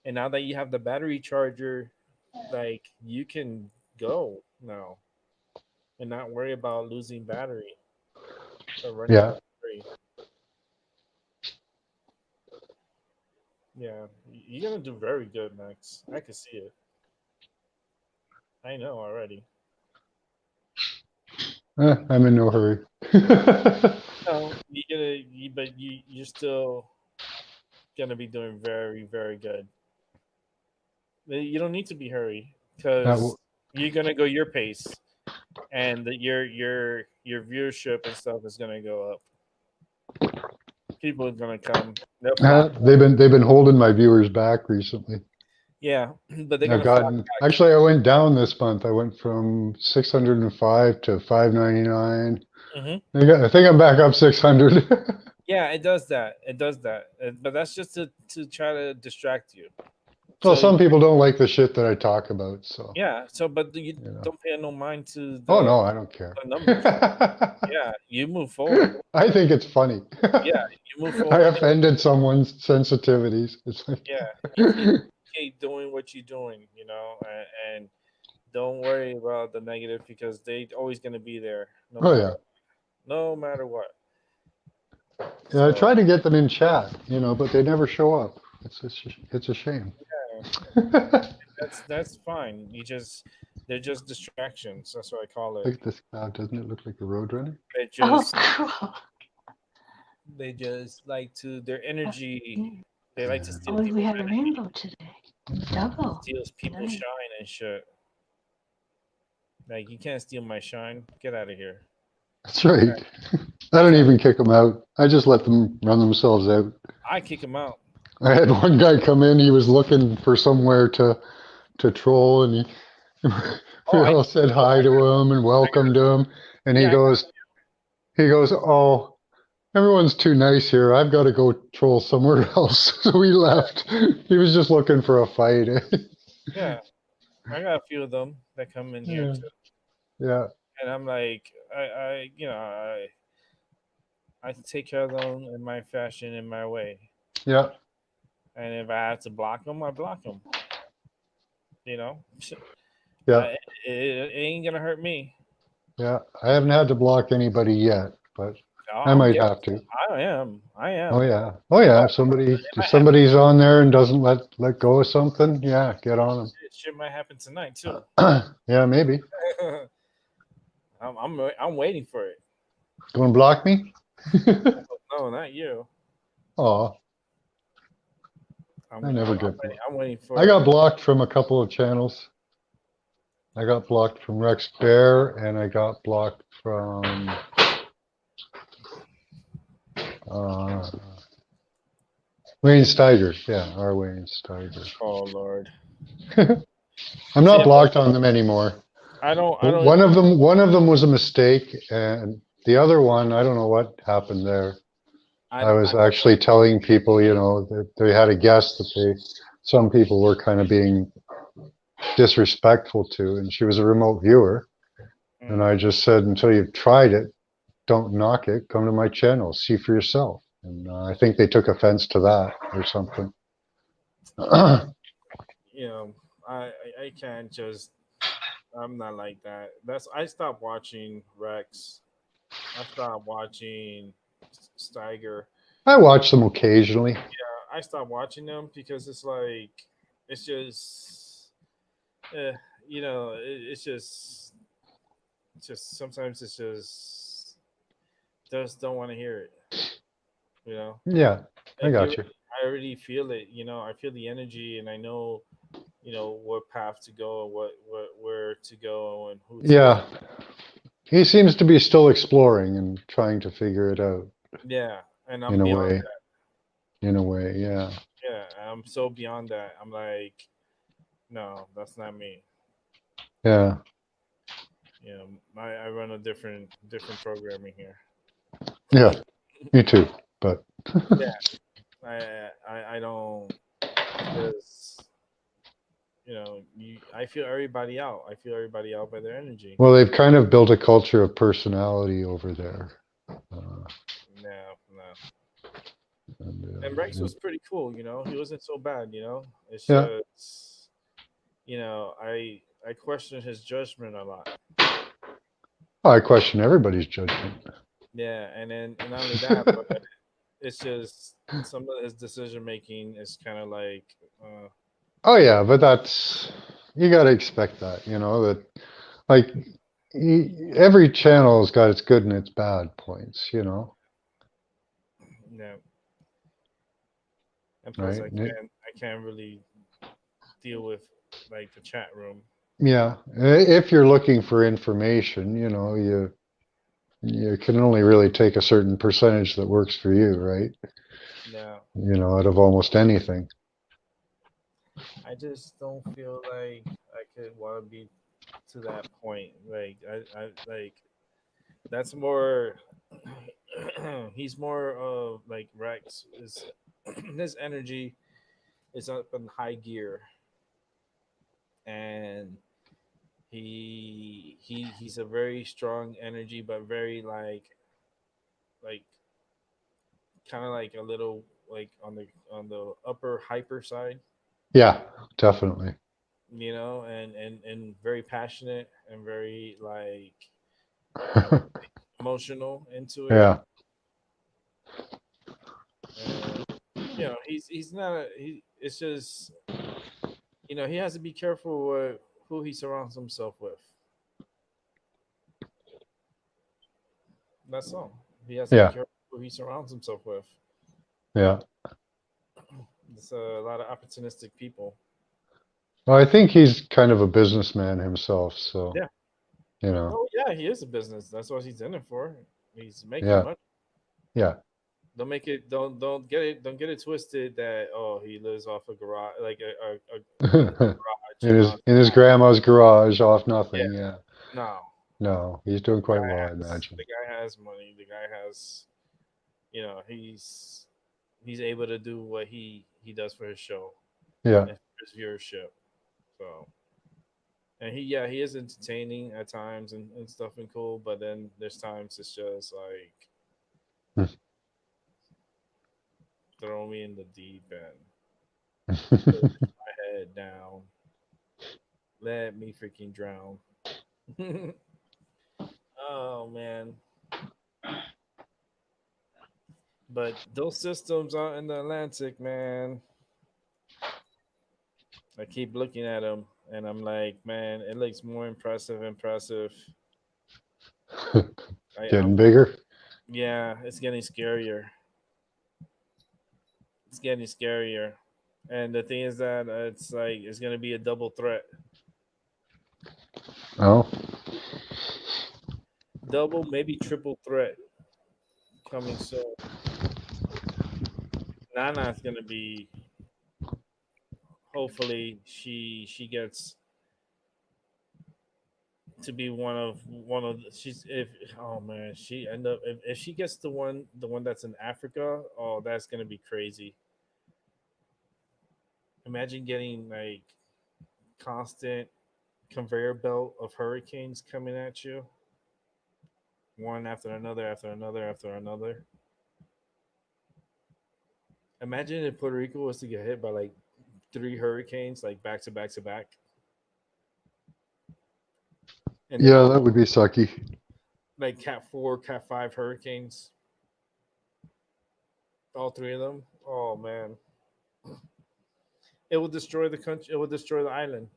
S2: And now that you have the battery charger, like you can go now and not worry about losing battery or running out
S4: Yeah.
S2: of battery. Yeah, you're gonna do very good, Max. I can see it. I know already.
S4: I'm in no hurry.
S2: No, but you're still gonna be doing very, very good. You don't need to be hurry
S4: W-
S2: because you're gonna go your pace, and your viewership and stuff is gonna go up. People are gonna come. They'll flock.
S4: they've been holding my viewers back recently.
S2: Yeah, but they're
S4: I've
S2: gonna flock
S4: gotten
S2: back.
S4: actually I went down this month. I went from 605 to 599.
S2: Hmm.
S4: I think I'm back up 600.
S2: Yeah, it does that. It does that. But that's just to try to distract you.
S4: Well,
S2: So
S4: some people don't like the shit that I talk about, so
S2: yeah. So but you
S4: you know.
S2: don't pay no mind to
S4: Oh no, I don't care.
S2: the numbers. Yeah, you move forward.
S4: I think it's funny.
S2: Yeah, you move
S4: I
S2: forward.
S4: offended someone's sensitivities. It's like,
S2: Yeah, you keep doing what you're doing, and don't worry about the negative because they always gonna be there, no
S4: oh
S2: matter
S4: yeah.
S2: no matter what.
S4: Yeah, I
S2: So
S4: try to get them in chat, but they never show up. It's a shame.
S2: yeah, that's fine. They're just distractions. That's what I call it.
S4: Look at this cloud, doesn't it look like a roadrunner?
S2: They
S6: oh,
S2: just
S6: cool.
S2: they just like to their energy. They like to steal
S6: Oh, we
S2: people's
S6: had a
S2: energy,
S6: rainbow today. Double.
S2: steals people's
S6: Nice.
S2: shine and shit. Like you can't steal my shine. Get out of here.
S4: That's right. I don't even kick them out. I just let them run themselves out.
S2: I kick him out.
S4: I had one guy come in. He was looking for somewhere to troll, and we
S2: Oh, I
S4: all said hi to him and welcomed him. And he
S2: yeah.
S4: goes, "Oh, everyone's too nice here. I've got to go troll somewhere else." So we left. He was just looking for a fight.
S2: Yeah, I got a few of them that come in here
S4: Yeah.
S2: too,
S4: Yeah.
S2: and I'm like, I take care of them in my fashion, in my way,
S4: Yeah.
S2: and if I have to block them, I block them. You know,
S4: Yeah.
S2: it ain't gonna hurt me.
S4: Yeah. I haven't had to block anybody yet, but I
S2: I'm
S4: might
S2: getting,
S4: have to.
S2: I am.
S4: Oh yeah. Oh yeah. If somebody's on there and doesn't let go of something, yeah, get on
S2: Shit might happen tonight too.
S4: them. Yeah, maybe.
S2: I'm waiting for it.
S4: Going to block me?
S2: No, not you.
S4: Oh,
S2: I'm,
S4: I never
S2: I'm,
S4: get
S2: I'm waiting,
S4: blocked.
S2: I'm waiting for
S4: I got blocked from a couple of channels. I got blocked from Rex Bear, and I got blocked from Wayne Steiger. Yeah, our Wayne Steiger.
S2: Oh Lord.
S4: I'm not
S2: See,
S4: blocked on them anymore.
S1: I don't.
S4: One of them was a mistake, and the other one, I don't know what happened there. I was actually telling people, that they had a guest that some people were kind of being disrespectful to, and she was a remote viewer. And I just said, until you've tried it, don't knock it. Come to my channel, see for yourself. And I think they took offense to that or something.
S1: I can't just. I'm not like that. I stopped watching Rex. I stopped watching Steiger.
S4: I watch them occasionally.
S1: I stopped watching them because it's like it's just, eh, it's just sometimes it's just don't want to hear it. You know,
S4: Yeah, I
S1: if you,
S4: got you.
S1: I already feel it. I feel the energy, and I know, what path to go, and what where to go, and who to listen.
S4: Yeah, he seems to be still exploring and trying to figure it out
S1: Yeah, and I'm
S4: in a
S1: beyond
S4: way.
S1: that.
S4: In a way, yeah.
S1: Yeah, I'm so beyond that. I'm like, no, that's not me.
S4: Yeah.
S1: I run a different programming here.
S4: Yeah, me too. But
S1: Yeah, I don't because I feel everybody out. I feel everybody out by their energy.
S4: well, they've kind of built a culture of personality over there. Uh,
S1: No, no.
S4: and,
S1: And Rex
S4: and
S1: was pretty cool. He wasn't so bad. It's
S4: yeah,
S1: just I question his judgment a lot.
S4: I question everybody's judgment.
S1: Yeah, and not only that, but it's just some of his decision making is kind of like,
S4: Oh yeah, but you got to expect that, that like every channel's got its good and its bad points,
S1: yeah. And plus,
S4: right?
S1: I can't really deal with like the chat room.
S4: Yeah, if you're looking for information, you can only really take a certain percentage that works for you, right?
S1: Yeah,
S4: Out of almost anything.
S1: I just don't feel like I could want to be to that point. Like I like that's more. He's more of like Rex is. His energy is up in high gear, and he's a very strong energy, but very like kind of like a little like on the upper hyper side,
S4: Yeah, definitely.
S1: and very passionate and very like emotional into it.
S4: Yeah.
S1: And he's not he it's just he has to be careful with who he surrounds himself with. That's all. He has to be
S4: Yeah.
S1: careful who he surrounds himself with.
S4: Yeah.
S1: There's a lot of opportunistic people.
S4: Well, I think he's kind of a businessman himself, so,
S1: Yeah. Oh yeah, he is a business. That's what he's in it for. He's making
S4: yeah.
S1: money.
S4: Yeah.
S1: Don't get it twisted that he lives off a garage, like a garage
S4: In
S1: and
S4: his
S1: on.
S4: in his grandma's garage off
S1: Yeah,
S4: nothing. Yeah.
S1: no.
S4: No, he's doing quite well, I imagine.
S1: The guy has money. The guy has he's able to do what he does for his show
S4: Yeah.
S1: and for his viewership. So, and he is entertaining at times and stuff and cool, but then there's times it's just like throw me in the deep end, put my head down, let me freaking drown. Oh man. But those systems out in the Atlantic, man, I keep looking at them and I'm like, man, it looks more impressive.
S4: Getting
S1: I'm
S4: bigger.
S1: yeah, it's getting scarier. It's getting scarier. And the thing is that it's like it's gonna be a double threat,
S4: Oh,
S1: double maybe triple threat coming soon. Nana's gonna be. Hopefully, she gets to be one of she's if oh man she end up if she gets the one that's in Africa, oh that's gonna be crazy. Imagine getting like constant conveyor belt of hurricanes coming at you, one after another, after another, after another. Imagine if Puerto Rico was to get hit by like three hurricanes, like back to back to back, and then
S4: Yeah,
S1: all
S4: that would be sucky.
S1: like Cat 4, Cat 5 hurricanes, all three of them. Oh man, it will destroy the country. It will destroy the island.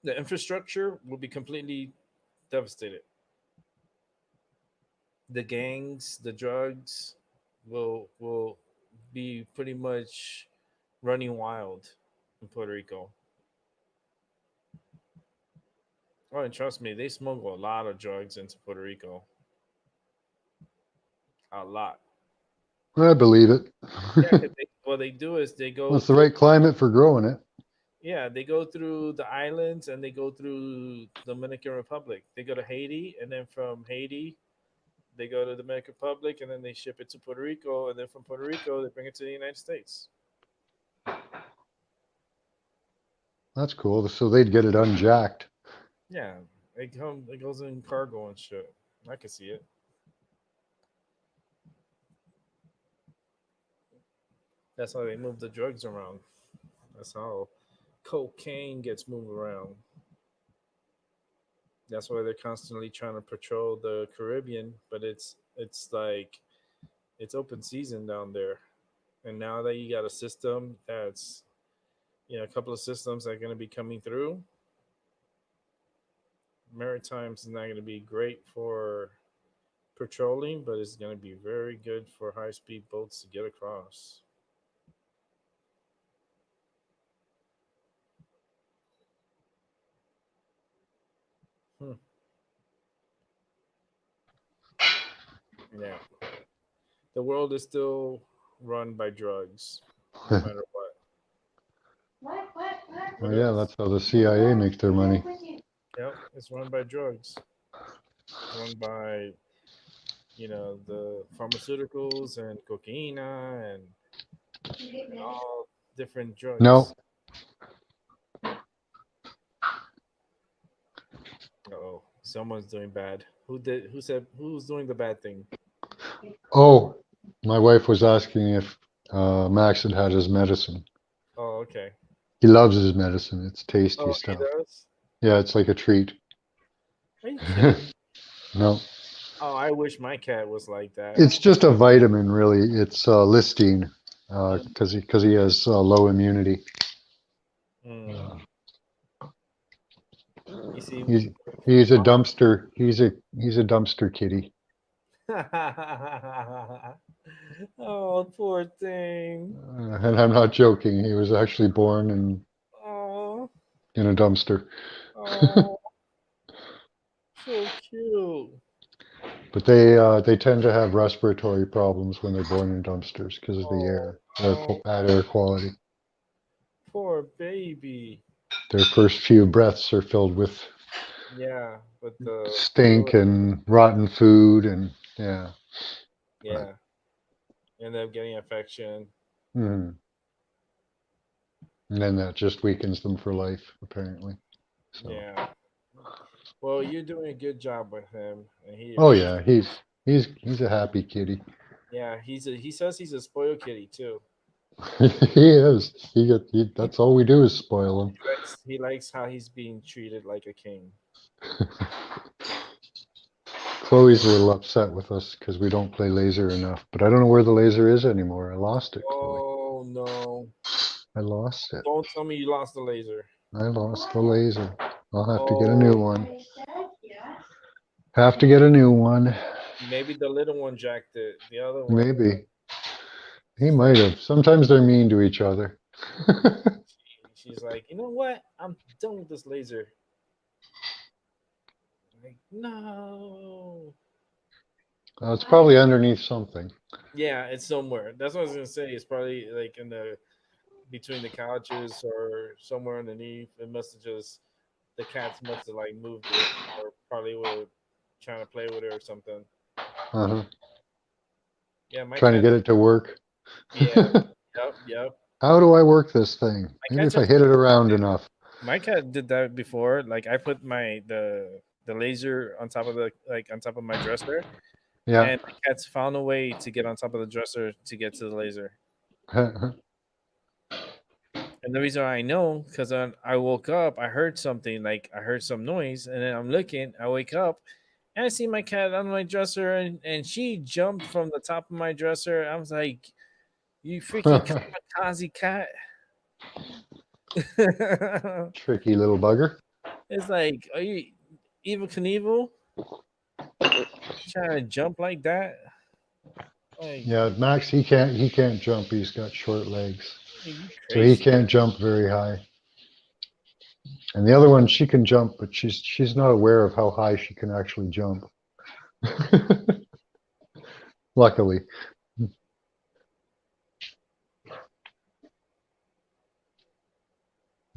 S1: The infrastructure will be completely devastated. The gangs, the drugs, will be pretty much running wild in Puerto Rico. Oh, and trust me, they smuggle a lot of drugs into Puerto Rico. A lot.
S4: I believe it.
S1: Yeah, because what they do is they
S4: Well,
S1: go
S4: it's the
S1: through.
S4: right climate for growing it.
S1: Yeah, they go through the islands and they go through Dominican Republic. They go to Haiti, and then from Haiti they go to Dominican Republic, and then they ship it to Puerto Rico, and then from Puerto Rico they bring it to the United States.
S4: That's cool. So they'd get it unjacked.
S1: Yeah, it goes in cargo and shit. I can see it. That's how they move the drugs around. That's how cocaine gets moved around. That's why they're constantly trying to patrol the Caribbean, but it's like it's open season down there. And now that you got a system that's a couple of systems that are going to be coming through, Maritimes is not going to be great for patrolling, but it's going to be very good for high speed boats to get across. Hmm. Yeah, the world is still run by drugs, no
S4: Well,
S1: matter what. It
S4: yeah,
S1: is.
S4: that's how the CIA makes their money.
S1: Yep, it's run by drugs. It's run by the pharmaceuticals and cocaine and all different
S4: No,
S1: drugs. Oh, someone's doing bad. Who said who's doing the bad thing?
S4: oh, my wife was asking if Max had had his medicine.
S1: Oh, okay.
S4: He loves his medicine. It's tasty
S1: Oh, he
S4: stuff.
S1: does.
S4: Yeah, it's like a treat.
S1: Are you kidding me?
S4: No,
S1: Oh, I wish my cat was like that.
S4: it's just a vitamin, really. It's listine because he has low immunity.
S1: Mm.
S4: Uh,
S1: You see,
S4: he's he's a dumpster. He's a dumpster kitty.
S1: oh, poor thing.
S4: And I'm not joking. He was actually born
S1: Oh,
S4: in a dumpster.
S1: oh, so cute.
S4: But they tend to have respiratory problems when they're born in dumpsters because of the
S1: Oh, no,
S4: bad air quality.
S1: poor baby.
S4: Their first few breaths are filled with
S1: Yeah, but the
S4: stink
S1: fluid.
S4: and rotten food and yeah. But
S1: Yeah, end up getting infection.
S4: mm, and then that just weakens them for life, apparently. So
S1: Yeah. Well, you're doing a good job with him, and he
S4: oh
S1: appreciates.
S4: yeah, he's a happy kitty.
S1: Yeah, he says he's a spoiled kitty too.
S4: He is. That's all we do is spoil him.
S1: He likes how he's being treated like a king.
S4: Chloe's a little upset with us because we don't play laser enough, but I don't know where the laser is anymore. I lost it, Chloe.
S1: Oh no!
S4: I lost it.
S1: Don't tell me you lost the laser.
S4: I lost the laser. I'll have to get a new
S1: Oh,
S4: one. Have to get a new one.
S1: maybe the little one jacked it. The other one,
S4: Maybe. He
S1: she's
S4: might
S1: like,
S4: have. Sometimes they're mean to each other.
S1: she's like, you know what? I'm done with this laser. Like, no.
S4: It's probably underneath something.
S1: Yeah, it's somewhere. That's what I was gonna say. It's probably like in the between the couches or somewhere underneath. It must have just the cats must have like moved it, or probably were trying to play with it or something.
S4: Uh-huh.
S1: Yeah, my
S4: Trying to get
S1: cats.
S4: it to work.
S1: Yeah, yep, yep.
S4: How do I work this thing?
S1: My
S4: Maybe
S1: cats
S4: if I
S1: have.
S4: hit it around enough.
S1: My cat did that before. Like I put the laser on top of the like on top of my dresser,
S4: Yeah.
S1: and the cats found a way to get on top of the dresser to get to the laser. And the reason I know because I woke up, I heard something like I heard some noise, and then I'm looking. I wake up, and I see my cat on my dresser, and she jumped from the top of my dresser. I was like, "You freaking kamikaze cat!"
S4: Tricky little bugger.
S1: It's like, are you evil Knievel trying to jump like that? Like,
S4: Yeah, Max, he can't jump. He's got short legs.
S1: are you
S4: So he
S1: crazy?
S4: can't jump very high. And the other one, she can jump, but she's not aware of how high she can actually jump. Luckily.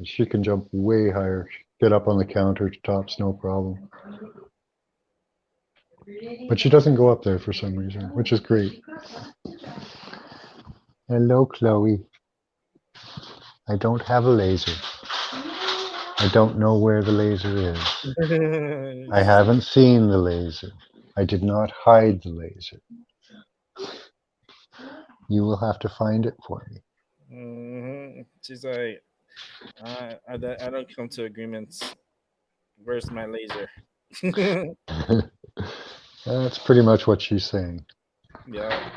S4: She can jump way higher. Get up on the countertops, no problem. But she doesn't go up there for some reason, which is great. Hello, Chloe. I don't have a laser. I don't know where the laser is. I
S1: She's
S4: haven't seen the laser. I did not hide the laser. You will have to find it for me.
S1: she's like, I don't come to agreements. Where's my laser?
S4: That's pretty much what she's saying.
S1: Yeah.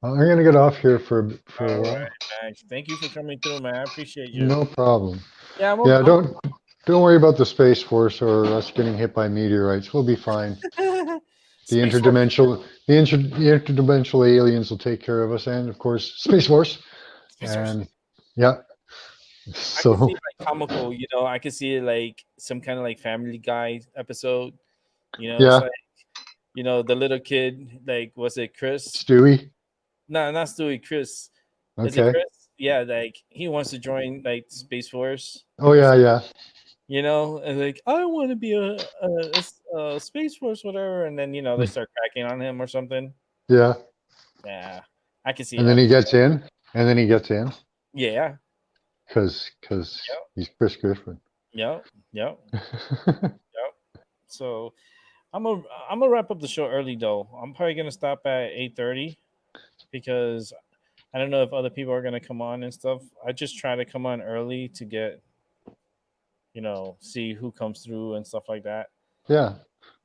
S4: I'm gonna get off here for a
S1: All
S4: while.
S1: right, Max. Thank you for coming through, man. I appreciate you.
S4: No problem.
S1: Yeah,
S4: Yeah, don't worry about the Space Force or us getting hit by meteorites. We'll be fine. The
S1: Space Force.
S4: interdimensional aliens will take care of us, and of course, Space Force.
S1: Space Force.
S4: And yeah,
S1: I can see
S4: so
S1: it like comical, I can see it like some kind of like Family Guy episode. It's
S4: yeah,
S1: like the little kid, like was it Chris?
S4: Stewie.
S1: No, not Stewie. Chris. Is it
S4: Okay.
S1: Chris? Yeah, like he wants to join like Space Force.
S4: Oh yeah, yeah,
S1: And like I want to be a Space Force, whatever. And then they start cracking on him or something.
S4: yeah.
S1: Yeah, I can see
S4: And then
S1: that.
S4: he gets in, and then he gets in
S1: Yeah.
S4: because
S1: Yep.
S4: he's Chris Griffin.
S1: Yep. Yep. Yep. So I'm gonna wrap up the show early though. I'm probably gonna stop at 8:30 because I don't know if other people are gonna come on and stuff. I just try to come on early to get see who comes through and stuff like that.
S4: Yeah.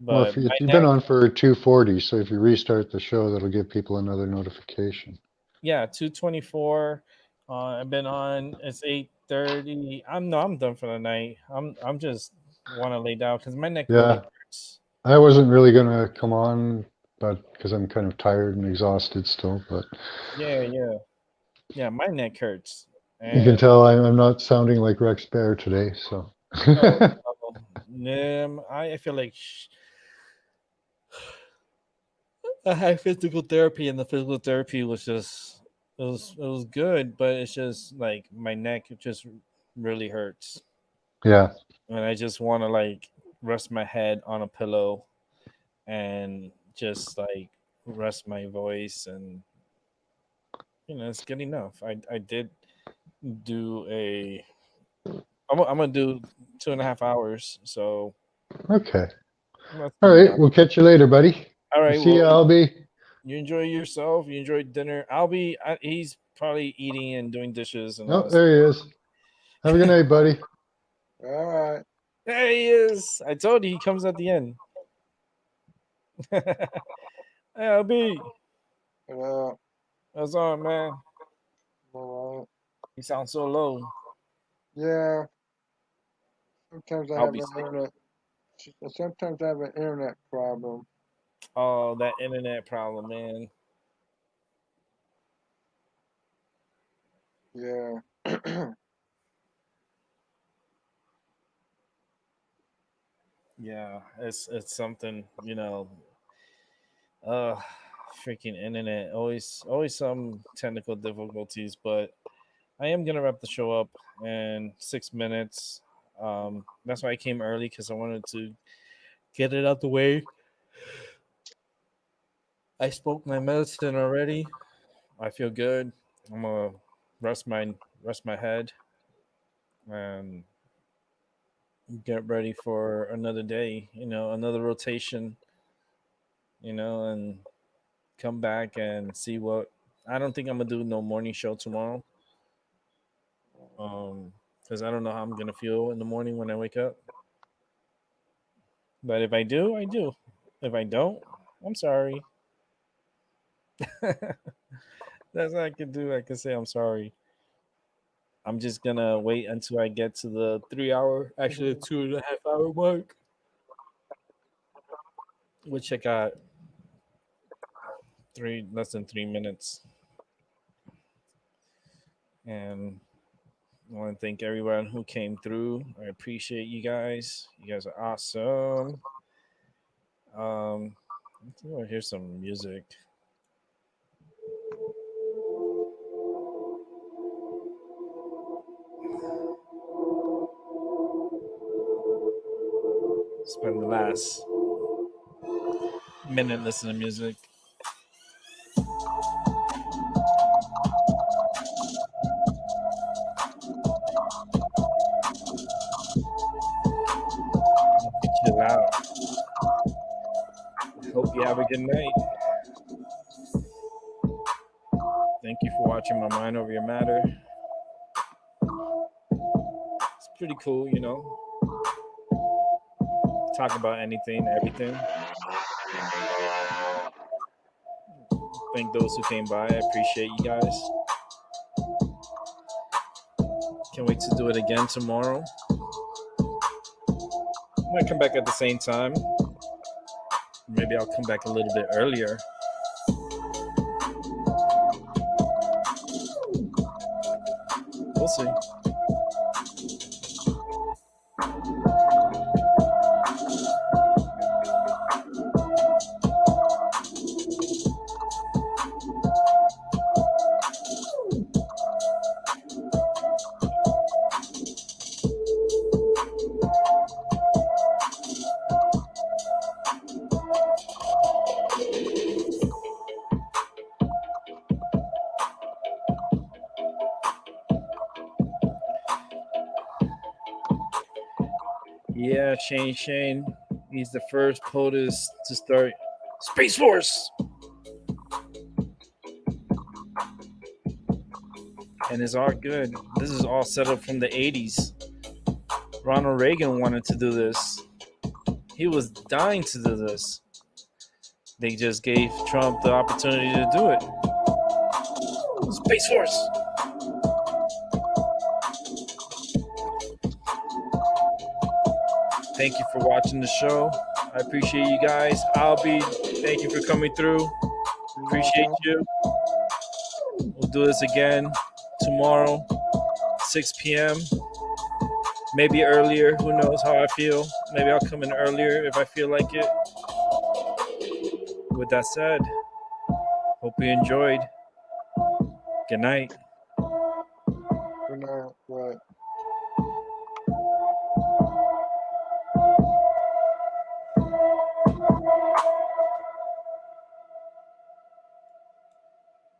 S4: Well,
S1: But my
S4: if you've been
S1: neck,
S4: on for 240, so if you restart the show, that'll give people another notification.
S1: yeah, 224. I've been on. It's 8:30. I'm done for the night. I'm just want to lay down because my neck really
S4: Yeah,
S1: hurts.
S4: I wasn't really gonna come on, but because I'm kind of tired and exhausted still. But
S1: Yeah, yeah, yeah. My neck hurts,
S4: you can
S1: and
S4: tell I'm not sounding like Rex Bear today. So
S1: no, I feel like I had physical therapy, and the physical therapy was just it was good, but it's just like my neck just really hurts,
S4: yeah,
S1: and I just want to like rest my head on a pillow and just like rest my voice, and it's good enough. I did do a. I'm gonna do 2.5 hours, so
S4: okay.
S1: that's
S4: All
S1: good
S4: right,
S1: enough.
S4: we'll catch you later, buddy.
S1: All
S4: We'll
S1: right,
S4: see you,
S1: well,
S4: Albie.
S1: you enjoy yourself. You enjoy dinner. He's probably eating and doing dishes and all
S4: Oh,
S1: that
S4: there he is. Have a good night, buddy.
S3: All right.
S1: There he is. I told you he comes at the end. Hey, LB,
S3: Uh,
S1: what's on, man?
S3: all right.
S1: You sound so low.
S3: Yeah. Sometimes I
S1: I'll
S3: have
S1: be
S3: an
S1: sick.
S3: internet. Sometimes I have an internet problem.
S1: Oh, that internet problem, man.
S3: Yeah.
S1: Yeah, it's something. Uh, freaking internet. Always some technical difficulties, but I am gonna wrap the show up in 6 minutes. That's why I came early because I wanted to get it out the way. I spoke my medicine already. I feel good. I'm gonna rest my head and get ready for another day. Another rotation. And come back and see what. I don't think I'm gonna do no morning show tomorrow. Because I don't know how I'm gonna feel in the morning when I wake up. But if I do, I do. If I don't, I'm sorry. That's what I can do. I can say I'm sorry. I'm just gonna wait until I get to the 3 hour, actually the 2.5 hour mark, which I got less than 3 minutes. And I want to thank everyone who came through. I appreciate you guys. You guys are awesome. I think I'll hear some music. Spend the last minute listening to music. Chill out. Hope you have a good night. Thank you for watching My Mind Over Your Matter. It's pretty cool, talk about anything, everything. Thank those who came by. I appreciate you guys. Can't wait to do it again tomorrow. I might come back at the same time. Maybe I'll come back a little bit earlier. We'll see. Yeah, Shane. He's the first POTUS to start Space Force. And it's all good. This is all set up from the 80s. Ronald Reagan wanted to do this. He was dying to do this. They just gave Trump the opportunity to do it. Space Force. Thank you for watching the show. I appreciate you guys. Albie, thank you for coming through. Appreciate you. We'll do this again tomorrow, 6 p.m. Maybe earlier. Who knows how I feel? Maybe I'll come in earlier if I feel like it. With that said, hope you enjoyed. Good night.
S3: Good night. Right.